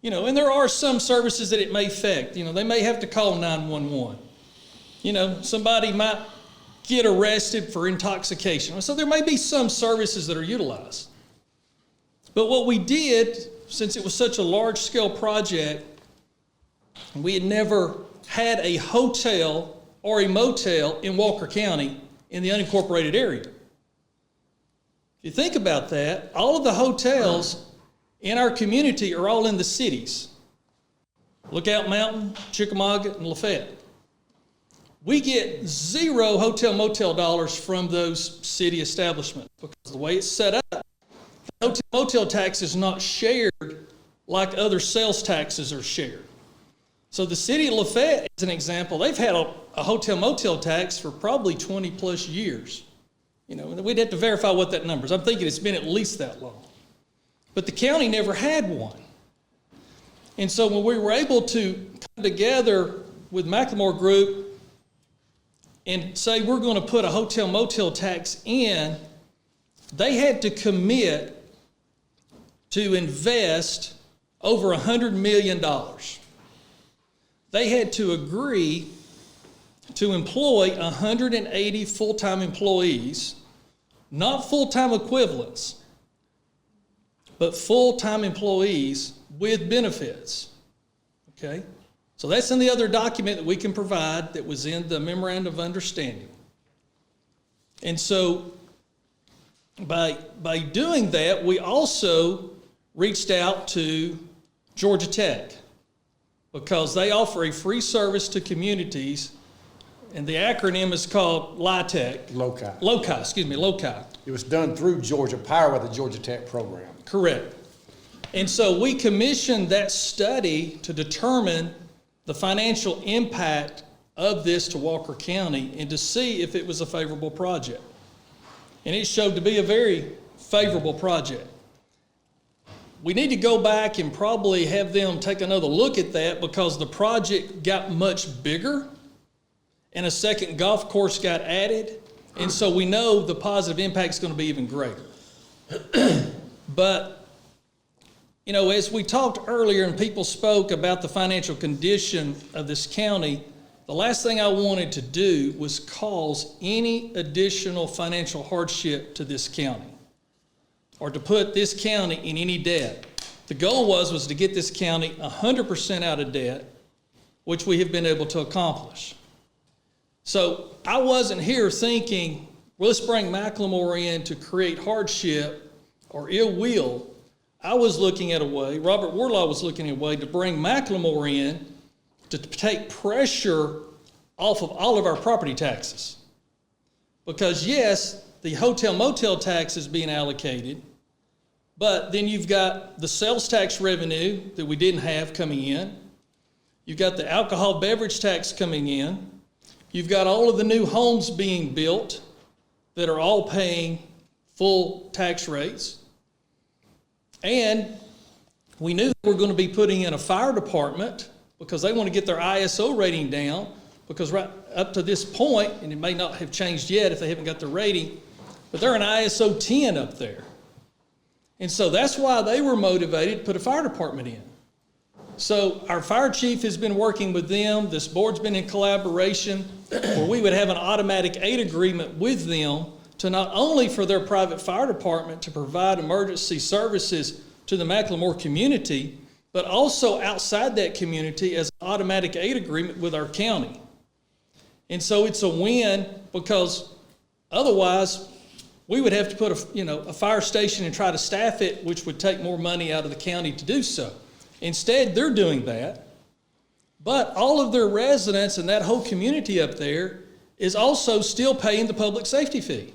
[SPEAKER 1] You know, and there are some services that it may affect. You know, they may have to call 911. You know, somebody might get arrested for intoxication. So there may be some services that are utilized. But what we did, since it was such a large-scale project, we had never had a hotel or a motel in Walker County in the unincorporated area. If you think about that, all of the hotels in our community are all in the cities. Lookout Mountain, Chickamauga, and Lafayette. We get zero hotel motel dollars from those city establishments because the way it's set up, the hotel motel tax is not shared like other sales taxes are shared. So the city of Lafayette, as an example, they've had a hotel motel tax for probably 20 plus years. You know, we'd have to verify what that number is. I'm thinking it's been at least that long. But the county never had one. And so when we were able to come together with McLemore Group and say we're going to put a hotel motel tax in, they had to commit to invest over $100 million. They had to agree to employ 180 full-time employees, not full-time equivalents, but full-time employees with benefits, okay? So that's in the other document that we can provide that was in the Memorandum of Understanding. And so by doing that, we also reached out to Georgia Tech because they offer a free service to communities, and the acronym is called LITEC. LOCI.
[SPEAKER 2] It was done through Georgia Power with the Georgia Tech program.
[SPEAKER 1] Correct. And so we commissioned that study to determine the financial impact of this to Walker County and to see if it was a favorable project. And it showed to be a very favorable project. We need to go back and probably have them take another look at that because the project got much bigger and a second golf course got added. And so we know the positive impact is going to be even greater. But, you know, as we talked earlier and people spoke about the financial condition of this county, the last thing I wanted to do was cause any additional financial hardship to this county or to put this county in any debt. The goal was to get this county 100% out of debt, which we have been able to accomplish. So I wasn't here thinking, well, let's bring McLemore in to create hardship or ill will. I was looking at a way, Robert Wardlaw was looking at a way to bring McLemore in to take pressure off of all of our property taxes. Because yes, the hotel motel tax is being allocated, but then you've got the sales tax revenue that we didn't have coming in. You've got the alcohol beverage tax coming in. You've got all of the new homes being built that are all paying full tax rates. And we knew we were going to be putting in a fire department because they want to get their ISO rating down because right up to this point, and it may not have changed yet if they haven't got the rating, but they're an ISO 10 up there. And so that's why they were motivated to put a fire department in. So our fire chief has been working with them. This board's been in collaboration where we would have an automatic aid agreement with them to not only for their private fire department to provide emergency services to the McLemore community, but also outside that community as an automatic aid agreement with our county. And so it's a win because otherwise we would have to put a fire station and try to staff it, which would take more money out of the county to do so. Instead, they're doing that. But all of their residents and that whole community up there is also still paying the public safety fee.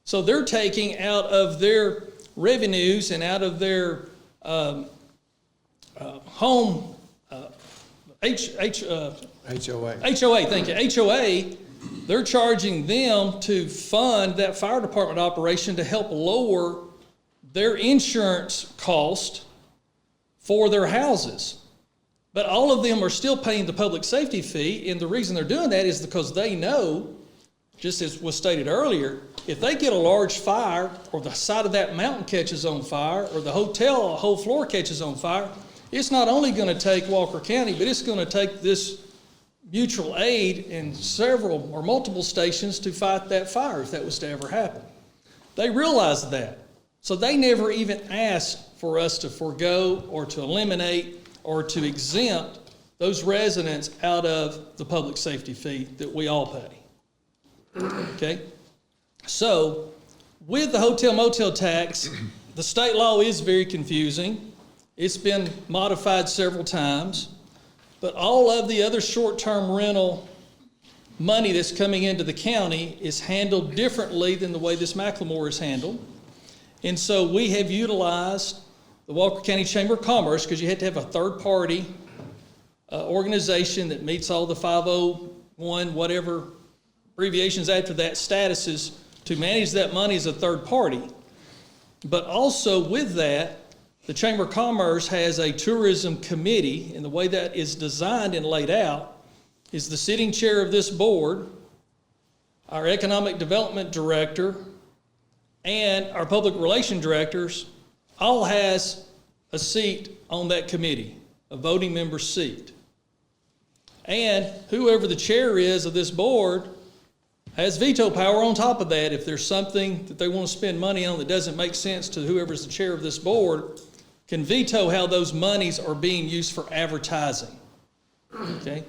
[SPEAKER 1] So they're taking out of their revenues and out of their home,
[SPEAKER 2] HOA.
[SPEAKER 1] HOA, thank you. HOA, they're charging them to fund that fire department operation to help lower their insurance cost for their houses. But all of them are still paying the public safety fee, and the reason they're doing that is because they know, just as was stated earlier, if they get a large fire, or the side of that mountain catches on fire, or the hotel, a whole floor catches on fire, it's not only going to take Walker County, but it's going to take this mutual aid in several or multiple stations to fight that fire if that was to ever happen. They realize that. So they never even asked for us to forego or to eliminate or to exempt those residents out of the public safety fee that we all pay. Okay? So with the hotel motel tax, the state law is very confusing. It's been modified several times, but all of the other short-term rental money that's coming into the county is handled differently than the way this McLemore is handled. And so we have utilized the Walker County Chamber of Commerce, because you had to have a third-party organization that meets all the 501, whatever abbreviations after that statuses, to manage that money as a third party. But also with that, the Chamber of Commerce has a tourism committee, and the way that is designed and laid out is the sitting chair of this board, our economic development director, and our public relations directors all has a seat on that committee, a voting member seat. And whoever the chair is of this board has veto power on top of that. If there's something that they want to spend money on that doesn't make sense to whoever's the chair of this board, can veto how those monies are being used for advertising. Okay?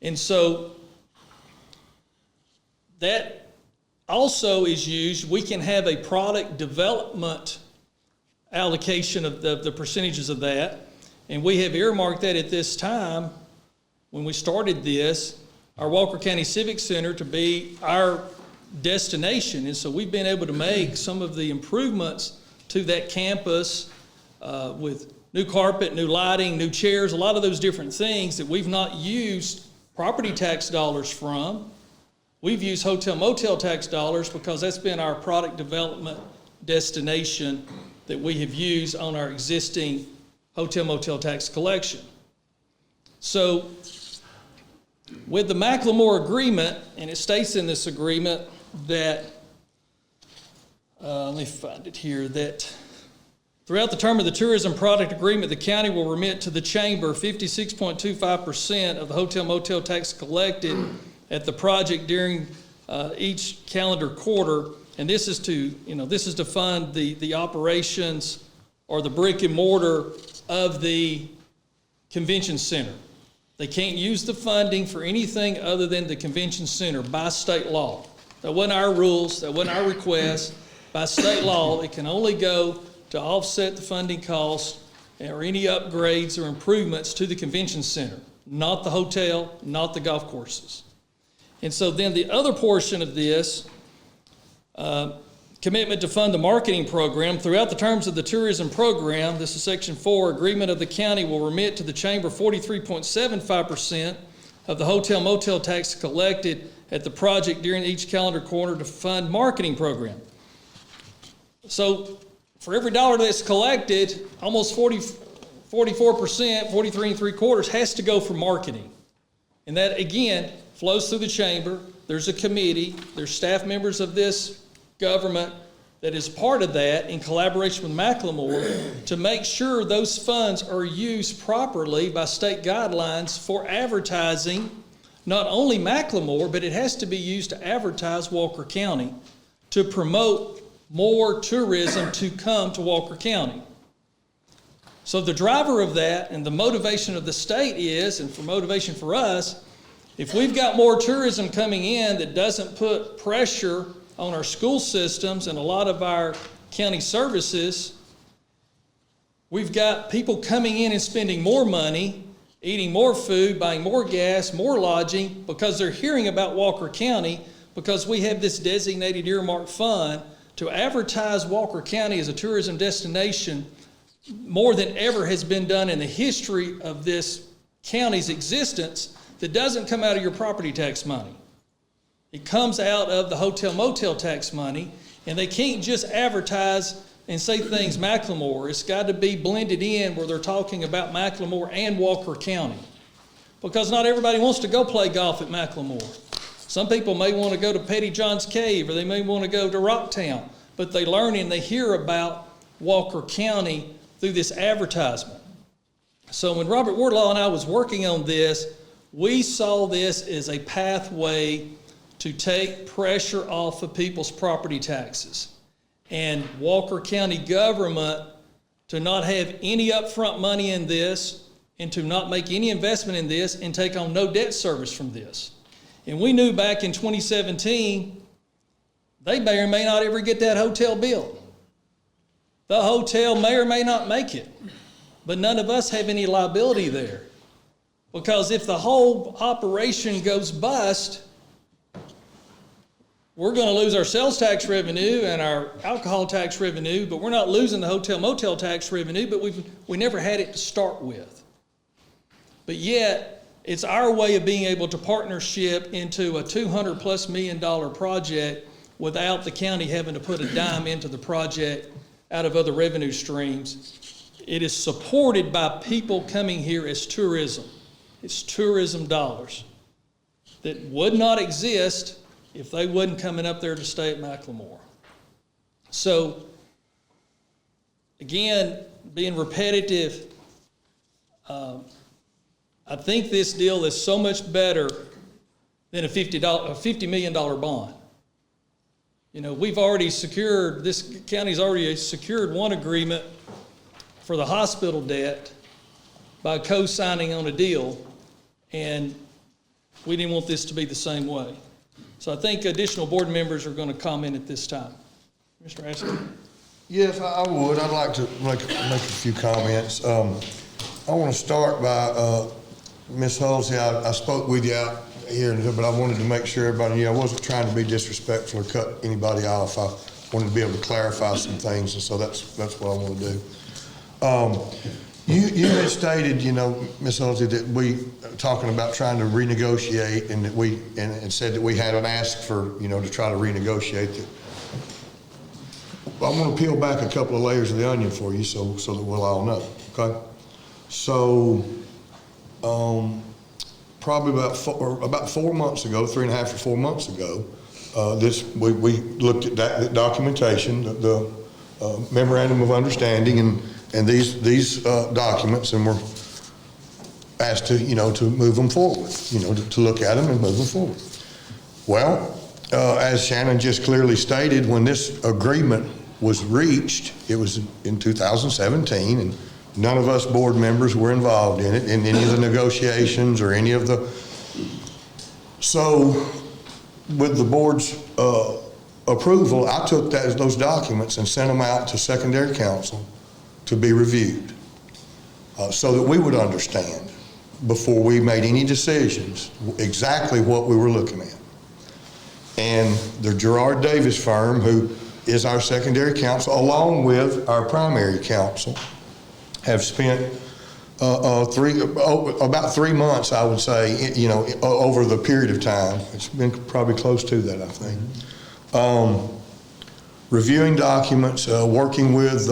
[SPEAKER 1] And so that also is used. We can have a product development allocation of the percentages of that, and we have earmarked that at this time, when we started this, our Walker County Civic Center to be our destination. And so we've been able to make some of the improvements to that campus with new carpet, new lighting, new chairs, a lot of those different things that we've not used property tax dollars from. We've used hotel motel tax dollars because that's been our product development destination that we have used on our existing hotel motel tax collection. So with the McLemore agreement, and it states in this agreement that, let me find it here, that throughout the term of the tourism product agreement, the county will remit to the chamber 56.25% of the hotel motel tax collected at the project during each calendar quarter. And this is to fund the operations or the brick and mortar of the convention center. They can't use the funding for anything other than the convention center by state law. That wasn't our rules, that wasn't our request. By state law, it can only go to offset the funding costs or any upgrades or improvements to the convention center, not the hotel, not the golf courses. And so then the other portion of this, commitment to fund the marketing program. Throughout the terms of the tourism program, this is Section 4, agreement of the county will remit to the chamber 43.75% of the hotel motel tax collected at the project during each calendar quarter to fund marketing program. So for every dollar that's collected, almost 44%, 43.75% has to go for marketing. And that, again, flows through the chamber. There's a committee. There's staff members of this government that is part of that in collaboration with McLemore to make sure those funds are used properly by state guidelines for advertising, not only McLemore, but it has to be used to advertise Walker County to promote more tourism to come to Walker County. So the driver of that and the motivation of the state is, and for motivation for us, if we've got more tourism coming in that doesn't put pressure on our school systems and a lot of our county services, we've got people coming in and spending more money, eating more food, buying more gas, more lodging, because they're hearing about Walker County, because we have this designated earmark fund to advertise Walker County as a tourism destination more than ever has been done in the history of this county's existence that doesn't come out of your property tax money. It comes out of the hotel motel tax money, and they can't just advertise and say things McLemore. It's got to be blended in where they're talking about McLemore and Walker County. Because not everybody wants to go play golf at McLemore. Some people may want to go to Petty John's Cave, or they may want to go to Rocktown, but they learn and they hear about Walker County through this advertisement. So when Robert Wardlaw and I was working on this, we saw this as a pathway to take pressure off of people's property taxes. And Walker County government to not have any upfront money in this and to not make any investment in this and take on no debt service from this. And we knew back in 2017, they may or may not ever get that hotel built. The hotel may or may not make it, but none of us have any liability there. Because if the whole operation goes bust, we're going to lose our sales tax revenue and our alcohol tax revenue, but we're not losing the hotel motel tax revenue, but we never had it to start with. But yet, it's our way of being able to partnership into a $200+ million project without the county having to put a dime into the project out of other revenue streams. It is supported by people coming here as tourism. It's tourism dollars that would not exist if they wasn't coming up there to stay at McLemore. So, again, being repetitive, I think this deal is so much better than a $50 million bond. You know, we've already secured, this county's already secured one agreement for the hospital debt by co-signing on a deal, and we didn't want this to be the same way. So I think additional board members are going to comment at this time. Mr. Askew?
[SPEAKER 6] Yes, I would. I'd like to make a few comments. I want to start by Ms. Halsey. I spoke with you out here, but I wanted to make sure everybody knew I wasn't trying to be disrespectful or cut anybody off. I wanted to be able to clarify some things, and so that's what I want to do. You had stated, you know, Ms. Halsey, that we talking about trying to renegotiate, and that and said that we had an ask for, you know, to try to renegotiate it. Well, I'm going to peel back a couple of layers of the onion for you, so that we'll all know. Okay. So, probably about 4 months ago, 3.5 or 4 months ago, we looked at that documentation, the memorandum of understanding, and these documents, and we're asked to, you know, to move them forward, you know, to look at them and move them forward. Well, as Shannon just clearly stated, when this agreement was reached, it was in 2017, and none of us board members were involved in it, in any of the negotiations or any of the. So, with the board's approval, I took those documents and sent them out to secondary counsel to be reviewed, so that we would understand before we made any decisions exactly what we were looking at. And the Gerard Davis firm, who is our secondary counsel, along with our primary counsel, have spent about 3 months, I would say, you know, over the period of time. It's been probably close to that, I think. Reviewing documents, working with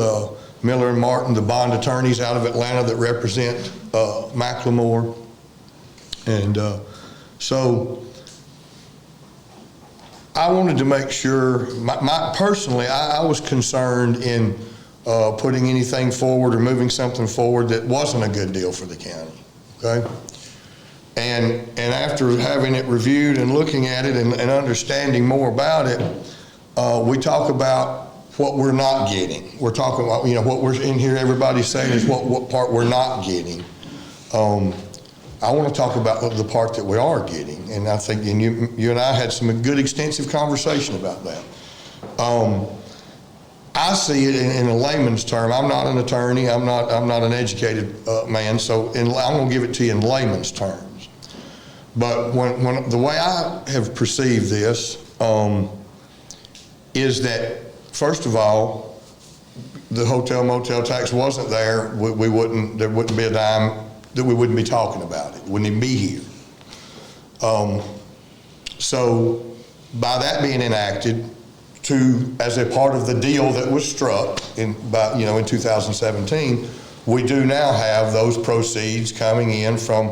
[SPEAKER 6] Miller and Martin, the bond attorneys out of Atlanta that represent McLemore. And so I wanted to make sure, personally, I was concerned in putting anything forward or moving something forward that wasn't a good deal for the county, okay? And after having it reviewed and looking at it and understanding more about it, we talk about what we're not getting. We're talking about, you know, what we're in here, everybody's saying is what part we're not getting. I want to talk about the part that we are getting, and I think, and you and I had some good extensive conversation about that. I see it in a layman's term. I'm not an attorney. I'm not an educated man, so I'm going to give it to you in layman's terms. But when the way I have perceived this is that, first of all, the hotel motel tax wasn't there, there wouldn't be a dime that we wouldn't be talking about it. Wouldn't even be here. So by that being enacted, as a part of the deal that was struck in 2017, we do now have those proceeds coming in from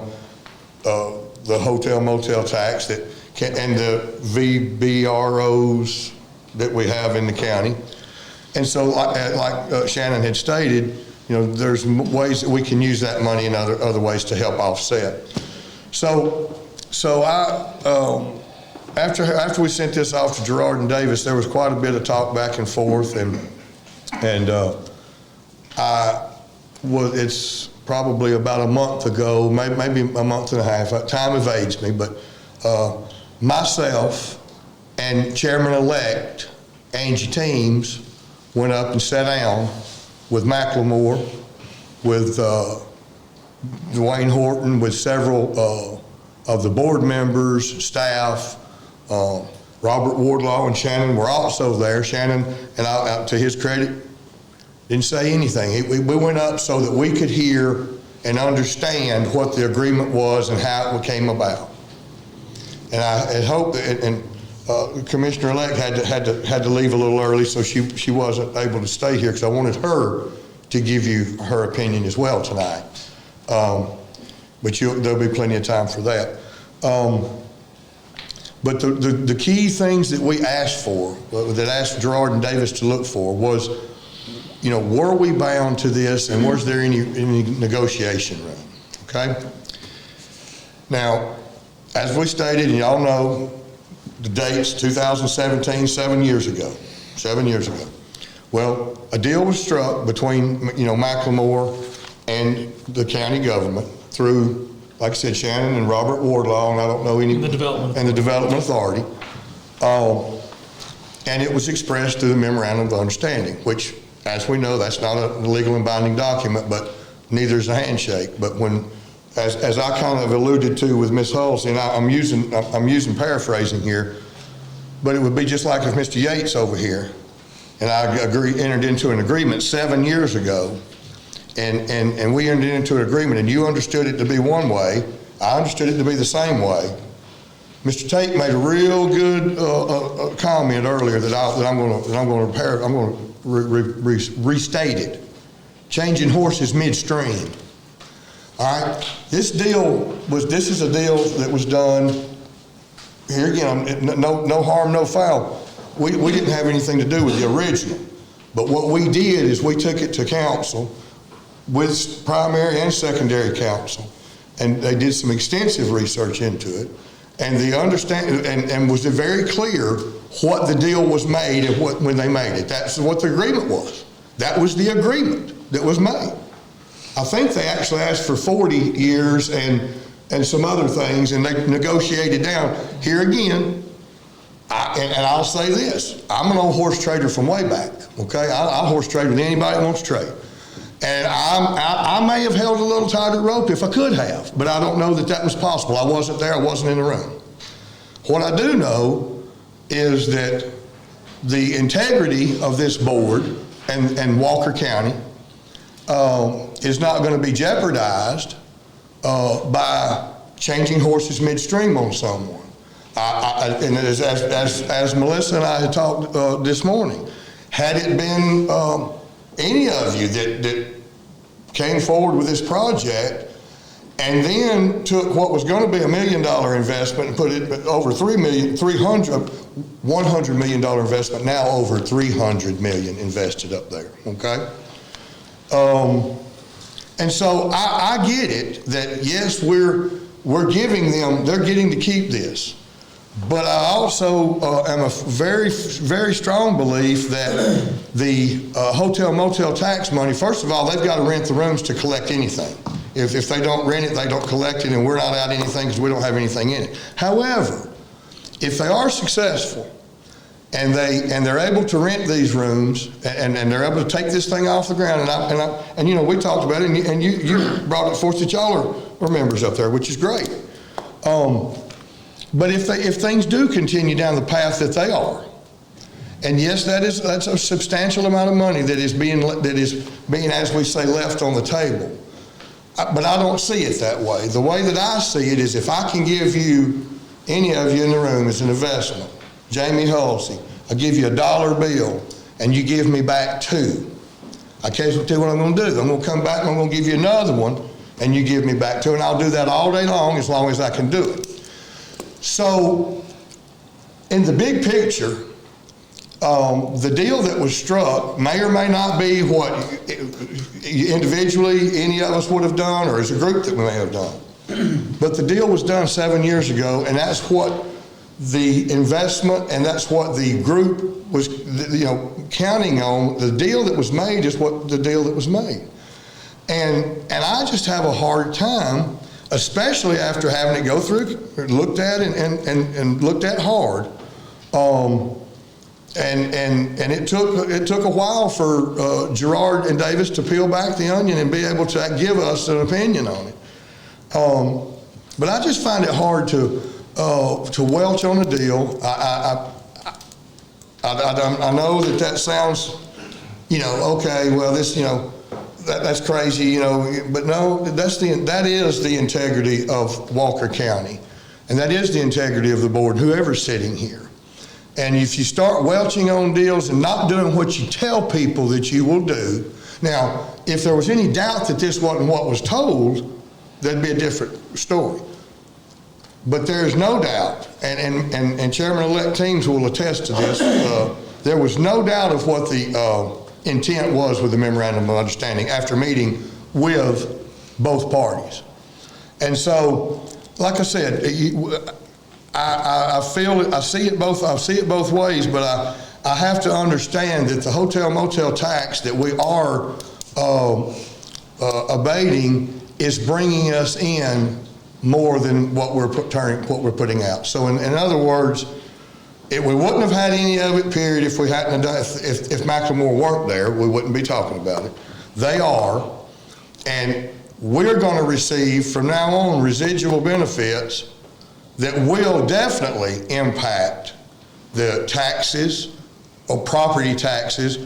[SPEAKER 6] the hotel motel tax and the VBROs that we have in the county. And so like Shannon had stated, there's ways that we can use that money in other ways to help offset. So after we sent this off to Gerard and Davis, there was quite a bit of talk back and forth, and it's probably about a month ago, maybe a month and a half. Time evades me, but myself and Chairman-elect Angie Teams went up and sat down with McLemore, with Dwayne Horton, with several of the board members, staff. Robert Wardlaw and Shannon were also there. Shannon, and to his credit, didn't say anything. We went up so that we could hear and understand what the agreement was and how it came about. And I hope that, Commissioner-elect had to leave a little early, so she wasn't able to stay here because I wanted her to give you her opinion as well tonight. But there'll be plenty of time for that. But the key things that we asked for, that asked Gerard and Davis to look for, was, were we bound to this, and was there any negotiation room? Okay. Now, as we stated, and y'all know the dates, 2017, 7 years ago. Well, a deal was struck between McLemore and the county government through, like I said, Shannon and Robert Wardlaw, and I don't know any, and the Development Authority. And it was expressed through the Memorandum of Understanding, which, as we know, that's not a legal and binding document, but neither is a handshake. But as I kind of alluded to with Ms. Hulsey, and I'm using paraphrasing here, but it would be just like if Mr. Yates over here and I entered into an agreement 7 years ago, and we entered into an agreement, and you understood it to be one way, I understood it to be the same way. Mr. Tate made a real good comment earlier that I'm going to restate it. Changing horses midstream. All right, this is a deal that was done. Here again, no harm, no foul. We didn't have anything to do with the original, but what we did is we took it to council with primary and secondary counsel, and they did some extensive research into it, and and was very clear what the deal was made and when they made it. That's what the agreement was. That was the agreement that was made. I think they actually asked for 40 years and some other things, and they negotiated down. Here again, and I'll say this, I'm an old horse trader from way back, okay? I'll horse trade with anybody that wants to trade. And I may have held a little tighter rope if I could have, but I don't know that was possible. I wasn't there, I wasn't in the room. What I do know is that the integrity of this board and Walker County is not going to be jeopardized by changing horses midstream on someone. And as Melissa and I had talked this morning, had it been any of you that came forward with this project and then took what was going to be $1 million investment and put it over $100 million investment, now over $300 million invested up there, okay? And so I get it that yes, we're giving them, they're getting to keep this. But I also am a very, very strong belief that the hotel motel tax money, first of all, they've got to rent the rooms to collect anything. If they don't rent it, they don't collect it, and we're not out anything because we don't have anything in it. However, if they are successful and they're able to rent these rooms and they're able to take this thing off the ground, and you know, we talked about it, and you brought it forth that y'all are members up there, which is great. But if things do continue down the path that they are, And yes, that's a substantial amount of money that is being, as we say, left on the table. But I don't see it that way. The way that I see it is if I can give you, any of you in the room, as an investment, Jamie Hulsey, I give you $1 bill and you give me back 2. I can't tell you what I'm going to do. I'm going to come back and I'm going to give you another one and you give me back 2, and I'll do that all day long as I can do it. So in the big picture, the deal that was struck may or may not be what individually any of us would have done or as a group that we may have done. But the deal was done 7 years ago, and that's what the investment and that's what the group was, counting on. The deal that was made is what the deal that was made. And I just have a hard time, especially after having it go through, looked at and looked at hard. And it took a while for Gerard and Davis to peel back the onion and be able to give us an opinion on it. But I just find it hard to welch on a deal. I know that sounds, okay, well, this, that's crazy, but no, that is the integrity of Walker County. And that is the integrity of the board, whoever's sitting here. And if you start welching on deals and not doing what you tell people that you will do, now, if there was any doubt that this wasn't what was told, that'd be a different story. But there is no doubt, and Chairman-elect Teams will attest to this, there was no doubt of what the intent was with the memorandum of understanding after meeting with both parties. And so, like I said, I see it both ways, but I have to understand that the hotel motel tax that we are abating is bringing us in more than what we're putting out. So in other words, we wouldn't have had any of it, period, if we hadn't done, if McLemore weren't there, we wouldn't be talking about it. They are, and we're going to receive from now on residual benefits that will definitely impact the taxes or property taxes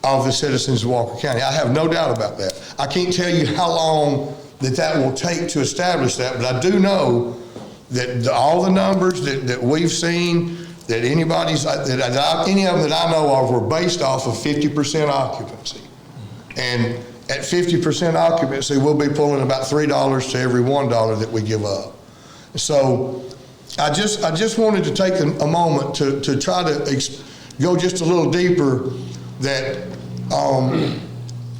[SPEAKER 6] of the citizens of Walker County. I have no doubt about that. I can't tell you how long that will take to establish that, but I do know that all the numbers that we've seen, that any of them that I know of were based off of 50% occupancy. And at 50% occupancy, we'll be pulling about $3 to every $1 that we give up. So I just wanted to take a moment to try to go just a little deeper that,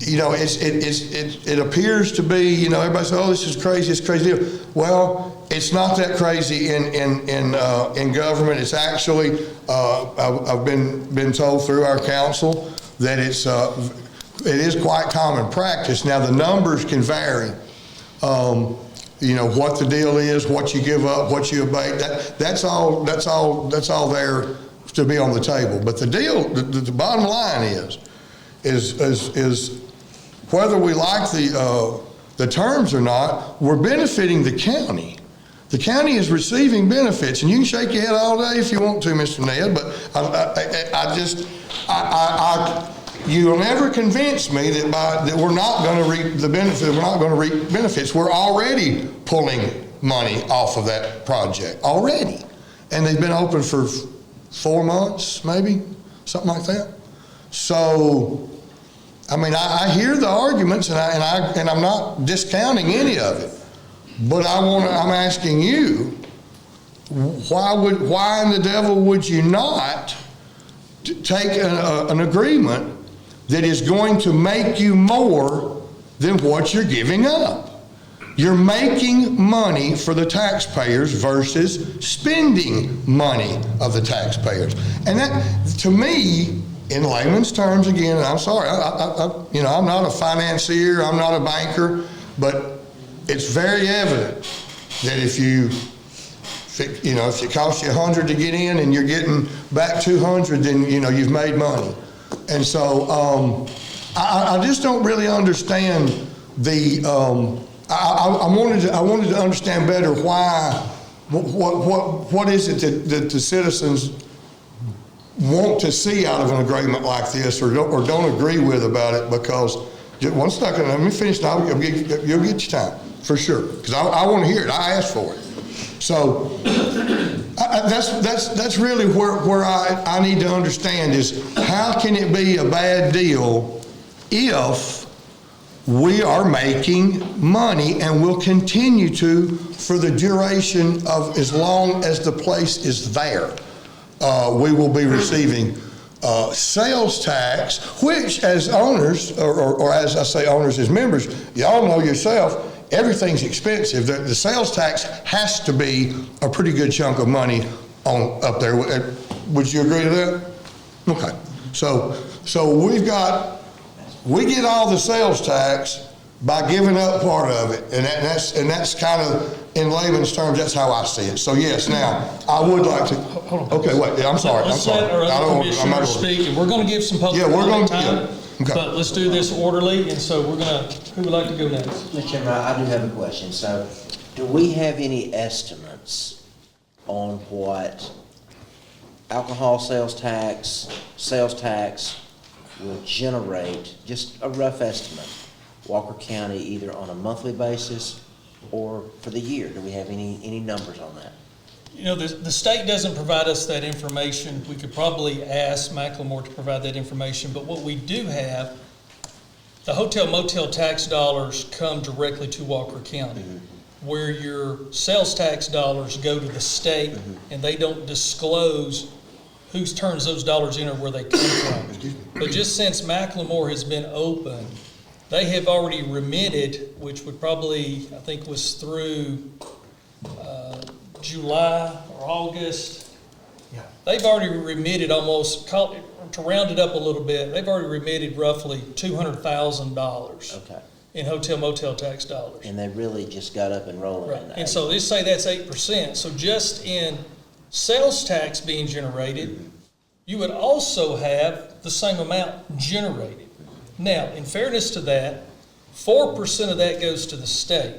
[SPEAKER 6] it appears to be, everybody says, oh, this is crazy, it's crazy deal. Well, it's not that crazy in government. It's actually, I've been told through our council that it is quite common practice. Now the numbers can vary. What the deal is, what you give up, what you abate, that's all there to be on the table. But the deal, the bottom line is whether we like the terms or not, we're benefiting the county. The county is receiving benefits, and you can shake your head all day if you want to, Mr. Ned, but you'll never convince me that we're not going to reap the benefit. We're not going to reap benefits. We're already pulling money off of that project already, and they've been open for 4 months, maybe something like that. So, I mean, I hear the arguments, and I'm not discounting any of it, but I'm asking you, why in the devil would you not take an agreement that is going to make you more than what you're giving up? You're making money for the taxpayers versus spending money of the taxpayers. And that, to me, in layman's terms, again, and I'm sorry, I'm not a financier, I'm not a banker, but it's very evident that if it costs you $100 to get in and you're getting back $200, then you've made money. And so I just don't really understand the. I wanted to understand better why. What is it that the citizens want to see out of an agreement like this or don't agree with about it, because one second, let me finish now, you'll get your time, for sure, because I want to hear it, I asked for it. So that's really where I need to understand is how can it be a bad deal if we are making money and will continue to for the duration of as long as the place is there. We will be receiving sales tax, which as owners, or as I say owners as members, y'all know yourself, everything's expensive. The sales tax has to be a pretty good chunk of money up there. Would you agree to that? Okay. So we get all the sales tax by giving up part of it, and that's kind of, in layman's terms, that's how I see it. So yes, now, I would like to, okay, wait, yeah, I'm sorry.
[SPEAKER 1] Let's let our other commissioners speak, and we're gonna give some public comment time, but let's do this orderly, and so we're gonna, who would like to go next?
[SPEAKER 3] Mr. Chairman, I do have a question. So, do we have any estimates on what alcohol sales tax will generate, just a rough estimate, Walker County, either on a monthly basis or for the year? Do we have any numbers on that?
[SPEAKER 1] You know, the state doesn't provide us that information. We could probably ask McLemore to provide that information, but what we do have, the hotel motel tax dollars come directly to Walker County, where your sales tax dollars go to the state, and they don't disclose who turns those dollars in or where they come from. But just since McLemore has been open, they have already remitted, which would probably, I think was through July or August. Yeah. They've already remitted almost, to round it up a little bit, they've already remitted roughly $200,000 in hotel motel tax dollars.
[SPEAKER 3] And they really just got up and rolling.
[SPEAKER 1] Right. And so let's say that's 8%. So just in sales tax being generated, you would also have the same amount generated. Now, in fairness to that, 4% of that goes to the state.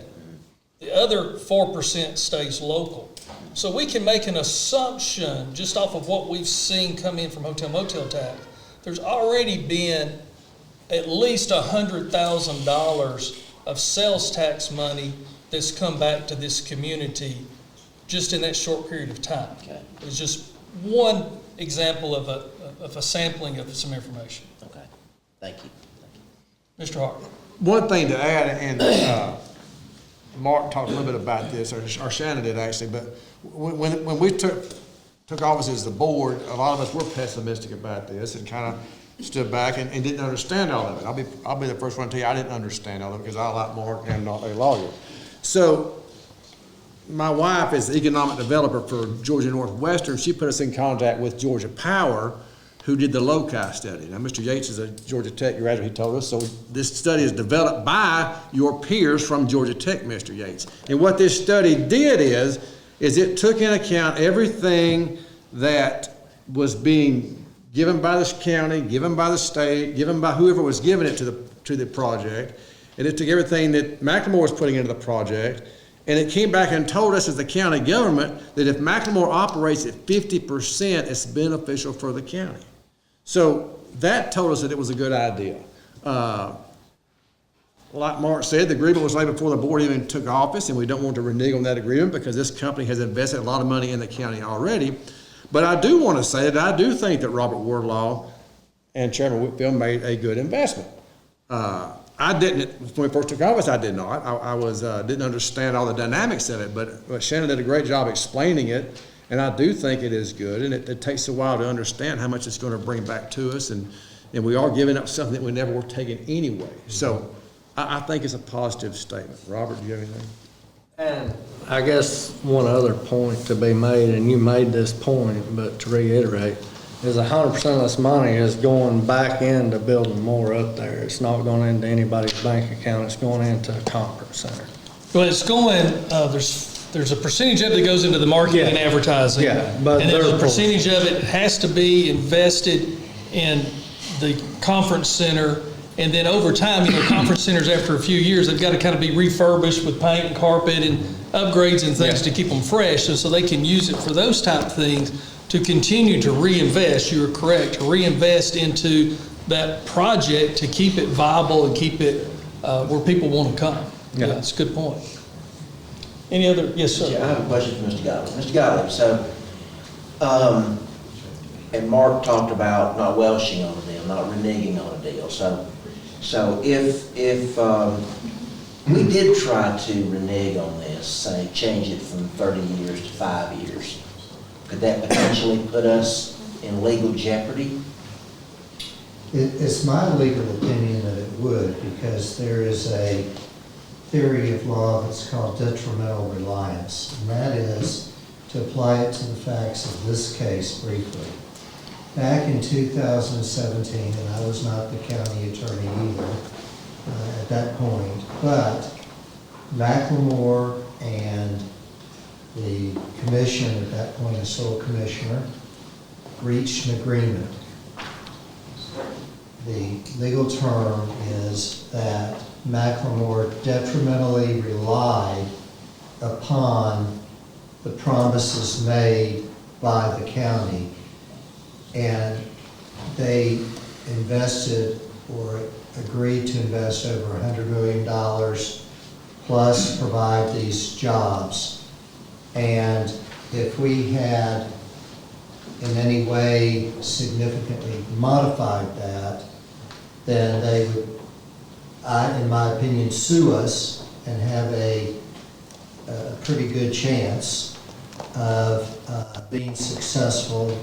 [SPEAKER 1] The other 4% stays local. So we can make an assumption just off of what we've seen come in from hotel motel tax. There's already been at least $100,000 of sales tax money that's come back to this community just in that short period of time. Okay. It's just one example of a sampling of some information.
[SPEAKER 3] Okay, thank you.
[SPEAKER 1] Mr. Hart.
[SPEAKER 2] One thing to add, and Mark talked a little bit about this, or Shannon did actually, but when we took office as the board, a lot of us were pessimistic about this and kind of stood back and didn't understand all of it. I'll be the first one to tell you I didn't understand all of it because I, like Mark, am not a lawyer. So my wife is the economic developer for Georgia Northwestern. She put us in contact with Georgia Power, who did the LOCI study. Now, Mr. Yates is a Georgia Tech graduate, he told us, so this study is developed by your peers from Georgia Tech, Mr. Yates. And what this study did is it took into account everything that was being given by this county, given by the state, given by whoever was giving it to the project, and it took everything that McLemore was putting into the project, and it came back and told us as the county government that if McLemore operates at 50%, it's beneficial for the county. So that told us that it was a good idea. Like Mark said, the agreement was laid before the board even took office, and we don't want to renege on that agreement because this company has invested a lot of money in the county already. But I do want to say that I do think that Robert Wardlaw and Chairman Whitfield made a good investment. I didn't, when we first took office, I did not. I didn't understand all the dynamics of it, but Shannon did a great job explaining it, and I do think it is good, and it takes a while to understand how much it's going to bring back to us, and we are giving up something that we never were taking anyway. So I think it's a positive statement. Robert, do you have anything?
[SPEAKER 7] And I guess one other point to be made, and you made this point, but to reiterate, is 100% of this money is going back into building more up there. It's not going into anybody's bank account. It's going into a conference center.
[SPEAKER 1] Well, it's going, there's a percentage of it that goes into the marketing and advertising.
[SPEAKER 7] Yeah, but
[SPEAKER 1] and there's a percentage of it has to be invested in the conference center. And then over time, conference centers after a few years, they've got to kind of be refurbished with paint and carpet and upgrades and things to keep them fresh, and so they can use it for those type of things. to continue to reinvest, you are correct, to reinvest into that project to keep it viable and keep it where people want to come. Yeah, that's a good point. Any other? Yes, sir.
[SPEAKER 3] Yeah, I have a question for Mr. Gottlieb. Mr. Gottlieb, so, and Mark talked about not welshing on a deal, not reneging on a deal. So if we did try to renege on this, say change it from 30 years to 5 years, could that potentially put us in legal jeopardy?
[SPEAKER 15] It's my legal opinion that it would, because there is a theory of law that's called detrimental reliance, and that is, to apply it to the facts of this case briefly. Back in 2017, and I was not the county attorney either at that point, but McLemore and the commission, at that point a sole commissioner, reached an agreement. The legal term is that McLemore detrimentally relied upon the promises made by the county, and they invested or agreed to invest over $100 million plus provide these jobs. And if we had in any way significantly modified that, then they would, in my opinion, sue us and have a pretty good chance of being successful.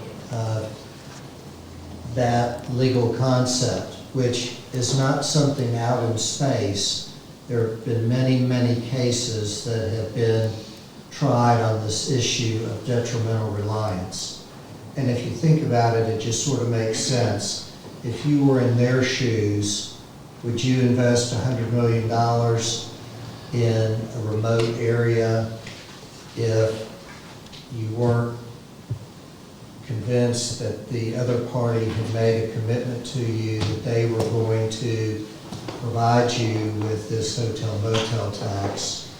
[SPEAKER 15] That legal concept, which is not something out in space. There have been many, many cases that have been tried on this issue of detrimental reliance. And if you think about it, it just sort of makes sense. If you were in their shoes, would you invest $100 million in a remote area if you weren't convinced that the other party had made a commitment to you that they were going to provide you with this hotel motel tax?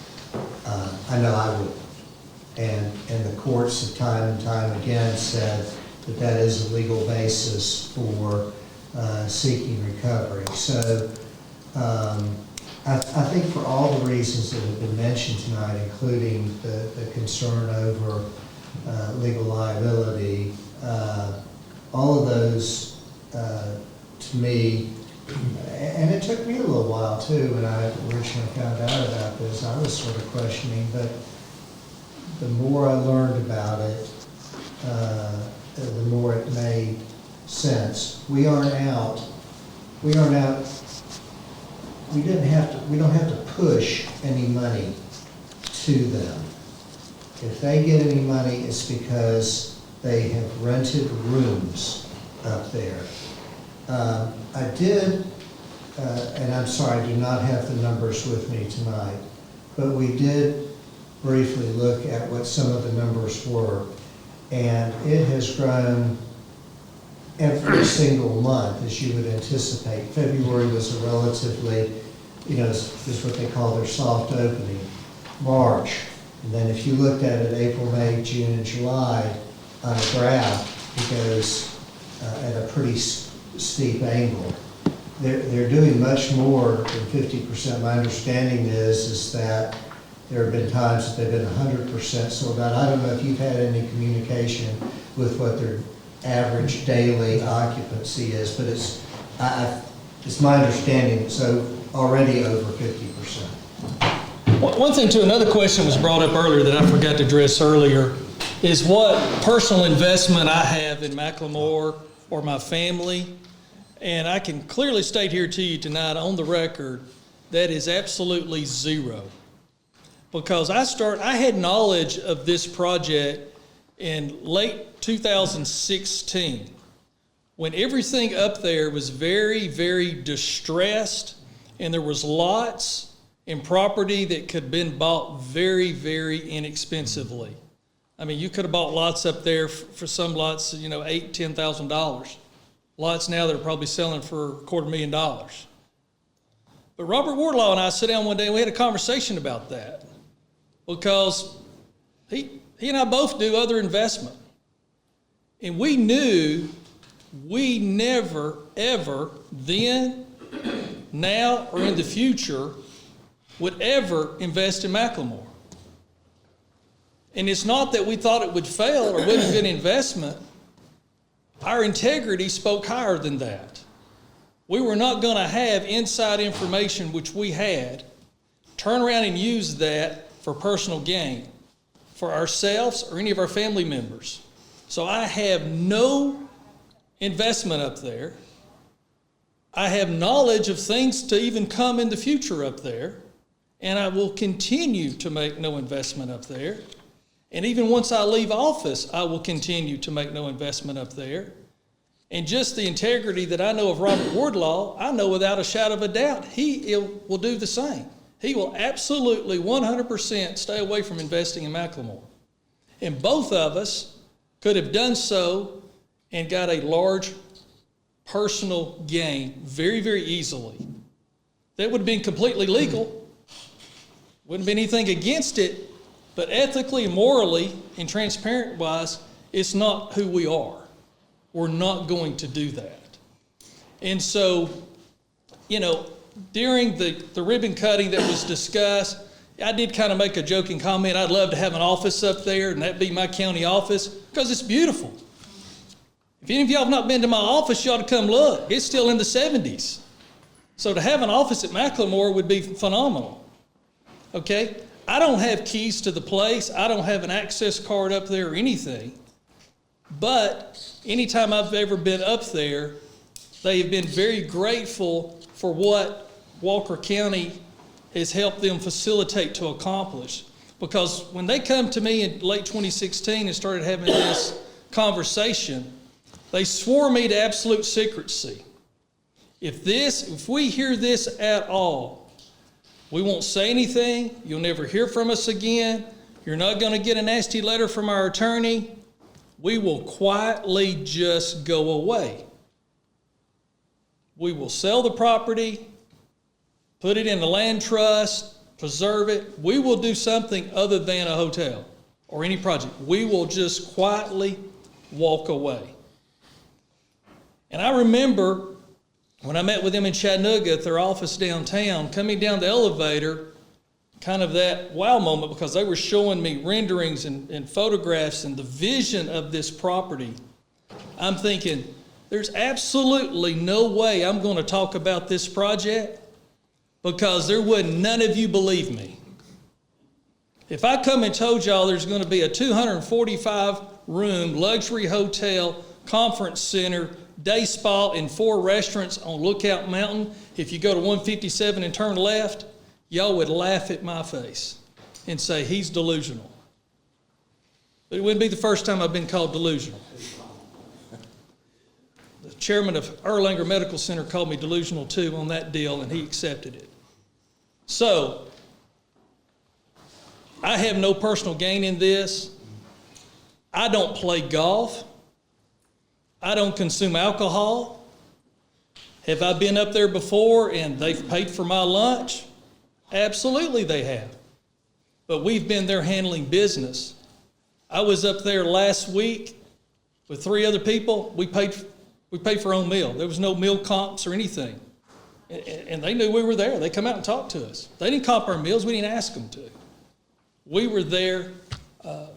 [SPEAKER 15] I know I would. And the courts have time and time again said that that is a legal basis for seeking recovery. So I think for all the reasons that have been mentioned tonight, including the concern over legal liability, all of those to me, and it took me a little while too when I originally found out about this. I was sort of questioning, but the more I learned about it, the more it made sense. We don't have to push any money to them. If they get any money, it's because they have rented rooms up there. I did, and I'm sorry, I do not have the numbers with me tonight, but we did briefly look at what some of the numbers were, and it has grown every single month, as you would anticipate. February was a relatively, is what they call their soft opening. March, and then if you looked at it April, May, June, and July on a graph, it goes at a pretty steep angle. They're doing much more than 50%. My understanding is that there have been times that they've been 100% sold out. I don't know if you've had any communication with what their average daily occupancy is, but it's my understanding it's already over 50%.
[SPEAKER 1] One thing to another question was brought up earlier that I forgot to address earlier is what personal investment I have in McLemore or my family. And I can clearly state here to you tonight on the record that is absolutely zero. Because I had knowledge of this project in late 2016 when everything up there was very, very distressed and there was lots and property that could have been bought very, very inexpensively. I mean, you could have bought lots up there for some lots, $8,000, $10,000. Lots now that are probably selling for $250,000. But Robert Wardlaw and I sat down one day and we had a conversation about that because he and I both do other investment. And we knew we never, ever, then, now, or in the future, would ever invest in McLemore. And it's not that we thought it would fail or wouldn't be an investment. Our integrity spoke higher than that. We were not going to have inside information, which we had, turn around and use that for personal gain for ourselves or any of our family members. So I have no investment up there. I have knowledge of things to even come in the future up there, and I will continue to make no investment up there. And even once I leave office, I will continue to make no investment up there. And just the integrity that I know of Robert Wardlaw, I know without a shadow of a doubt, he will do the same. He will absolutely 100% stay away from investing in McLemore. And both of us could have done so and got a large personal gain very, very easily. That would have been completely legal. Wouldn't have been anything against it, but ethically, morally, and transparent-wise, it's not who we are. We're not going to do that. And so, you know, during the ribbon cutting that was discussed, I did kind of make a joking comment. I'd love to have an office up there, and that'd be my county office, because it's beautiful. If any of y'all have not been to my office, you ought to come look. It's still in the 70s. So to have an office at McLemore would be phenomenal. Okay? I don't have keys to the place. I don't have an access card up there or anything. But anytime I've ever been up there, they have been very grateful for what Walker County has helped them facilitate to accomplish. Because when they come to me in late 2016 and started having this conversation, they swore me to absolute secrecy. If we hear this at all, we won't say anything. You'll never hear from us again. You're not going to get a nasty letter from our attorney. We will quietly just go away. We will sell the property, put it in the land trust, preserve it. We will do something other than a hotel or any project. We will just quietly walk away. And I remember when I met with them in Chattanooga at their office downtown, coming down the elevator, kind of that wow moment, because they were showing me renderings and photographs and the vision of this property. I'm thinking, there's absolutely no way I'm going to talk about this project, because there wouldn't none of you believe me. If I come and told y'all there's going to be a 245-room luxury hotel, conference center, day spa, and 4 restaurants on Lookout Mountain, if you go to 157 and turn left, y'all would laugh at my face and say, he's delusional. But it wouldn't be the first time I've been called delusional. The chairman of Erlanger Medical Center called me delusional too on that deal, and he accepted it. So, I have no personal gain in this. I don't play golf. I don't consume alcohol. Have I been up there before and they've paid for my lunch? Absolutely they have. But we've been there handling business. I was up there last week with 3 other people. We paid for our own meal. There was no meal comps or anything. And they knew we were there. They come out and talked to us. They didn't comp our meals. We didn't ask them to. We were there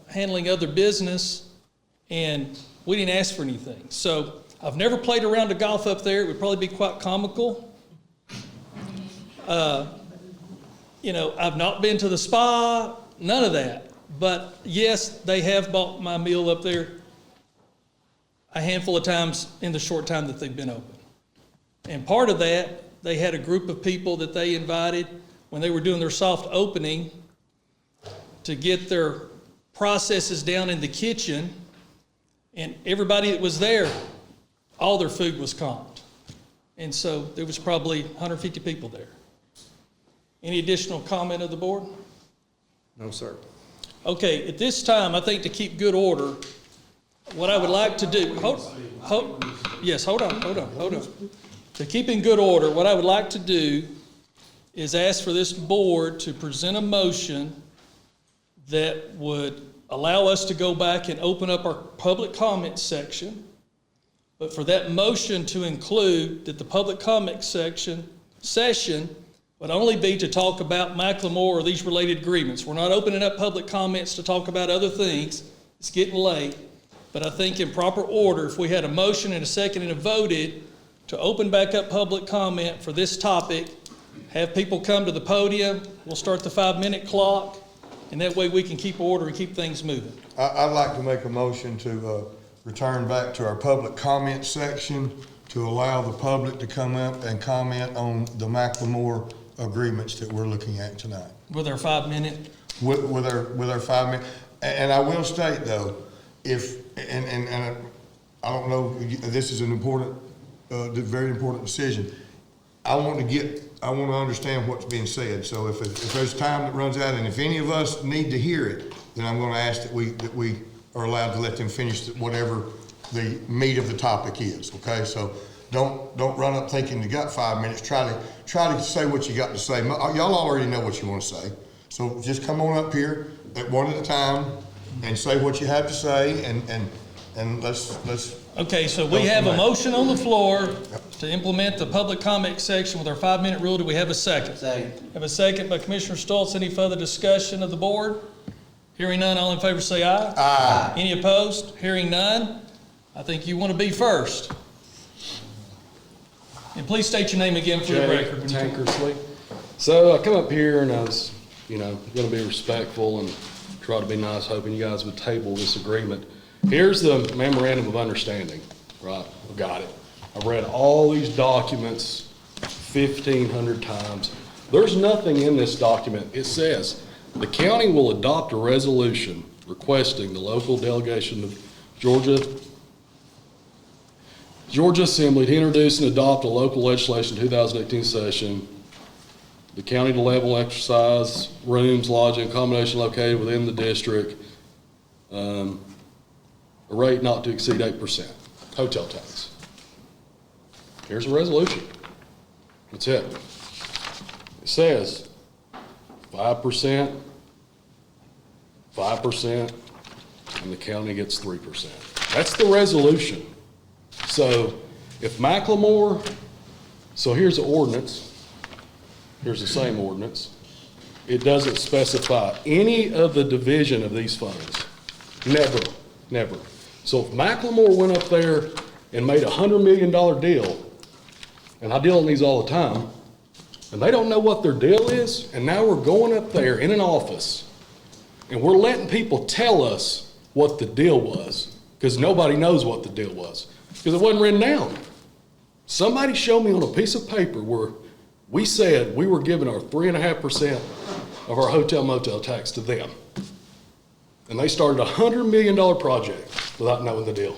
[SPEAKER 1] handling other business, and we didn't ask for anything. So I've never played a round of golf up there. It would probably be quite comical. You know, I've not been to the spa, none of that. But yes, they have bought my meal up there a handful of times in the short time that they've been open. And part of that, they had a group of people that they invited when they were doing their soft opening to get their processes down in the kitchen. And everybody that was there, all their food was comped. And so there was probably 150 people there. Any additional comment of the board?
[SPEAKER 2] No, sir.
[SPEAKER 1] Okay, at this time, I think to keep good order, what I would like to do, hold on. To keep in good order, what I would like to do is ask for this board to present a motion that would allow us to go back and open up our public comment section, but for that motion to include that the public comment session would only be to talk about McLemore or these related agreements. We're not opening up public comments to talk about other things. It's getting late. But I think in proper order, if we had a motion and a second and a voted to open back up public comment for this topic, have people come to the podium, we'll start the 5-minute clock, and that way we can keep order and keep things moving.
[SPEAKER 6] I'd like to make a motion to return back to our public comment section to allow the public to come up and comment on the McLemore agreements that we're looking at tonight.
[SPEAKER 1] With our 5-minute?
[SPEAKER 6] With our 5 minute, and I will state though, and I don't know, this is an important, very important decision. I want to understand what's being said. So if there's time that runs out, and if any of us need to hear it, then I'm going to ask that we are allowed to let them finish whatever the meat of the topic is. Okay, so don't run up thinking you got 5 minutes. Try to say what you got to say. Y'all already know what you want to say. So just come on up here at one at a time and say what you have to say, and let's.
[SPEAKER 1] Okay, so we have a motion on the floor to implement the public comment section with our 5-minute rule. Do we have a second?
[SPEAKER 3] Second.
[SPEAKER 1] Have a second by Commissioner Stoltz. Any further discussion of the board? Hearing none, all in favor say aye.
[SPEAKER 6] Aye.
[SPEAKER 1] Any opposed? Hearing none. I think you want to be first. And please state your name again for the record.
[SPEAKER 12] Tankersley. So I come up here and I was, going to be respectful and try to be nice, hoping you guys would table this agreement. Here's the memorandum of understanding, right? I got it. I've read all these documents 1,500 times. There's nothing in this document. It says, the county will adopt a resolution requesting the local delegation of Georgia Assembly to introduce and adopt a local legislation 2018 session. The county to level exercise rooms, lodging, accommodation located within the district. A rate not to exceed 8% hotel tax. Here's a resolution. That's it. It says 5%, and the county gets 3%. That's the resolution. So if McLemore, so here's the ordinance. Here's the same ordinance. It doesn't specify any of the division of these funds. Never. So if McLemore went up there and made a $100 million deal, and I deal in these all the time, and they don't know what their deal is, and now we're going up there in an office, and we're letting people tell us what the deal was, because nobody knows what the deal was, because it wasn't written down. Somebody showed me on a piece of paper where we said we were giving our 3.5% of our hotel motel tax to them. And they started a $100 million project without knowing the deal.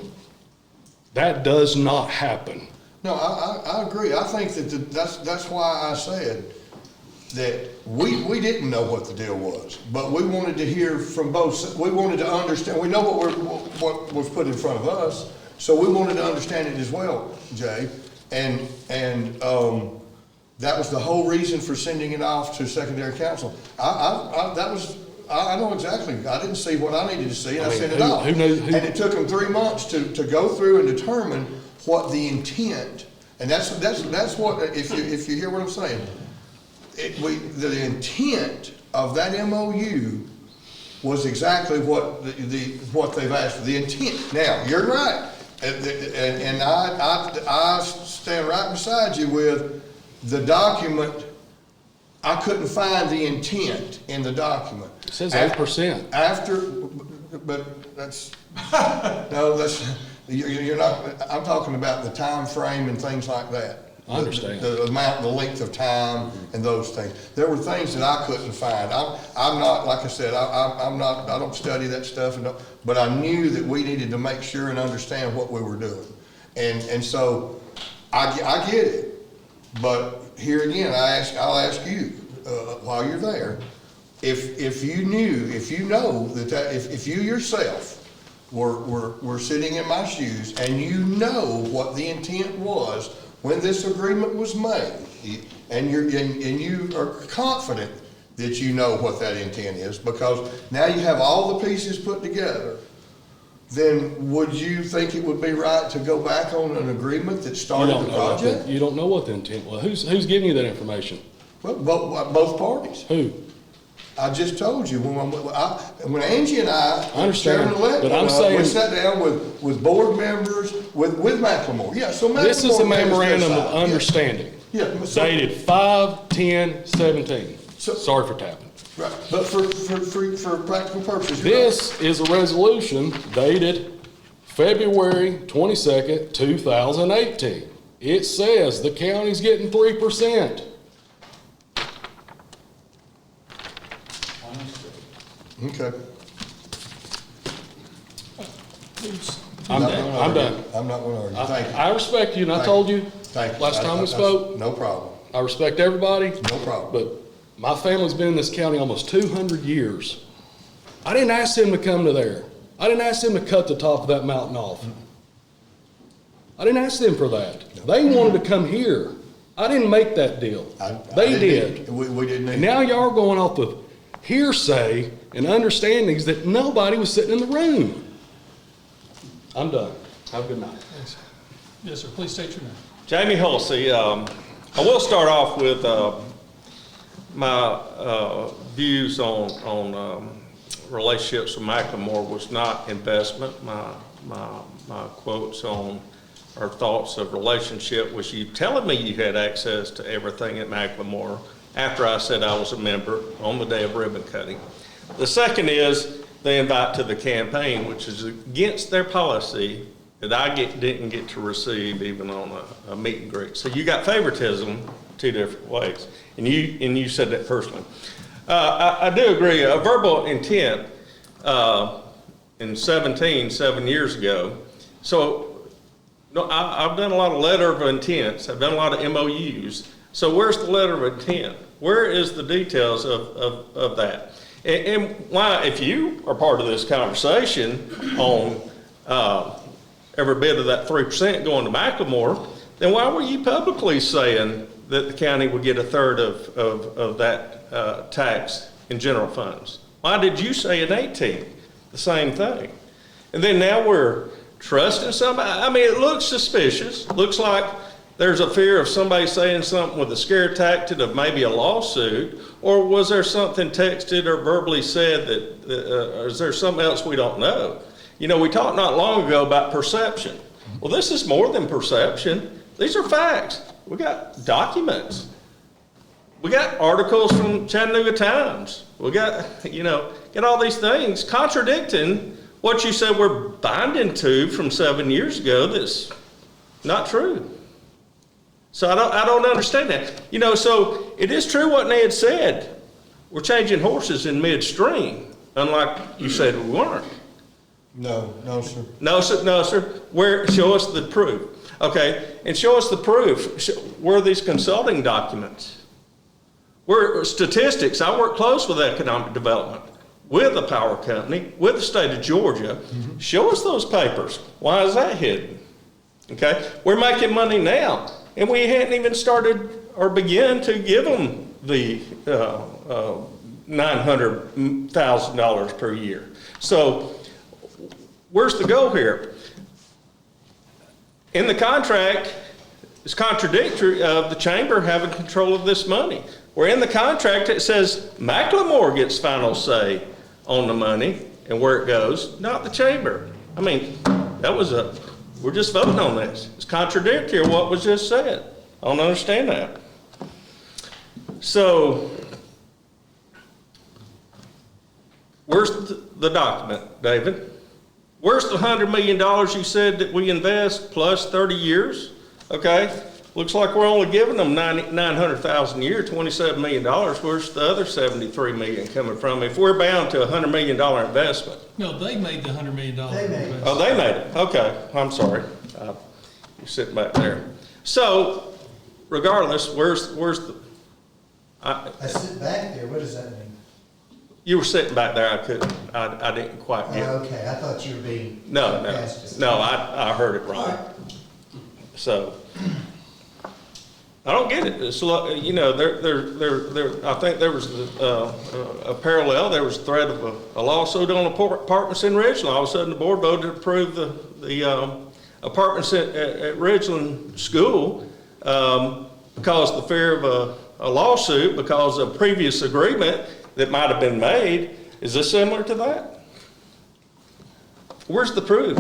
[SPEAKER 12] That does not happen.
[SPEAKER 6] No, I agree. I think that's why I said that we didn't know what the deal was, but we wanted to hear from both. We wanted to understand. We know what was put in front of us, so we wanted to understand it as well, Jay. And that was the whole reason for sending it off to secondary council. I know exactly. I didn't see what I needed to see, and I sent it off. And it took them 3 months to go through and determine what the intent. And that's what, if you hear what I'm saying, the intent of that MOU was exactly what they've asked for. The intent. Now, you're right, and I stand right beside you with the document. I couldn't find the intent in the document.
[SPEAKER 12] It says 8%.
[SPEAKER 6] But that's, no, you're not, I'm talking about the time frame and things like that.
[SPEAKER 12] I understand.
[SPEAKER 6] The amount, the length of time and those things. There were things that I couldn't find. I'm not, like I said, I don't study that stuff, but I knew that we needed to make sure and understand what we were doing. And so I get it. But here again, I'll ask you, while you're there, if you know that if you yourself were sitting in my shoes and you know what the intent was when this agreement was made, and you are confident that you know what that intent is, because now you have all the pieces put together, then would you think it would be right to go back on an agreement that started the project?
[SPEAKER 12] You don't know what the intent was. Who's giving you that information?
[SPEAKER 6] Well, both parties.
[SPEAKER 12] Who?
[SPEAKER 6] I just told you, when Angie and I,
[SPEAKER 12] understand,
[SPEAKER 6] Chairman-elect,
[SPEAKER 12] but I'm saying,
[SPEAKER 6] we sat down with board members, with McLemore. Yeah, so McLemore.
[SPEAKER 12] This is a memorandum of
[SPEAKER 6] yes.
[SPEAKER 12] understanding.
[SPEAKER 6] Yeah. So,
[SPEAKER 12] dated 5/10/17. Sorry for tapping.
[SPEAKER 6] right, but for practical purposes.
[SPEAKER 12] This is a resolution dated February 22nd, 2018. It says the county's getting 3%.
[SPEAKER 6] Okay.
[SPEAKER 12] I'm done.
[SPEAKER 6] I'm not gonna argue. Thank you.
[SPEAKER 12] I respect you, and I told you last time we spoke.
[SPEAKER 6] No problem.
[SPEAKER 12] I respect everybody.
[SPEAKER 6] No problem.
[SPEAKER 12] But my family's been in this county almost 200 years. I didn't ask them to come to there. I didn't ask them to cut the top of that mountain off. I didn't ask them for that. They wanted to come here. I didn't make that deal. They did.
[SPEAKER 6] We didn't.
[SPEAKER 12] And now y'all are going off of hearsay and understandings that nobody was sitting in the room. I'm done. Have a good night.
[SPEAKER 1] Yes, sir. Please state your name.
[SPEAKER 8] Jamie Hulsey. I will start off with my views on relationships with McLemore was not investment. My quotes on or thoughts of relationship was you telling me you had access to everything at McLemore after I said I was a member on the day of ribbon cutting. The second is the invite to the campaign, which is against their policy that I didn't get to receive even on a meet and greet. So you got favoritism two different ways, and you said that personally. I do agree. A verbal intent in 7 years ago. So no, I've done a lot of letter of intents. I've done a lot of MOUs. So where's the letter of intent? Where is the details of that? And why, if you are part of this conversation on every bit of that 3% going to McLemore, then why were you publicly saying that the county would get a third of that tax in general funds? Why did you say in 18 the same thing? And then now we're trusting somebody. I mean, it looks suspicious. Looks like there's a fear of somebody saying something with a scare tactic of maybe a lawsuit, or was there something texted or verbally said that, or is there something else we don't know? You know, we talked not long ago about perception. Well, this is more than perception. These are facts. We got documents. We got articles from Chattanooga Times. We got, got all these things contradicting what you said we're binding to from 7 years ago that's not true. So I don't understand that. So it is true what Ned said. We're changing horses in midstream, unlike you said we weren't.
[SPEAKER 6] No, sir.
[SPEAKER 8] No, sir. Show us the proof. Okay, and show us the proof. Where are these consulting documents? Where statistics? I work close with economic development, with the power company, with the state of Georgia. Mm-hmm. Show us those papers. Why is that hidden? Okay, we're making money now. And we hadn't even started or begun to give them the $900,000 per year. So where's the goal here? In the contract, it's contradictory of the chamber having control of this money. Where in the contract it says McLemore gets final say on the money and where it goes, not the chamber. I mean, we're just voting on this. It's contradictory of what was just said. I don't understand that. So, where's the document, David? Where's the $100 million you said that we invest plus 30 years? Okay, looks like we're only giving them $900,000 a year, $27 million. Where's the other $73 million coming from? If we're bound to a $100 million investment.
[SPEAKER 1] No, they made the $100 million investment.
[SPEAKER 8] Oh, they made it. Okay, I'm sorry. You're sitting back there. So, regardless, where's the?
[SPEAKER 15] I sit back there. What does that mean?
[SPEAKER 8] You were sitting back there. I didn't quite get.
[SPEAKER 15] Okay, I thought you were being.
[SPEAKER 8] No. I heard it wrong. So, I don't get it. It's, you know, I think there was a parallel. There was a threat of a lawsuit on apartments in Ridgeland. All of a sudden, the board voted to approve the apartments at Ridgeland School because of the fear of a lawsuit because of a previous agreement that might have been made. Is this similar to that? Where's the proof?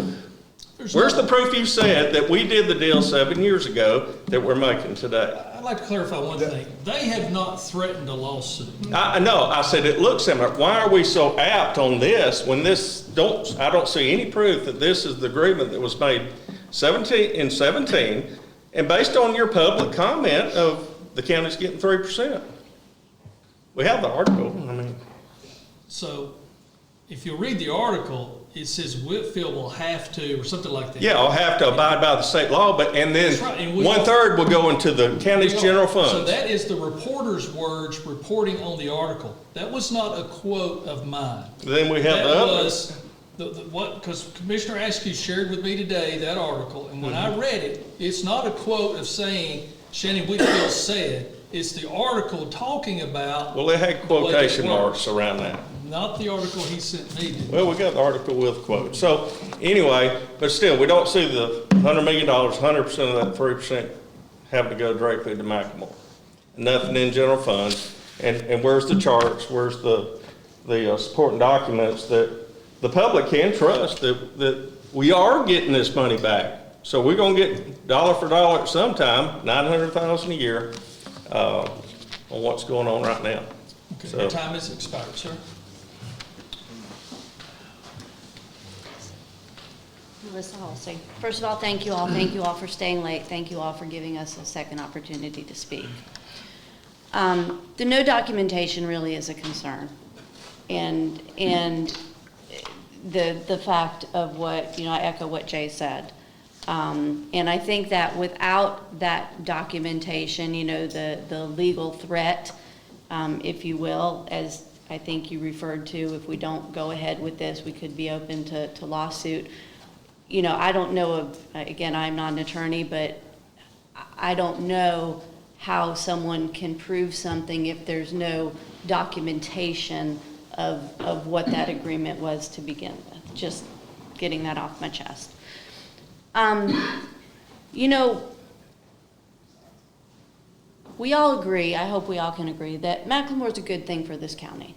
[SPEAKER 8] Where's the proof you said that we did the deal 7 years ago that we're making today?
[SPEAKER 1] I'd like to clarify one thing. They have not threatened a lawsuit.
[SPEAKER 8] I know. I said it looks similar. Why are we so apt on this when I don't see any proof that this is the agreement that was made in 17 and based on your public comment of the county's getting 3%. We have the article. I mean, so
[SPEAKER 1] if you read the article, it says Whitfield will have to, or something like that.
[SPEAKER 8] yeah, I'll have to abide by the state law, and then
[SPEAKER 1] That's right, and
[SPEAKER 8] 1/3 will go into the county's general funds.
[SPEAKER 1] So that is the reporter's words reporting on the article. That was not a quote of mine.
[SPEAKER 8] Then we have
[SPEAKER 1] That
[SPEAKER 8] the other.
[SPEAKER 1] was because Commissioner Askew shared with me today that article, and when I read it, it's not a quote of saying Shannon Whitfield said. It's the article talking about.
[SPEAKER 8] Well, it had quotation marks around that.
[SPEAKER 1] Not the article he sent me.
[SPEAKER 8] Well, we got the article with quotes. So anyway, but still, we don't see the $100 million, 100% of that 3% having to go directly to McLemore. Nothing in general funds. And where's the charts? Where's the supporting documents that the public can trust that we are getting this money back? So we're going to get dollar for dollar at some time, $900,000 a year on what's going on right now.
[SPEAKER 1] Okay,
[SPEAKER 8] So,
[SPEAKER 1] your time is expired, sir.
[SPEAKER 4] Melissa Halsey. First of all, thank you all. Thank you all for staying late. Thank you all for giving us a second opportunity to speak. The no documentation really is a concern. And the fact of what, I echo what Jay said. And I think that without that documentation, the legal threat, if you will, as I think you referred to, if we don't go ahead with this, we could be open to lawsuit. I don't know of, again, I'm not an attorney, but I don't know how someone can prove something if there's no documentation of what that agreement was to begin with. Just getting that off my chest. We all agree, I hope we all can agree, that McLemore is a good thing for this county.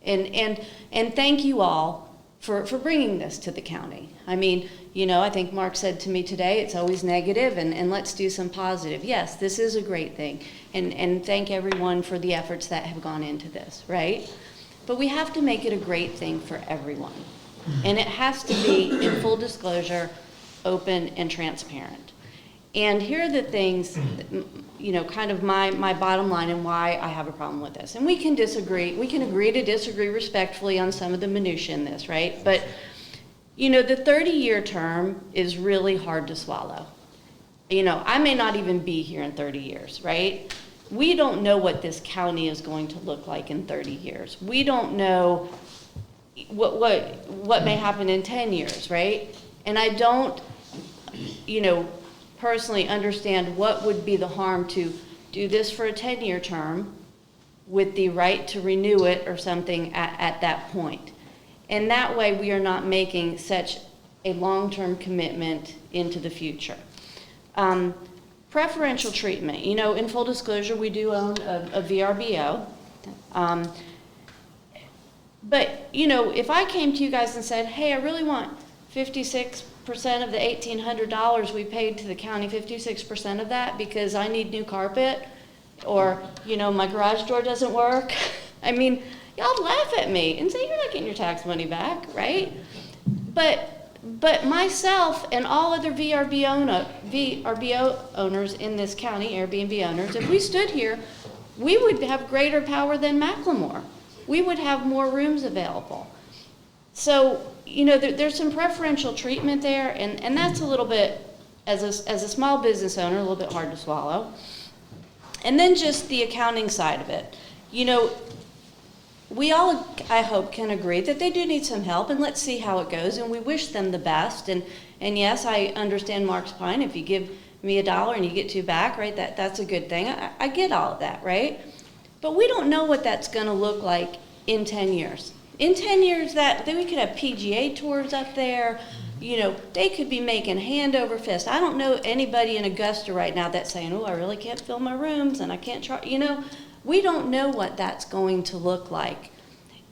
[SPEAKER 4] And thank you all for bringing this to the county. I mean, I think Mark said to me today, it's always negative, and let's do some positive. Yes, this is a great thing, and thank everyone for the efforts that have gone into this, right? But we have to make it a great thing for everyone. And it has to be, in full disclosure, open and transparent. And here are the things, kind of my bottom line and why I have a problem with this. And we can disagree. We can agree to disagree respectfully on some of the minutiae in this, right? But, the 30-year term is really hard to swallow. I may not even be here in 30 years, right? We don't know what this county is going to look like in 30 years. We don't know what may happen in 10 years, right? And I don't, personally understand what would be the harm to do this for a 10-year term with the right to renew it or something at that point. And that way we are not making such a long-term commitment into the future. Preferential treatment. In full disclosure, we do own a VRBO. But, if I came to you guys and said, hey, I really want 56% of the $1,800 we paid to the county, 56% of that because I need new carpet, or, my garage door doesn't work. I mean, y'all laugh at me and say, you're not getting your tax money back, right? But myself and all other VRBO owners in this county, Airbnb owners, if we stood here, we would have greater power than McLemore. We would have more rooms available. So, there's some preferential treatment there, and that's a little bit, as a small business owner, a little bit hard to swallow. And then just the accounting side of it. We all, I hope, can agree that they do need some help, and let's see how it goes, and we wish them the best. And yes, I understand Mark's point. If you give me $1 and you get 2 back, right? That's a good thing. I get all of that, right? But we don't know what that's gonna look like in 10 years. In 10 years, then we could have PGA tours up there. You know, they could be making hand over fist. I don't know anybody in Augusta right now that's saying, oh, I really can't fill my rooms and I can't charge, you know. We don't know what that's going to look like.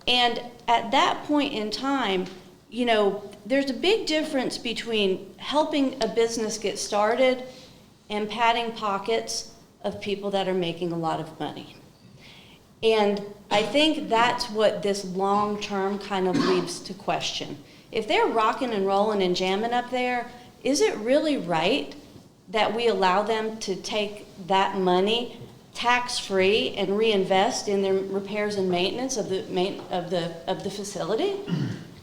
[SPEAKER 4] And at that point in time, you know, there's a big difference between helping a business get started and padding pockets of people that are making a lot of money. And I think that's what this long-term kind of leaves to question. If they're rocking and rolling and jamming up there, is it really right that we allow them to take that money tax-free and reinvest in their repairs and maintenance of the facility?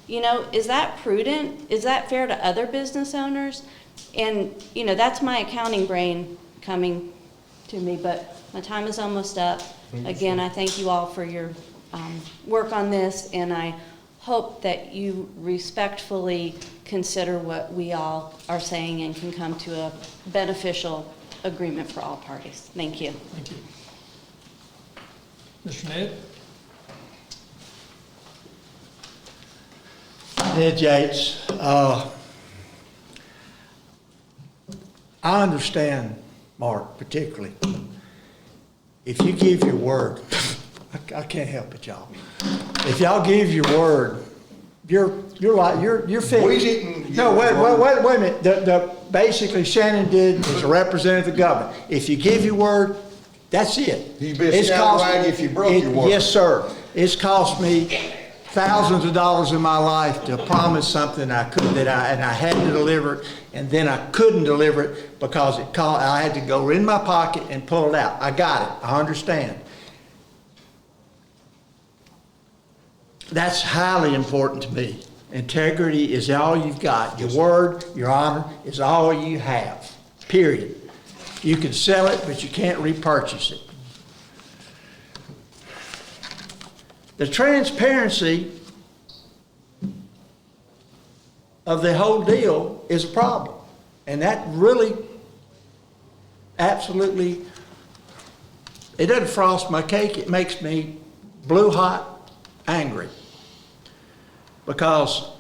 [SPEAKER 4] You know, is that prudent? Is that fair to other business owners? And, you know, that's my accounting brain coming to me, but my time is almost up. Again, I thank you all for your work on this, and I hope that you respectfully consider what we all are saying and can come to a beneficial agreement for all parties. Thank you.
[SPEAKER 1] Thank you. Mr. Ned?
[SPEAKER 16] Ned Yates, I understand, Mark, particularly. If you give your word, I can't help it, y'all. If y'all give your word, you're fixed.
[SPEAKER 6] We didn't.
[SPEAKER 16] No, wait a minute. Basically, Shannon did as a representative of the government. If you give your word, that's it.
[SPEAKER 6] You'd be a scallywag if you broke your word.
[SPEAKER 16] Yes, sir. It's cost me thousands of dollars in my life to promise something I had to deliver it, and then I couldn't deliver it because I had to go in my pocket and pull it out. I got it. I understand. That's highly important to me. Integrity is all you've got. Your word, your honor is all you have, period. You can sell it, but you can't repurchase it. The transparency of the whole deal is a problem. And that really, absolutely, it doesn't frost my cake. It makes me blue hot angry. Because,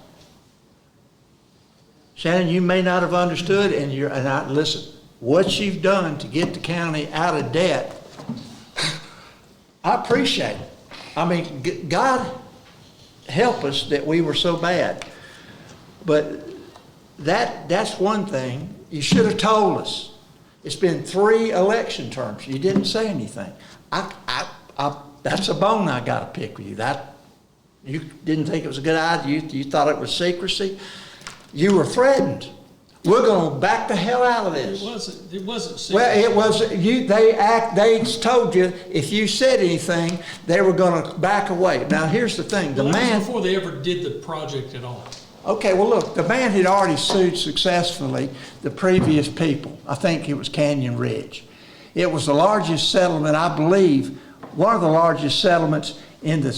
[SPEAKER 16] Shannon, you may not have understood, listen, what you've done to get the county out of debt, I appreciate it. I mean, God help us that we were so bad. But that's one thing. You should have told us. It's been 3 election terms. You didn't say anything. That's a bone I got to pick with you. You didn't think it was a good idea. You thought it was secrecy. You were threatened. We're going to back the hell out of this.
[SPEAKER 1] It wasn't secrecy.
[SPEAKER 16] Well, it was. They told you if you said anything, they were going to back away. Now, here's the thing.
[SPEAKER 1] That was before they ever did the project at all.
[SPEAKER 16] Okay, well, look, the man had already sued successfully the previous people. I think it was Canyon Ridge. It was the largest settlement, I believe, one of the largest settlements in the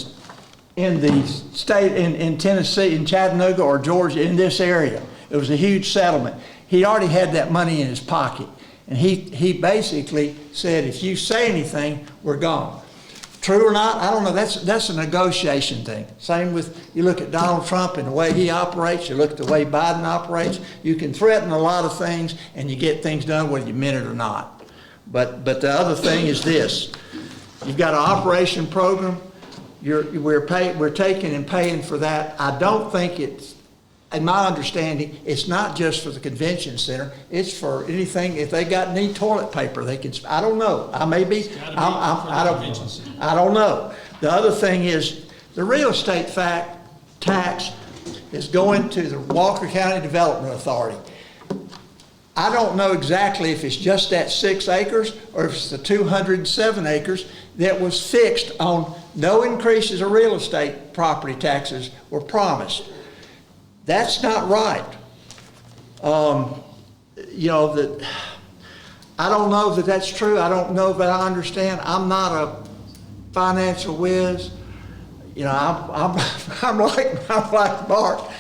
[SPEAKER 16] state, in Tennessee, in Chattanooga or Georgia, in this area. It was a huge settlement. He already had that money in his pocket. And he basically said, if you say anything, we're gone. True or not, I don't know. That's a negotiation thing. Same with, you look at Donald Trump and the way he operates, you look at the way Biden operates. You can threaten a lot of things and you get things done whether you meant it or not. But the other thing is this. You've got an operation program. We're taking and paying for that. I don't think it's, in my understanding, it's not just for the convention center. It's for anything. If they need toilet paper, they can. I don't know. I may be. I don't know. The other thing is the real estate tax is going to the Walker County Development Authority. I don't know exactly if it's just that 6 acres or if it's the 207 acres that was fixed on no increases of real estate property taxes were promised. That's not right. You know, that I don't know that that's true. I don't know that I understand. I'm not a financial whiz. You know, I'm like Mark.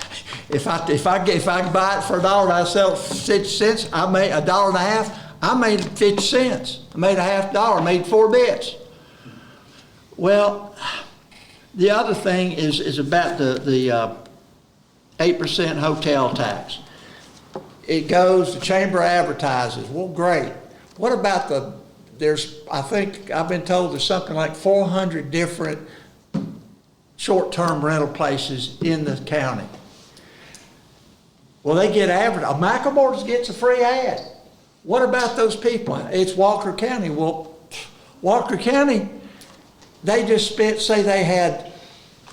[SPEAKER 16] If I buy it for $1 and I sell it 6 cents, I make $1.50. I made 50 cents. I made a $0.50, made 4 bits. Well, the other thing is about the 8% hotel tax. It goes, the chamber advertises, well, great. What about I think I've been told there's something like 400 different short-term rental places in the county. Well, they get advertised. McLemore gets a free ad. What about those people? It's Walker County. Well, Walker County, they just spent, say they had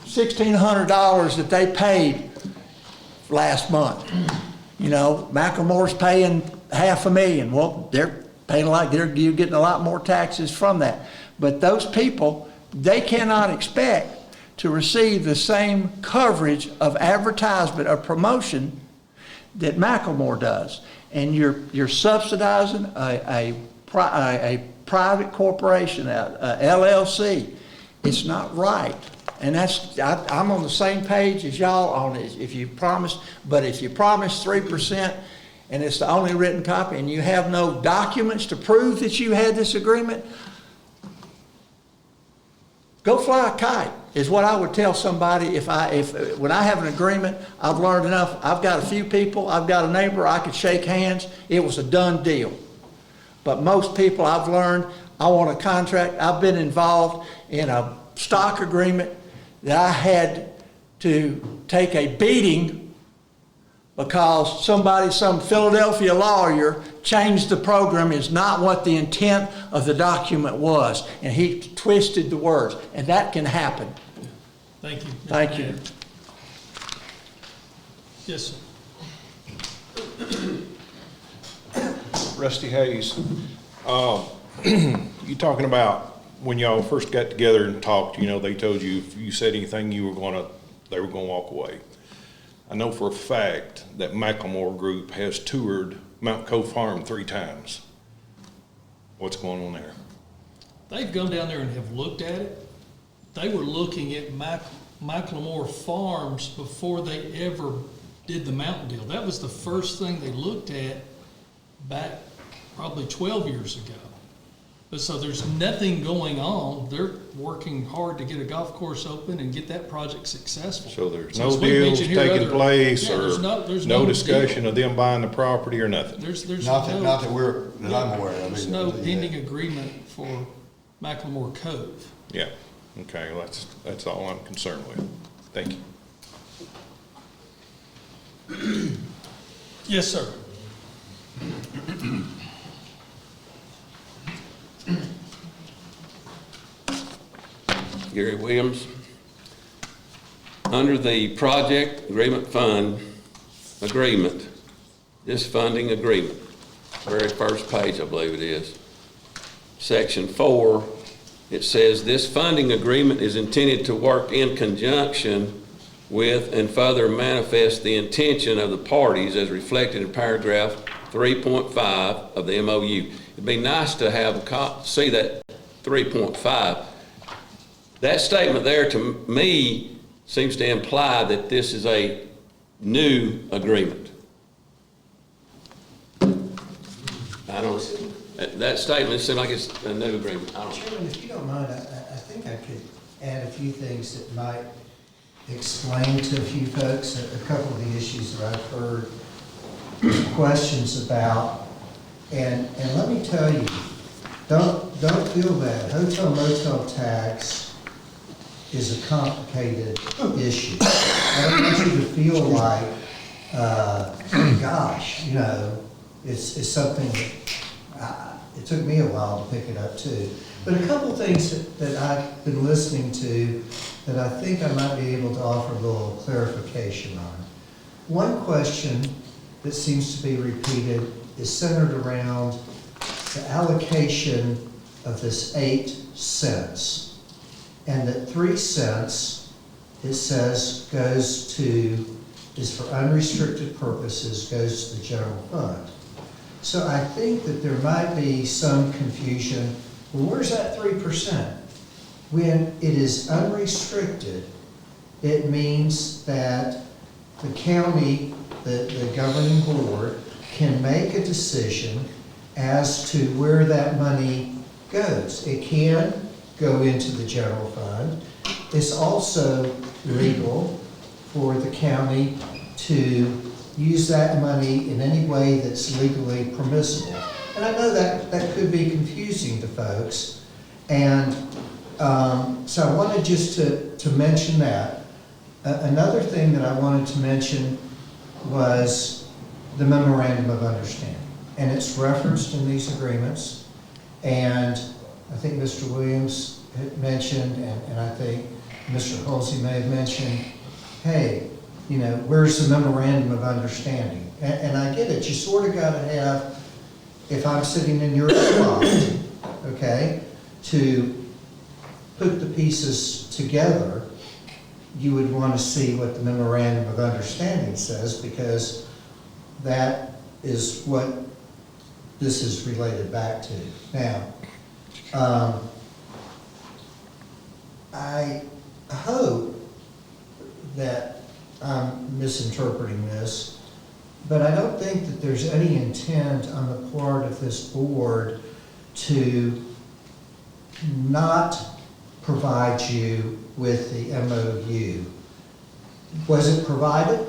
[SPEAKER 16] $1,600 that they paid last month. You know, McLemore's paying $500,000. Well, they're paying you're getting a lot more taxes from that. But those people, they cannot expect to receive the same coverage of advertisement or promotion that McLemore does. And you're subsidizing a private corporation, a LLC. It's not right. And I'm on the same page as y'all on it. If you promise 3% and it's the only written copy and you have no documents to prove that you had this agreement, go fly a kite is what I would tell somebody when I have an agreement. I've learned enough. I've got a few people. I've got a neighbor. I could shake hands. It was a done deal. But most people I've learned, I want a contract. I've been involved in a stock agreement that I had to take a beating because some Philadelphia lawyer changed the program is not what the intent of the document was. And he twisted the words. And that can happen.
[SPEAKER 1] Thank you.
[SPEAKER 16] Thank you.
[SPEAKER 1] Yes, sir.
[SPEAKER 10] Rusty Hayes, you talking about when y'all first got together and talked, they told you if you said anything they were gonna walk away. I know for a fact that McLemore Group has toured Mount Cove Farm 3 times. What's going on there?
[SPEAKER 1] They've gone down there and have looked at it. They were looking at McLemore Farms before they ever did the mountain deal. That was the first thing they looked at back probably 12 years ago. But so there's nothing going on. They're working hard to get a golf course open and get that project successful.
[SPEAKER 10] So there's no deals taking place, or
[SPEAKER 1] there's
[SPEAKER 10] no
[SPEAKER 1] no
[SPEAKER 10] discussion
[SPEAKER 1] deal
[SPEAKER 10] of them buying the property or nothing?
[SPEAKER 1] There's
[SPEAKER 6] Not that I'm aware of.
[SPEAKER 1] There's no pending agreement for McLemore Cove.
[SPEAKER 10] Yeah, okay, well, that's all I'm concerned with. Thank you.
[SPEAKER 1] Yes, sir.
[SPEAKER 11] Gary Williams. Under the project agreement fund agreement, this funding agreement, very first page I believe it is, section 4, it says this funding agreement is intended to work in conjunction with and further manifest the intention of the parties as reflected in paragraph 3.5 of the MOU. It'd be nice to see that 3.5. That statement there to me seems to imply that this is a new agreement. That statement seems like it's a new agreement.
[SPEAKER 15] Chairman, if you don't mind, I think I could add a few things that might explain to a few folks a couple of the issues that I've heard questions about. And let me tell you, don't feel bad. Hotel motel tax is a complicated issue. I don't want you to feel like, gosh, it's something that it took me a while to pick it up too. But a couple of things that I've been listening to that I think I might be able to offer a little clarification on. One question that seems to be repeated is centered around the allocation of this 8 cents. And that 3 cents, it says, is for unrestricted purposes, goes to the general fund. So I think that there might be some confusion. Well, where's that 3%? When it is unrestricted, it means that the county, the governing board, can make a decision as to where that money goes. It can go into the general fund. It's also legal for the county to use that money in any way that's legally permissible. And I know that could be confusing to folks. And so I wanted just to mention that. Another thing that I wanted to mention was the memorandum of understanding. And it's referenced in these agreements. And I think Mr. Williams had mentioned, and I think Mr. Halsey may have mentioned, hey, you know, where's the memorandum of understanding? And I get it. You sort of got to have, if I'm sitting in your spot, okay, to put the pieces together, you would want to see what the memorandum of understanding says, because that is what this is related back to. Now, I hope that I'm misinterpreting this, but I don't think that there's any intent on the part of this board to not provide you with the MOU. Was it provided?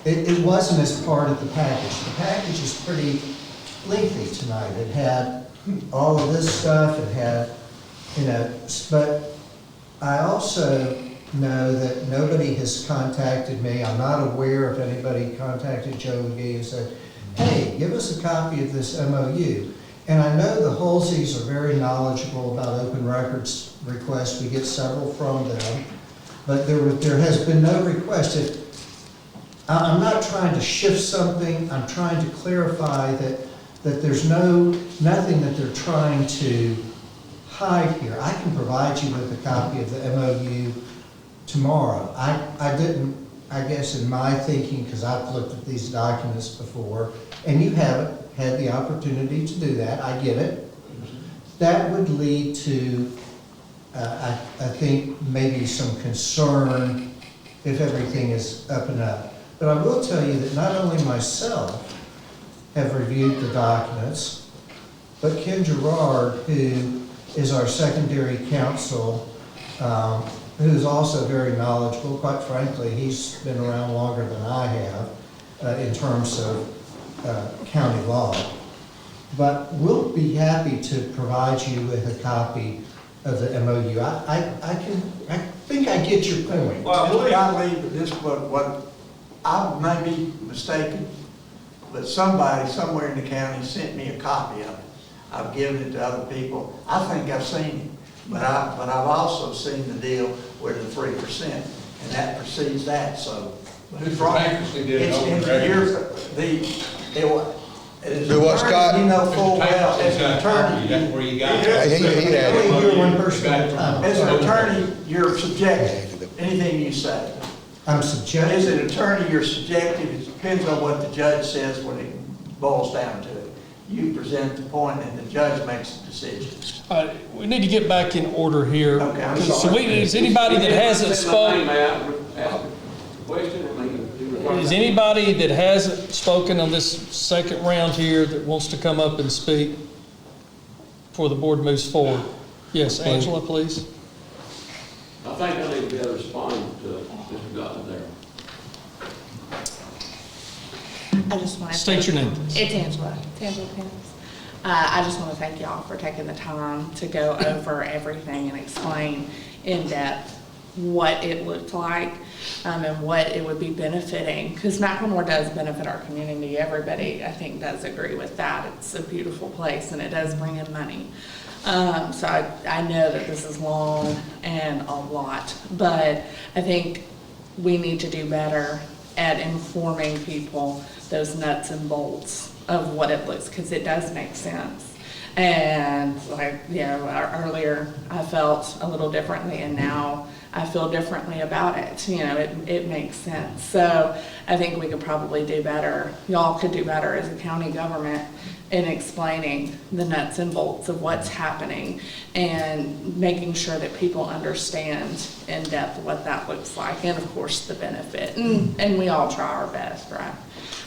[SPEAKER 15] It wasn't as part of the package. The package is pretty lengthy tonight. It had all of this stuff. It had, you know, but I also know that nobody has contacted me. I'm not aware if anybody contacted Joe McGee and said, hey, give us a copy of this MOU. And I know the Halseys are very knowledgeable about open records requests. We get several from them, but there has been no request. I'm not trying to shift something. I'm trying to clarify that there's nothing that they're trying to hide here. I can provide you with a copy of the MOU tomorrow. I didn't, I guess in my thinking, because I've looked at these documents before, and you haven't had the opportunity to do that, I get it. That would lead to, I think, maybe some concern if everything is up and up. But I will tell you that not only myself have reviewed the documents, but Ken Gerard, who is our secondary counsel, who is also very knowledgeable. Quite frankly, he's been around longer than I have in terms of county law. But we'll be happy to provide you with a copy of the MOU. I think I get your point.
[SPEAKER 16] Well, I leave this, what I may be mistaken, but somebody somewhere in the county sent me a copy of it. I've given it to other people. I think I've seen it, but I've also seen the deal where the 3%, and that precedes that. So who's wrong?
[SPEAKER 6] Do what, Scott?
[SPEAKER 16] You know full well, as an attorney.
[SPEAKER 20] That's where you got it.
[SPEAKER 16] As an attorney, you're subjective. Anything you say.
[SPEAKER 15] I'm subjective.
[SPEAKER 16] As an attorney, you're subjective. It depends on what the judge says when it boils down to it. You present the point and the judge makes the decision.
[SPEAKER 1] We need to get back in order here.
[SPEAKER 16] Okay, I'm
[SPEAKER 1] So
[SPEAKER 16] sorry.
[SPEAKER 1] is anybody that hasn't spoken? Is anybody that hasn't spoken on this second round here that wants to come up and speak before the board moves forward? Yes, Angela, please.
[SPEAKER 11] I think I need to be able to respond to Mr. Gottlieb there.
[SPEAKER 21] I just want to
[SPEAKER 1] State your name, please.
[SPEAKER 21] It's Angela. It's Angela Pence. I just want to thank y'all for taking the time to go over everything and explain in depth what it looked like and what it would be benefiting. Because McLemore does benefit our community. Everybody, I think, does agree with that. It's a beautiful place and it does bring in money. So I know that this is long and a lot, but I think we need to do better at informing people those nuts and bolts of what it looks, because it does make sense. And like, you know, earlier I felt a little differently, and now I feel differently about it. You know, it makes sense. So I think we could probably do better. Y'all could do better as a county government in explaining the nuts and bolts of what's happening and making sure that people understand in depth what that looks like, and of course the benefit. And we all try our best, right?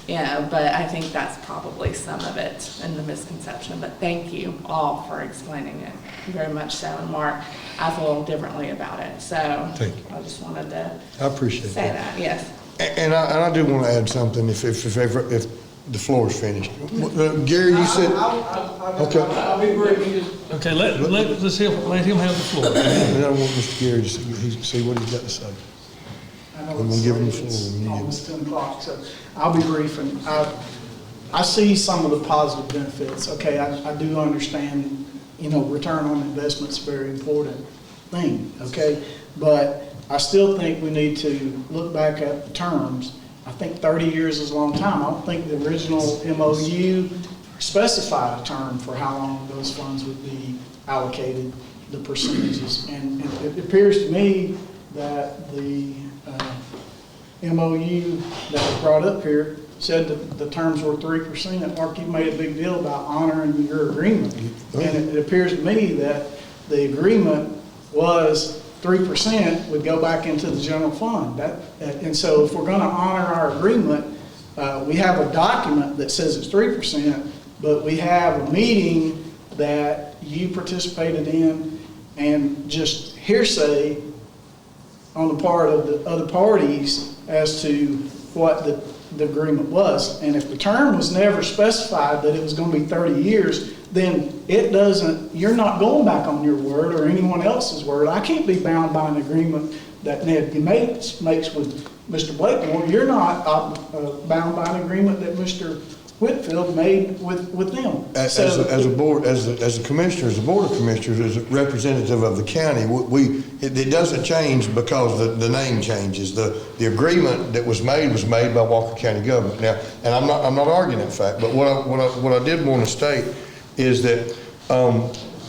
[SPEAKER 21] Yeah, but I think that's probably some of it and the misconception. But thank you all for explaining it very much so. And Mark, I feel differently about it. So
[SPEAKER 6] Thank you.
[SPEAKER 21] I just wanted to
[SPEAKER 6] I appreciate
[SPEAKER 21] say
[SPEAKER 6] that.
[SPEAKER 21] that. Yes.
[SPEAKER 6] And I do want to add something if the floor is finished. Gary, you said, okay.
[SPEAKER 1] Okay, let's let him have the floor.
[SPEAKER 6] And I want Mr. Gary to see what he's got to say. I'm gonna give him the floor.
[SPEAKER 14] It's almost 10 o'clock, so I'll be brief. And I see some of the positive benefits. Okay, I do understand, you know, return on investment's a very important thing, okay? But I still think we need to look back at the terms. I think 30 years is a long time. I don't think the original MOU specified a term for how long those funds would be allocated, the percentages. And it appears to me that the MOU that was brought up here said that the terms were 3%. Mark, you made a big deal about honoring your agreement. And it appears to me that the agreement was 3% would go back into the general fund. And so if we're going to honor our agreement, we have a document that says it's 3%, but we have a meeting that you participated in and just hearsay on the part of the other parties as to what the agreement was. And if the term was never specified that it was going to be 30 years, then it doesn't, you're not going back on your word or anyone else's word. I can't be bound by an agreement that Ned makes with Mr. Blakemore. You're not bound by an agreement that Mr. Whitfield made with them.
[SPEAKER 6] As a board, as a commissioner, as a board of commissioners, as a representative of the county, it doesn't change because the name changes. The agreement that was made by Walker County government. Now, and I'm not arguing that fact, but what I did want to state is that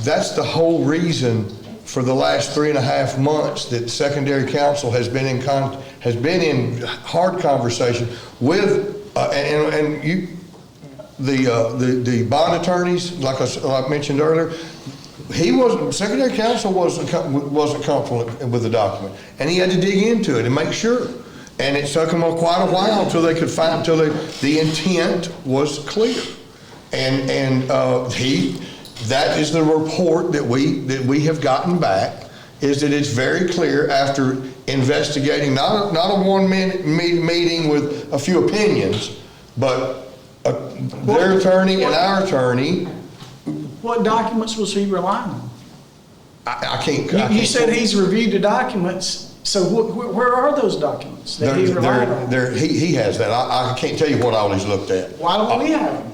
[SPEAKER 6] that's the whole reason for the last 3.5 months that secondary council has been in hard conversation with the bond attorneys, like I mentioned earlier. Secondary counsel wasn't comfortable with the document, and he had to dig into it and make sure. And it took them quite a while until they could find, until the intent was clear. And that is the report that we have gotten back, is that it's very clear after investigating, not a 1 minute meeting with a few opinions, but their attorney and our attorney.
[SPEAKER 14] What documents was he relying on?
[SPEAKER 6] I can't.
[SPEAKER 14] You said he's reviewed the documents, so where are those documents that he relied on?
[SPEAKER 6] He has that. I can't tell you what all he's looked at.
[SPEAKER 14] Why don't we have them?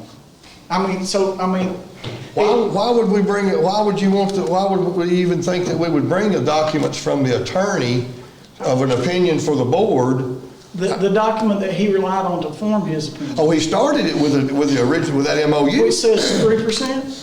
[SPEAKER 6] Why would we bring it? Why would we even think that we would bring the documents from the attorney of an opinion for the board?
[SPEAKER 14] The document that he relied on to form his opinion.
[SPEAKER 6] Oh, he started it with the original, with that MOU.
[SPEAKER 14] It says 3%.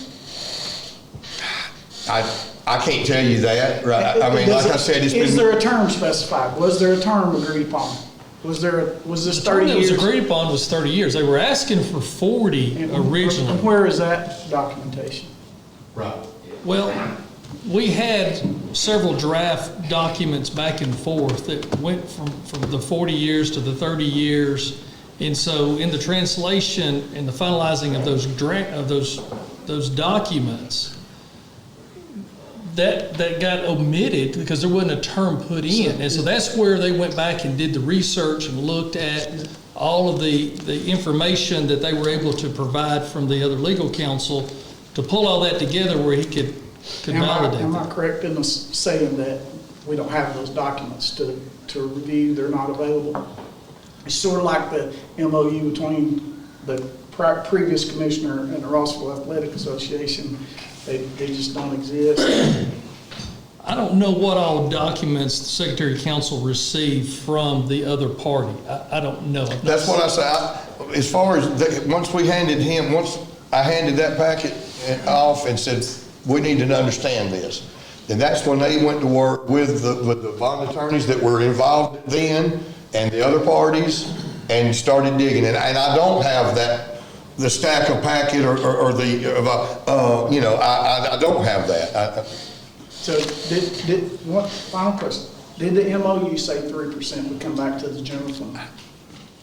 [SPEAKER 6] I can't tell you that, right? I mean, like I said,
[SPEAKER 14] is there a term specified? Was there a term agreed upon? Was this 30 years?
[SPEAKER 1] The term that was agreed upon was 30 years. They were asking for 40 originally.
[SPEAKER 14] And where is that documentation?
[SPEAKER 6] Right.
[SPEAKER 1] Well, we had several draft documents back and forth that went from the 40 years to the 30 years. And so in the translation and the finalizing of those documents, that got omitted because there wasn't a term put in. And so that's where they went back and did the research and looked at all of the information that they were able to provide from the other legal counsel to pull all that together where he could validate.
[SPEAKER 14] Am I correct in saying that we don't have those documents to review? They're not available? It's sort of like the MOU between the previous commissioner and the Rossville Athletic Association. They just don't exist.
[SPEAKER 1] I don't know what all documents the Secretary of Council received from the other party. I don't know.
[SPEAKER 6] That's what I say. As far as once I handed that packet off and said, we need to understand this. And that's when they went to work with the bond attorneys that were involved then and the other parties and started digging. And I don't have the stack of packet or I don't have that.
[SPEAKER 14] So one final question. Did the MOU say 3% would come back to the general fund?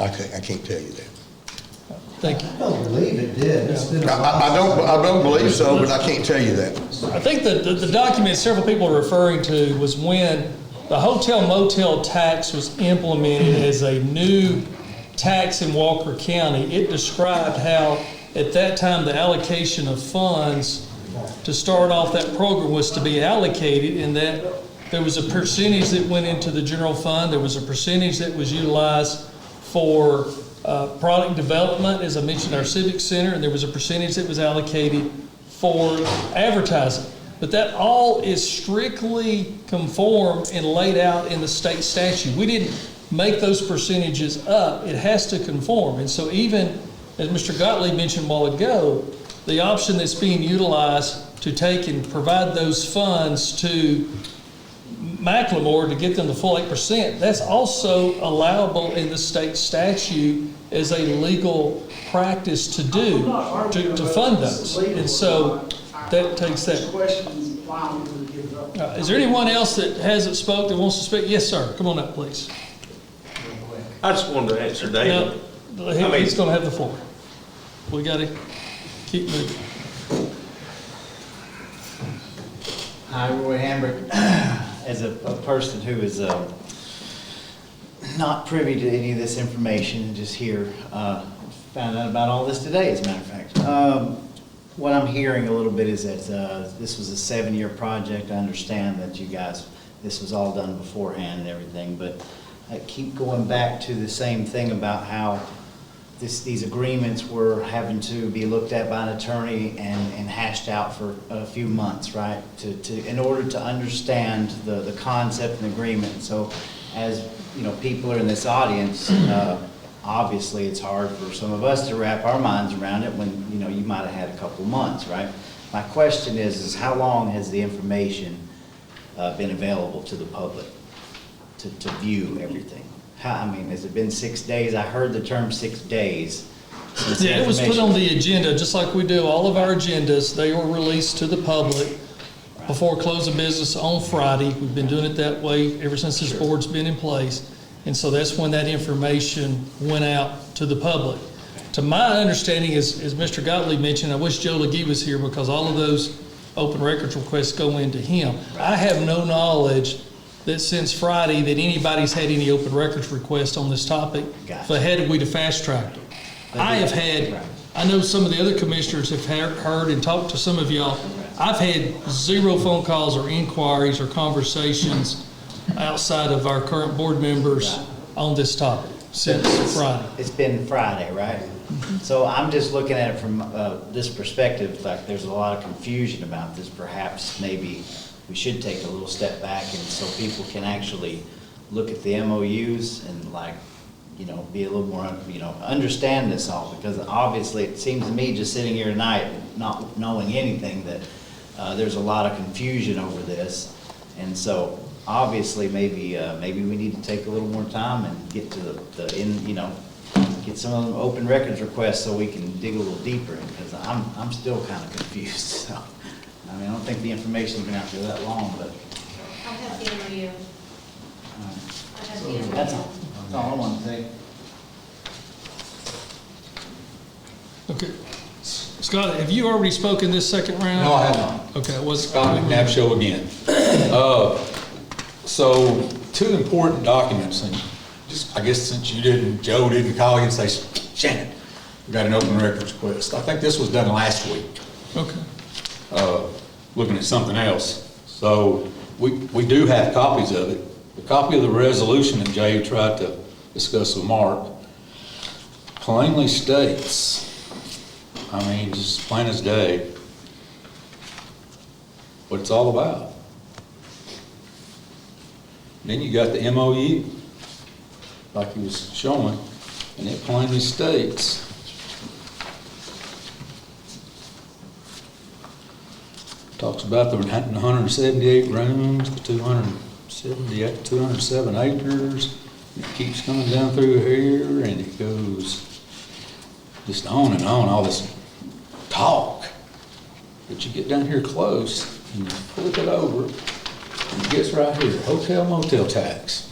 [SPEAKER 6] I can't tell you that.
[SPEAKER 1] Thank you.
[SPEAKER 15] I don't believe it did. It's been a
[SPEAKER 6] I don't believe so, but I can't tell you that.
[SPEAKER 1] I think the document several people are referring to was when the hotel motel tax was implemented as a new tax in Walker County. It described how at that time the allocation of funds to start off that program was to be allocated, and that there was a percentage that went into the general fund, there was a percentage that was utilized for product development, as I mentioned, our civic center, and there was a percentage that was allocated for advertising. But that all is strictly conformed and laid out in the state statute. We didn't make those percentages up. It has to conform. And so even, as Mr. Gottlieb mentioned a while ago, the option that's being utilized to take and provide those funds to McLemore to get them the full 8%, that's also allowable in the state statute as a legal practice to do, to fund those. And so that takes that. Is there anyone else that hasn't spoke that wants to speak? Yes, sir. Come on up, please.
[SPEAKER 8] I just wanted to answer David.
[SPEAKER 1] No, he's going to have the floor. We got to keep moving.
[SPEAKER 17] Hi, Roy Hambrick. As a person who is not privy to any of this information, just here, found out about all this today, as a matter of fact. What I'm hearing a little bit is that this was a 7-year project. I understand that you guys, this was all done beforehand and everything, but I keep going back to the same thing about how these agreements were having to be looked at by an attorney and hashed out for a few months, right? In order to understand the concept and agreement. So as you know, people are in this audience, obviously it's hard for some of us to wrap our minds around it when, you know, you might have had a couple months, right? My question is how long has the information been available to the public to view everything? I mean, has it been 6 days? I heard the term 6 days.
[SPEAKER 1] Yeah, it was put on the agenda, just like we do all of our agendas. They were released to the public before close of business on Friday. We've been doing it that way ever since this board's been in place. And so that's when that information went out to the public. To my understanding, as Mr. Gottlieb mentioned, I wish Joe LeGee was here because all of those open records requests go into him. I have no knowledge that since Friday that anybody's had any open records requests on this topic. So had we to fast track them. I have had, I know some of the other commissioners have heard and talked to some of y'all. I've had 0 phone calls or inquiries or conversations outside of our current board members on this topic since Friday.
[SPEAKER 17] It's been Friday, right? So I'm just looking at it from this perspective, like there's a lot of confusion about this. Perhaps maybe we should take a little step back and so people can actually look at the MOUs and be a little more, understand this all, because obviously it seems to me just sitting here tonight, not knowing anything, that there's a lot of confusion over this. And so obviously maybe we need to take a little more time and get to get some of them open records requests so we can dig a little deeper, because I'm still kind of confused. So. I mean, I don't think the information's been out there that long, but.
[SPEAKER 4] I have the MOU.
[SPEAKER 17] That's all I want to say.
[SPEAKER 1] Okay. Scott, have you already spoken this second round?
[SPEAKER 20] No, I have not.
[SPEAKER 1] Okay,
[SPEAKER 20] Scott McNabb again. So 2 important documents, and just I guess since Joe didn't call you and say, Shannon, we got an open records request. I think this was done last week.
[SPEAKER 1] Okay.
[SPEAKER 20] Looking at something else. So we do have copies of it. The copy of the resolution that Jay tried to discuss with Mark plainly states, I mean, just plain as day, what it's all about. Then you got the MOU, like he was showing, and it plainly states Talks about the 178 rooms, the 207 acres. It keeps coming down through here and it goes just on and on, all this talk. But you get down here close and you flip it over and it gets right here, hotel motel tax,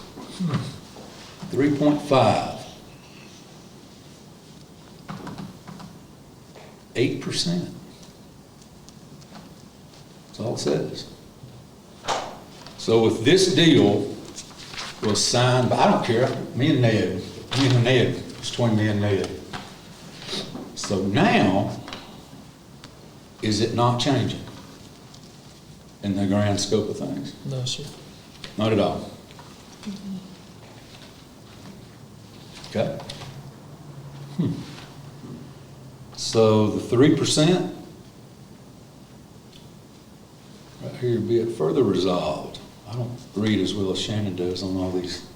[SPEAKER 20] 3.5. 8%. That's all it says. So if this deal was signed by, I don't care, me and Ned, it's between me and Ned. So now, is it not changing in the grand scope of things?
[SPEAKER 1] No, sir.
[SPEAKER 20] Not at all. Okay. So the 3%, right here, be it further resolved. I don't read as well as Shannon does on all these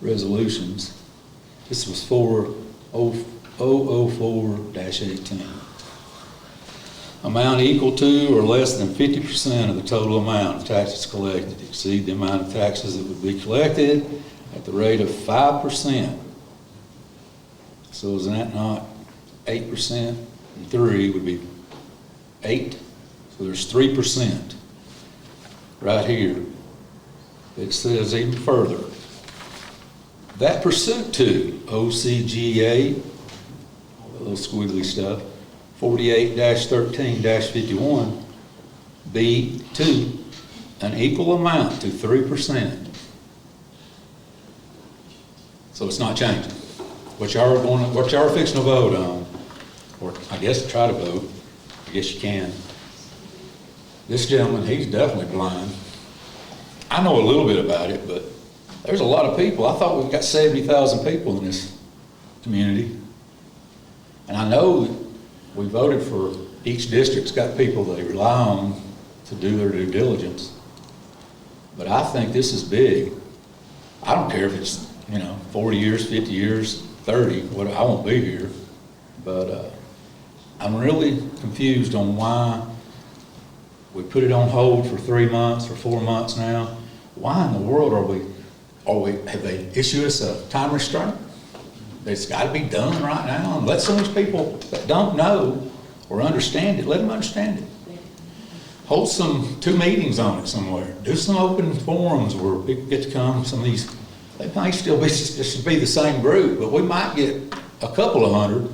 [SPEAKER 20] resolutions. This was 4004-18. Amount equal to or less than 50% of the total amount of taxes collected exceed the amount of taxes that would be collected at the rate of 5%. So is that not 8%? And 3 would be 8. So there's 3% right here. It says even further. That pursuant to OCGA, all that little squiggly stuff, 48-13-51, B2, an equal amount to 3%. So it's not changing. What y'all are fixing to vote on, or I guess try to vote, I guess you can. This gentleman, he's definitely blind. I know a little bit about it, but there's a lot of people. I thought we've got 70,000 people in this community. And I know that we voted for each district's got people they rely on to do their due diligence. But I think this is big. I don't care if it's, 40 years, 50 years, 30, I won't be here. But I'm really confused on why we put it on hold for 3 months or 4 months now. Why in the world have they issued us a time restraint? It's got to be done right now. And let some of these people that don't know or understand it, let them understand it. Hold 2 meetings on it somewhere. Do some open forums where people get to come. Some of these, they might still be, just be the same group, but we might get a couple of hundred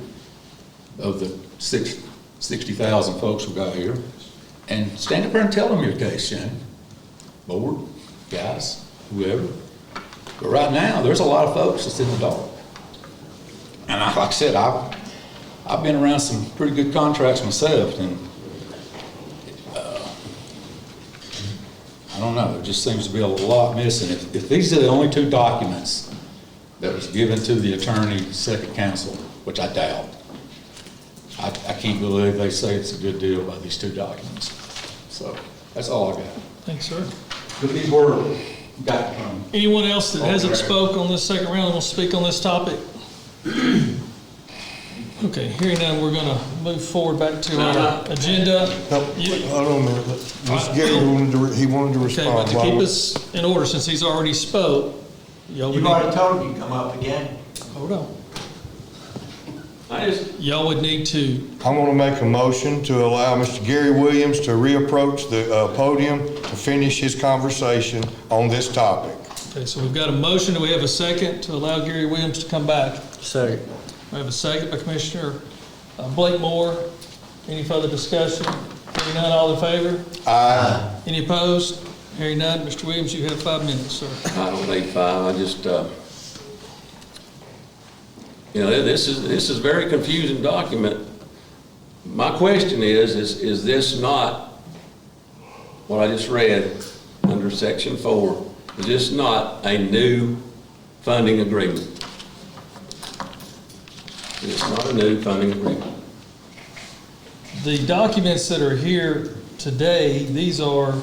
[SPEAKER 20] of the 60,000 folks we got here. And stand up there and tell them your case, Shannon. Board, guys, whoever. But right now, there's a lot of folks that's in the dark. And like I said, I've been around some pretty good contracts myself, and I don't know, there just seems to be a lot missing. If these are the only 2 documents that was given to the attorney, second counsel, which I doubt, I can't believe they say it's a good deal by these 2 documents. So that's all I got.
[SPEAKER 1] Thanks, sir.
[SPEAKER 20] But these were got
[SPEAKER 1] Anyone else that hasn't spoke on this second round will speak on this topic? Okay, hearing none, we're gonna move forward back to our agenda.
[SPEAKER 6] Hold on a minute. Mr. Gary wanted to respond.
[SPEAKER 1] Okay, but to keep us in order, since he's already spoke,
[SPEAKER 17] You've already told him you come up again.
[SPEAKER 1] Hold on. Y'all would need to.
[SPEAKER 6] I'm gonna make a motion to allow Mr. Gary Williams to reapproach the podium to finish his conversation on this topic.
[SPEAKER 1] Okay, so we've got a motion. Do we have a second to allow Gary Williams to come back?
[SPEAKER 7] Second.
[SPEAKER 1] We have a second by Commissioner Blakemore. Any further discussion? Hearing none, all in favor?
[SPEAKER 6] Aye.
[SPEAKER 1] Any opposed? Hearing none, Mr. Williams, you have 5 minutes, sir.
[SPEAKER 18] I don't need 5, I just, this is a very confusing document. My question is this not, what I just read under section 4, is this not a new funding agreement? It's not a new funding agreement.
[SPEAKER 1] The documents that are here today, these are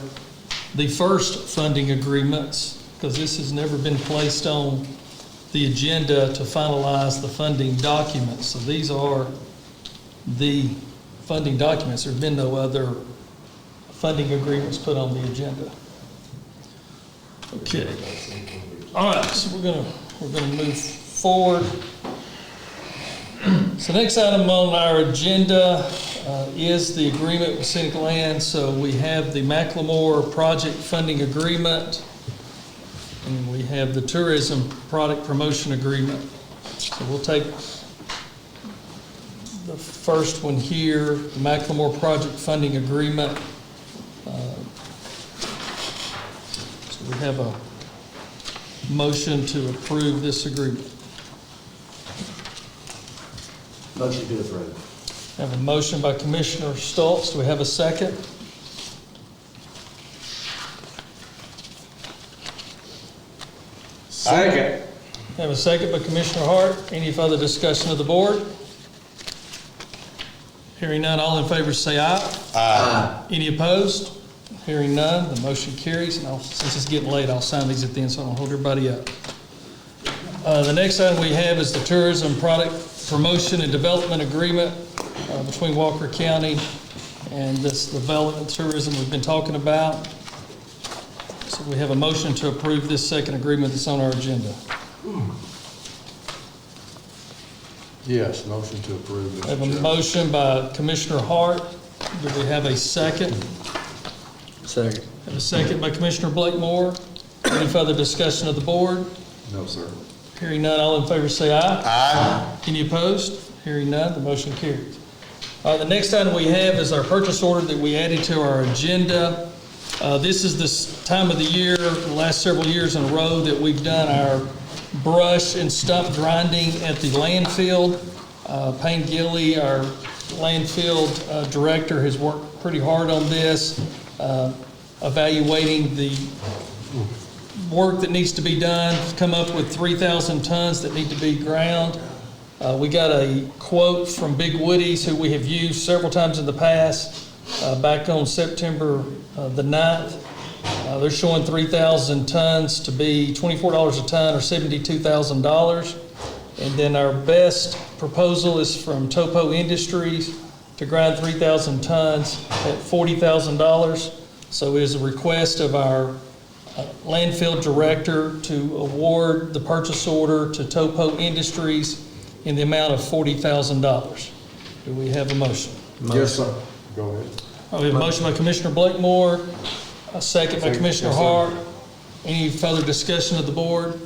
[SPEAKER 1] the first funding agreements, because this has never been placed on the agenda to finalize the funding documents. So these are the funding documents. There's been no other funding agreements put on the agenda. Okay. All right, so we're gonna move forward. So next item on our agenda is the agreement with Scenic Land. So we have the McLemore project funding agreement, and we have the tourism product promotion agreement. So we'll take the first one here, the McLemore project funding agreement. So we have a motion to approve this agreement.
[SPEAKER 3] Motion to approve.
[SPEAKER 1] I have a motion by Commissioner Stoltz. Do we have a second?
[SPEAKER 2] Second.
[SPEAKER 1] I have a second by Commissioner Hart. Any further discussion of the board? Hearing none, all in favor say aye.
[SPEAKER 2] Aye.
[SPEAKER 1] Any opposed? Hearing none, the motion carries. And since it's getting late, I'll sign these at the end so I don't hold everybody up. The next item we have is the Tourism Product Promotion and Development Agreement between Walker County and this development tourism we've been talking about. So we have a motion to approve this second agreement that's on our agenda.
[SPEAKER 2] Yes, motion to approve.
[SPEAKER 1] I have a motion by Commissioner Hart. Do we have a second?
[SPEAKER 7] Second.
[SPEAKER 1] I have a second by Commissioner Blakemore. Any further discussion of the board?
[SPEAKER 2] No, sir.
[SPEAKER 1] Hearing none, all in favor say aye.
[SPEAKER 2] Aye.
[SPEAKER 1] Any opposed? Hearing none, the motion carries. The next item we have is our purchase order that we added to our agenda. This is this time of the year, the last several years in a row that we've done our brush and stump grinding at the landfill. Payne Gilly, our landfill director, has worked pretty hard on this, evaluating the work that needs to be done, come up with 3,000 tons that need to be ground. We got a quote from Big Woody's, who we have used several times in the past, back on September the 9th. They're showing 3,000 tons to be $24 a ton, or $72,000. And then our best proposal is from Topo Industries to grind 3,000 tons at $40,000. So it is a request of our landfill director to award the purchase order to Topo Industries in the amount of $40,000. Do we have a motion?
[SPEAKER 2] Yes, sir. Go ahead.
[SPEAKER 1] We have a motion by Commissioner Blakemore, a second by Commissioner Hart. Any further discussion of the board?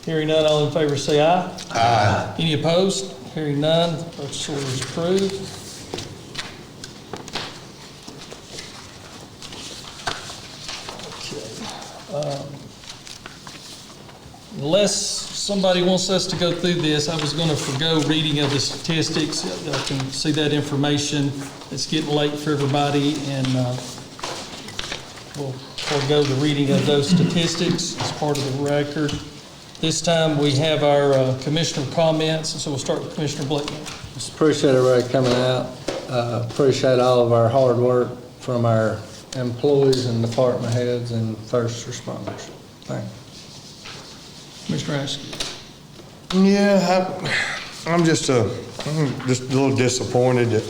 [SPEAKER 1] Hearing none, all in favor say aye.
[SPEAKER 2] Aye.
[SPEAKER 1] Any opposed? Hearing none, the purchase order is approved. Unless somebody wants us to go through this, I was going to forgo reading of the statistics. I can see that information. It's getting late for everybody, and we'll forego the reading of those statistics as part of the record. This time we have our commissioner comments, and so we'll start with Commissioner Blakemore.
[SPEAKER 7] Just appreciate everybody coming out. Appreciate all of our hard work from our employees and department heads and first responders. Thank you.
[SPEAKER 1] Commissioner Askew.
[SPEAKER 6] Yeah, I'm just a little disappointed that,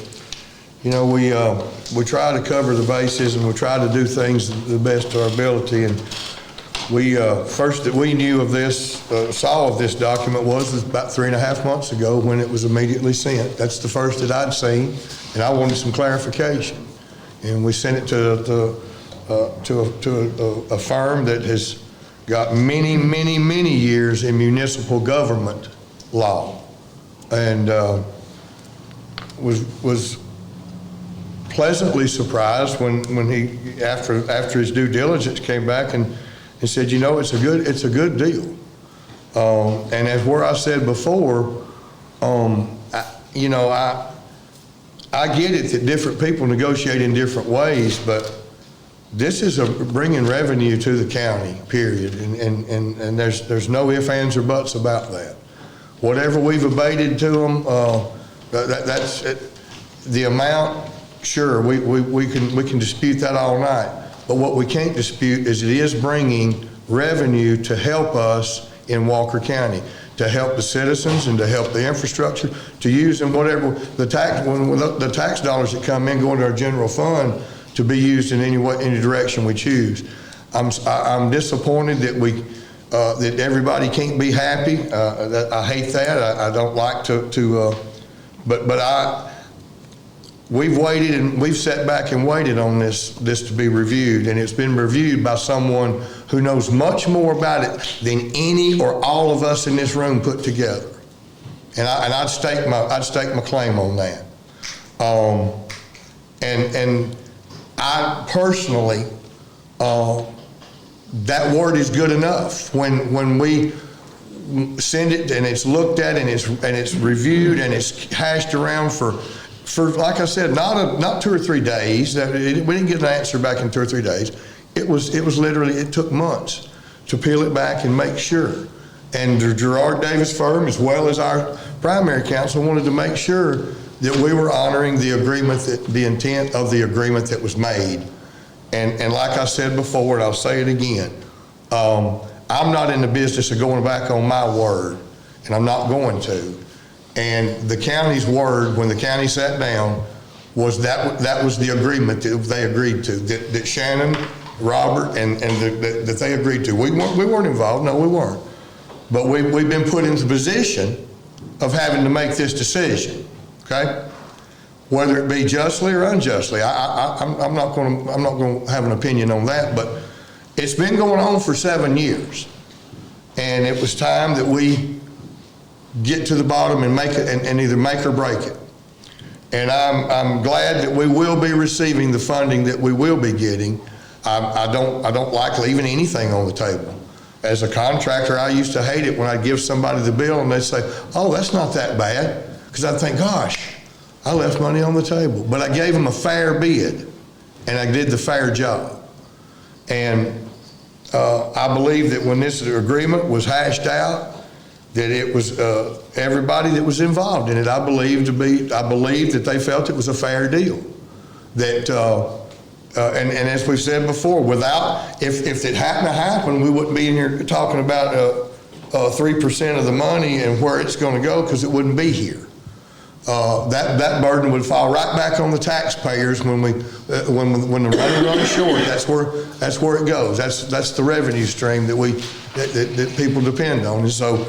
[SPEAKER 6] you know, we try to cover the bases and we try to do things the best of our ability. And we, first that we knew of this, saw of this document was about 3.5 months ago when it was immediately sent. That's the first that I'd seen, and I wanted some clarification. And we sent it to a firm that has got many, many, many years in municipal government law, and was pleasantly surprised when he, after his due diligence, came back and said, you know, it's a good deal. And as where I said before, you know, I get it that different people negotiate in different ways, but this is bringing revenue to the county, period, and there's no ifs, ands, or buts about that. Whatever we've abated to them, that's it. The amount. Sure, we can dispute that all night, but what we can't dispute is it is bringing revenue to help us in Walker County, to help the citizens and to help the infrastructure, to use in whatever the tax dollars that come in go into our general fund to be used in any way, any direction we choose. I'm disappointed that that everybody can't be happy. I hate that. I don't like but we've waited and we've sat back and waited on this to be reviewed, and it's been reviewed by someone who knows much more about it than any or all of us in this room put together. And I'd stake my claim on that. And I personally, that word is good enough. When we send it and it's looked at and it's reviewed and it's hashed around for like I said, not 2 or 3 days. We didn't get an answer back in 2 or 3 days. It was literally, it took months to peel it back and make sure. And the Gerard Davis firm, as well as our primary counsel, wanted to make sure that we were honoring the agreement, the intent of the agreement that was made. And like I said before, and I'll say it again, I'm not in the business of going back on my word, and I'm not going to. And the county's word, when the county sat down, was that was the agreement that they agreed to, that Shannon, Robert, and that they agreed to. We weren't involved, no, we weren't. But we've been put into the position of having to make this decision, okay? Whether it be justly or unjustly, I'm not going to have an opinion on that, but it's been going on for 7 years. And it was time that we get to the bottom and make it, and either make or break it. And I'm glad that we will be receiving the funding that we will be getting. I don't like leaving anything on the table. As a contractor, I used to hate it when I'd give somebody the bill and they'd say, oh, that's not that bad. Because I'd think, gosh, I left money on the table. But I gave them a fair bid and I did the fair job. And I believe that when this agreement was hashed out, that it was everybody that was involved in it, I believe that they felt it was a fair deal. That and as we've said before, if it hadn't happened, we wouldn't be in here talking about 3% of the money and where it's going to go, because it wouldn't be here. That burden would fall right back on the taxpayers when the money runs short. That's where it goes. That's the revenue stream that people depend on. And so,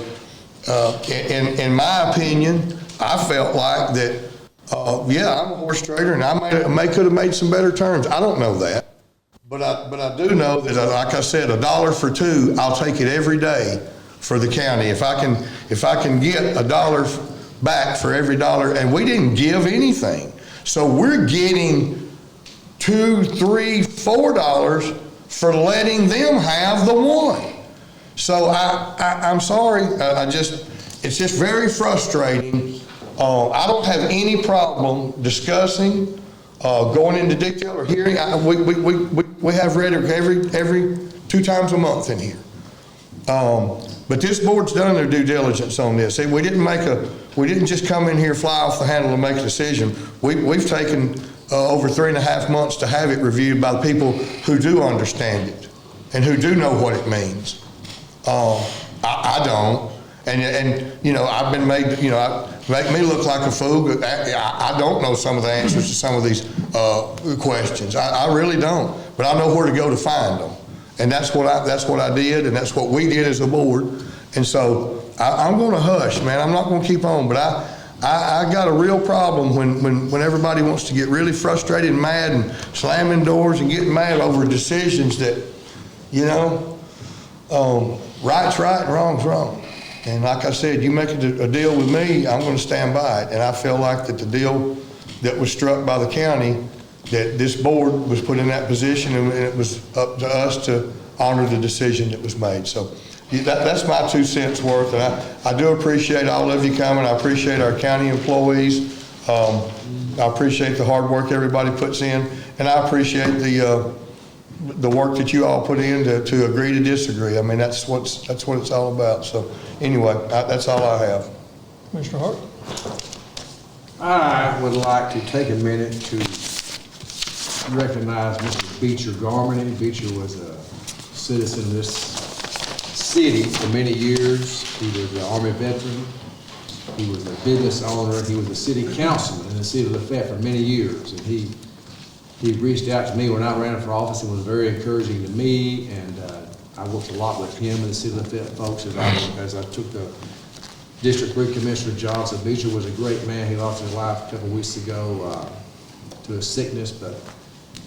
[SPEAKER 6] in my opinion, I felt like that. Yeah, I'm a horse trader, and I could have made some better terms. I don't know that, but I do know that, like I said, $1 for $2, I'll take it every day for the county. If I can get $1 back for every dollar, and we didn't give anything, so we're getting $2, $3, $4 for letting them have the one. So I'm sorry, it's just very frustrating. I don't have any problem discussing, going into detail or hearing. We have read every 2 times a month in here. But this board's done their due diligence on this. See, we didn't just come in here, fly off the handle and make a decision. We've taken over 3.5 months to have it reviewed by the people who do understand it and who do know what it means. I don't. And you know, I've been made, make me look like a fool. I don't know some of the answers to some of these questions. I really don't. But I know where to go to find them. And that's what I did, and that's what we did as a board. And so I'm going to hush, man. I'm not going to keep on. But I got a real problem when everybody wants to get really frustrated and mad and slamming doors and getting mad over decisions that, right's right and wrong's wrong. And like I said, you make a deal with me, I'm going to stand by it. And I feel like that the deal that was struck by the county, that this board was put in that position, and it was up to us to honor the decision that was made. So that's my 2 cents worth. And I do appreciate all of you coming. I appreciate our county employees. I appreciate the hard work everybody puts in. And I appreciate the work that you all put in to agree to disagree. I mean, that's what it's all about. So anyway, that's all I have.
[SPEAKER 1] Mr. Hart?
[SPEAKER 2] I would like to take a minute to recognize Mr. Beecher Garmany. Beecher was a citizen of this city for many years. He was an Army veteran. He was a business owner. He was a city councilman in the city of Lafayette for many years. And he He reached out to me when I ran for office and was very encouraging to me, and I worked a lot with him and the City of Lafayette folks as I took the District 3 Commissioner job. So Beecher was a great man. He lost his life a couple weeks ago to a sickness, but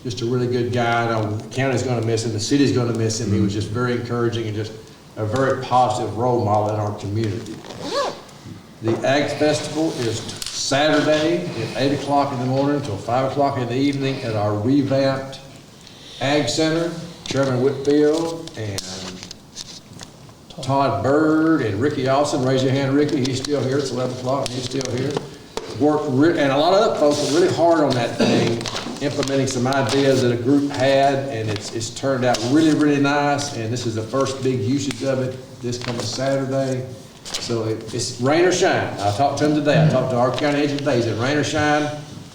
[SPEAKER 2] just a really good guy. I know the county's going to miss him. The city's going to miss him. He was just very encouraging and just a very positive role model in our community. The Ag Festival is Saturday at 8 o'clock in the morning until 5 o'clock in the evening at our revamped Ag Center. Chairman Whitfield and Todd Bird and Ricky Austin. Raise your hand, Ricky. He's still here. It's 11 o'clock and he's still here. And a lot of other folks are really hard on that thing, implementing some ideas that a group had, and it's turned out really, really nice. And this is the first big usage of it this coming Saturday. So it's rain or shine. I talked to him today. I talked to our county agent today. He said, rain or shine,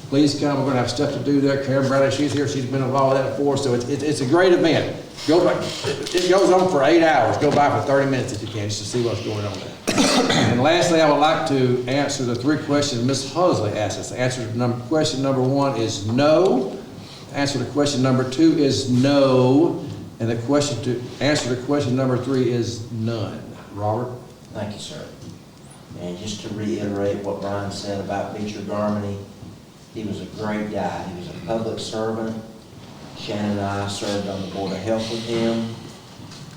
[SPEAKER 2] please come. We're going to have stuff to do there. Karen Bradley, she's here. She's been involved with that before. So it's a great event. It goes on for 8 hours. Go by for 30 minutes if you can, just to see what's going on there. And lastly, I would like to answer the 3 questions Ms. Husley asked us. Answer to question number 1 is no. Answer to question number 2 is no. And the answer to question number 3 is none. Robert?
[SPEAKER 3] Thank you, sir. And just to reiterate what Brian said about Beecher Garmany, he was a great guy. He was a public servant. Shannon and I served on the Board of Health with him,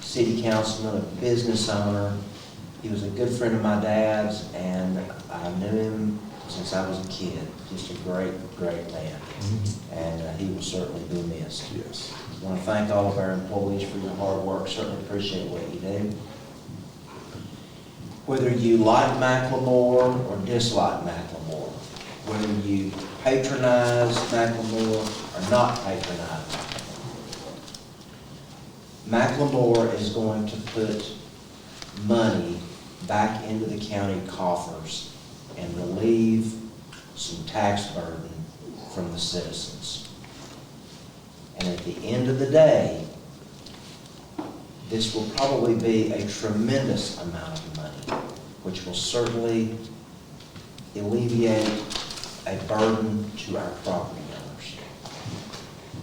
[SPEAKER 3] city councilman, a business owner. He was a good friend of my dad's, and I knew him since I was a kid. Just a great, great man. And he will certainly be missed.
[SPEAKER 2] Yes.
[SPEAKER 3] I want to thank all of our employees for your hard work. Certainly appreciate what you do. Whether you like McLemore or dislike McLemore, whether you patronize McLemore or not patronize McLemore is going to put money back into the county coffers and relieve some tax burden from the citizens. And at the end of the day, this will probably be a tremendous amount of money, which will certainly alleviate a burden to our property owners.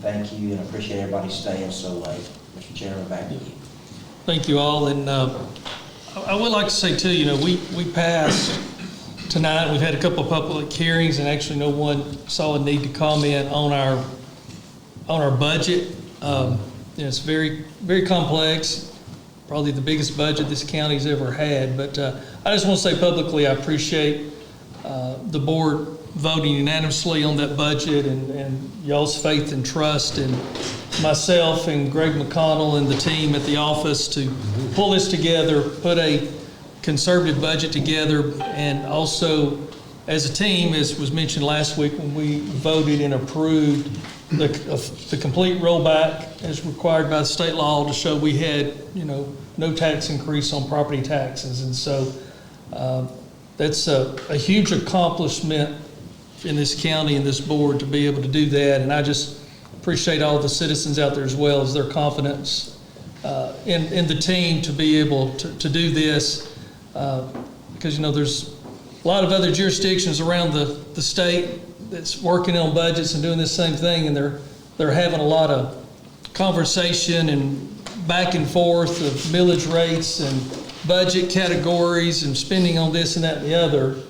[SPEAKER 3] Thank you, and I appreciate everybody staying so late. Mr. Chairman, back to you.
[SPEAKER 1] Thank you all, and I would like to say too, we passed tonight, we've had a couple of public hearings, and actually no one saw a need to comment on our budget. It's very, very complex, probably the biggest budget this county's ever had, but I just want to say publicly I appreciate the board voting unanimously on that budget and y'all's faith and trust in myself and Greg McConnell and the team at the office to pull this together, put a conservative budget together, and also as a team, as was mentioned last week when we voted and approved the complete rollback as required by the state law to show we had, no tax increase on property taxes. And so that's a huge accomplishment in this county and this board to be able to do that. And I just appreciate all the citizens out there as well as their confidence in the team to be able to do this. Because, there's a lot of other jurisdictions around the state that's working on budgets and doing this same thing, and they're having a lot of conversation and back and forth of millage rates and budget categories and spending on this and that and the other.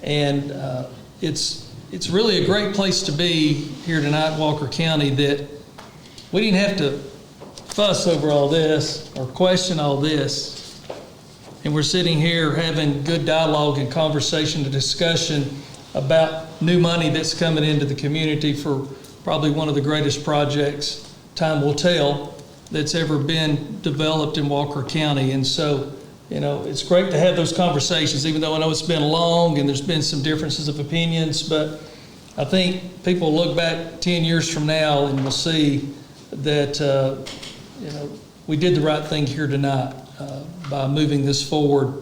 [SPEAKER 1] And it's really a great place to be here tonight in Walker County, that we didn't have to fuss over all this or question all this. And we're sitting here having good dialogue and conversation and discussion about new money that's coming into the community for probably one of the greatest projects, time will tell, that's ever been developed in Walker County. And so, it's great to have those conversations, even though I know it's been long and there's been some differences of opinions. But I think people look back 10 years from now and will see that, we did the right thing here tonight by moving this forward,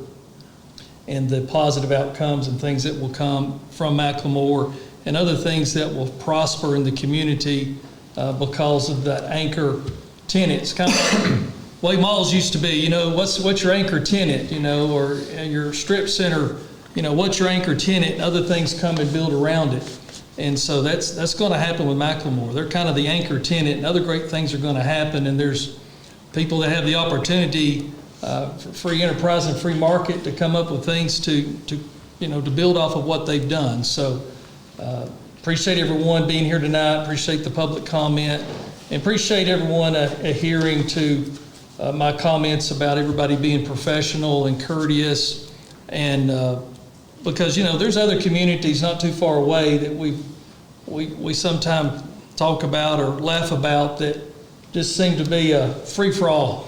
[SPEAKER 1] and the positive outcomes and things that will come from McLemore and other things that will prosper in the community because of that anchor tenant. It's kind of like the way malls used to be, what's your anchor tenant, or your strip center, what's your anchor tenant, and other things come and build around it. And so that's going to happen with McLemore. They're kind of the anchor tenant, and other great things are going to happen. And there's people that have the opportunity for free enterprise and free market to come up with things to build off of what they've done. So appreciate everyone being here tonight. Appreciate the public comment, and appreciate everyone adhering to my comments about everybody being professional and courteous, and because there's other communities not too far away that we sometimes talk about or laugh about that just seem to be a free-for-all.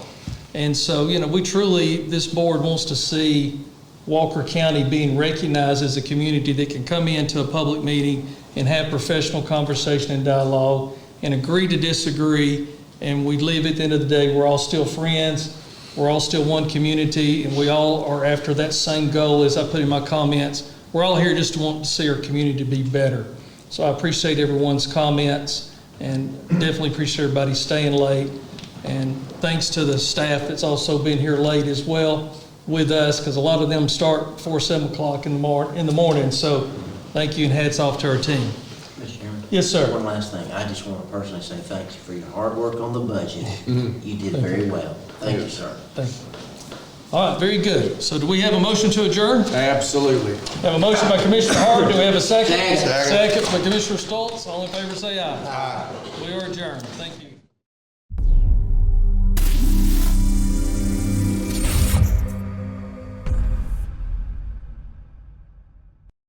[SPEAKER 1] And so we truly, this board wants to see Walker County being recognized as a community that can come into a public meeting and have professional conversation and dialogue and agree to disagree, and we live at the end of the day, we're all still friends, we're all still one community, and we all are after that same goal as I put in my comments. We're all here just to want to see our community be better. So I appreciate everyone's comments, and definitely appreciate everybody staying late. And thanks to the staff that's also been here late as well with us, because a lot of them start before 7 o'clock in the morning. So thank you, and hats off to our team.
[SPEAKER 3] Mr. Chairman?
[SPEAKER 1] Yes, sir.
[SPEAKER 3] One last thing. I just want to personally say thank you for your hard work on the budget. You did very well. Thank you, sir.
[SPEAKER 1] Thank you. All right, very good. So do we have a motion to adjourn?
[SPEAKER 2] Absolutely.
[SPEAKER 1] Have a motion by Commissioner Hart. Do we have a second?
[SPEAKER 3] Second.
[SPEAKER 1] Second by Commissioner Stoltz. All in favor say aye. Aye. We are adjourned. Thank you.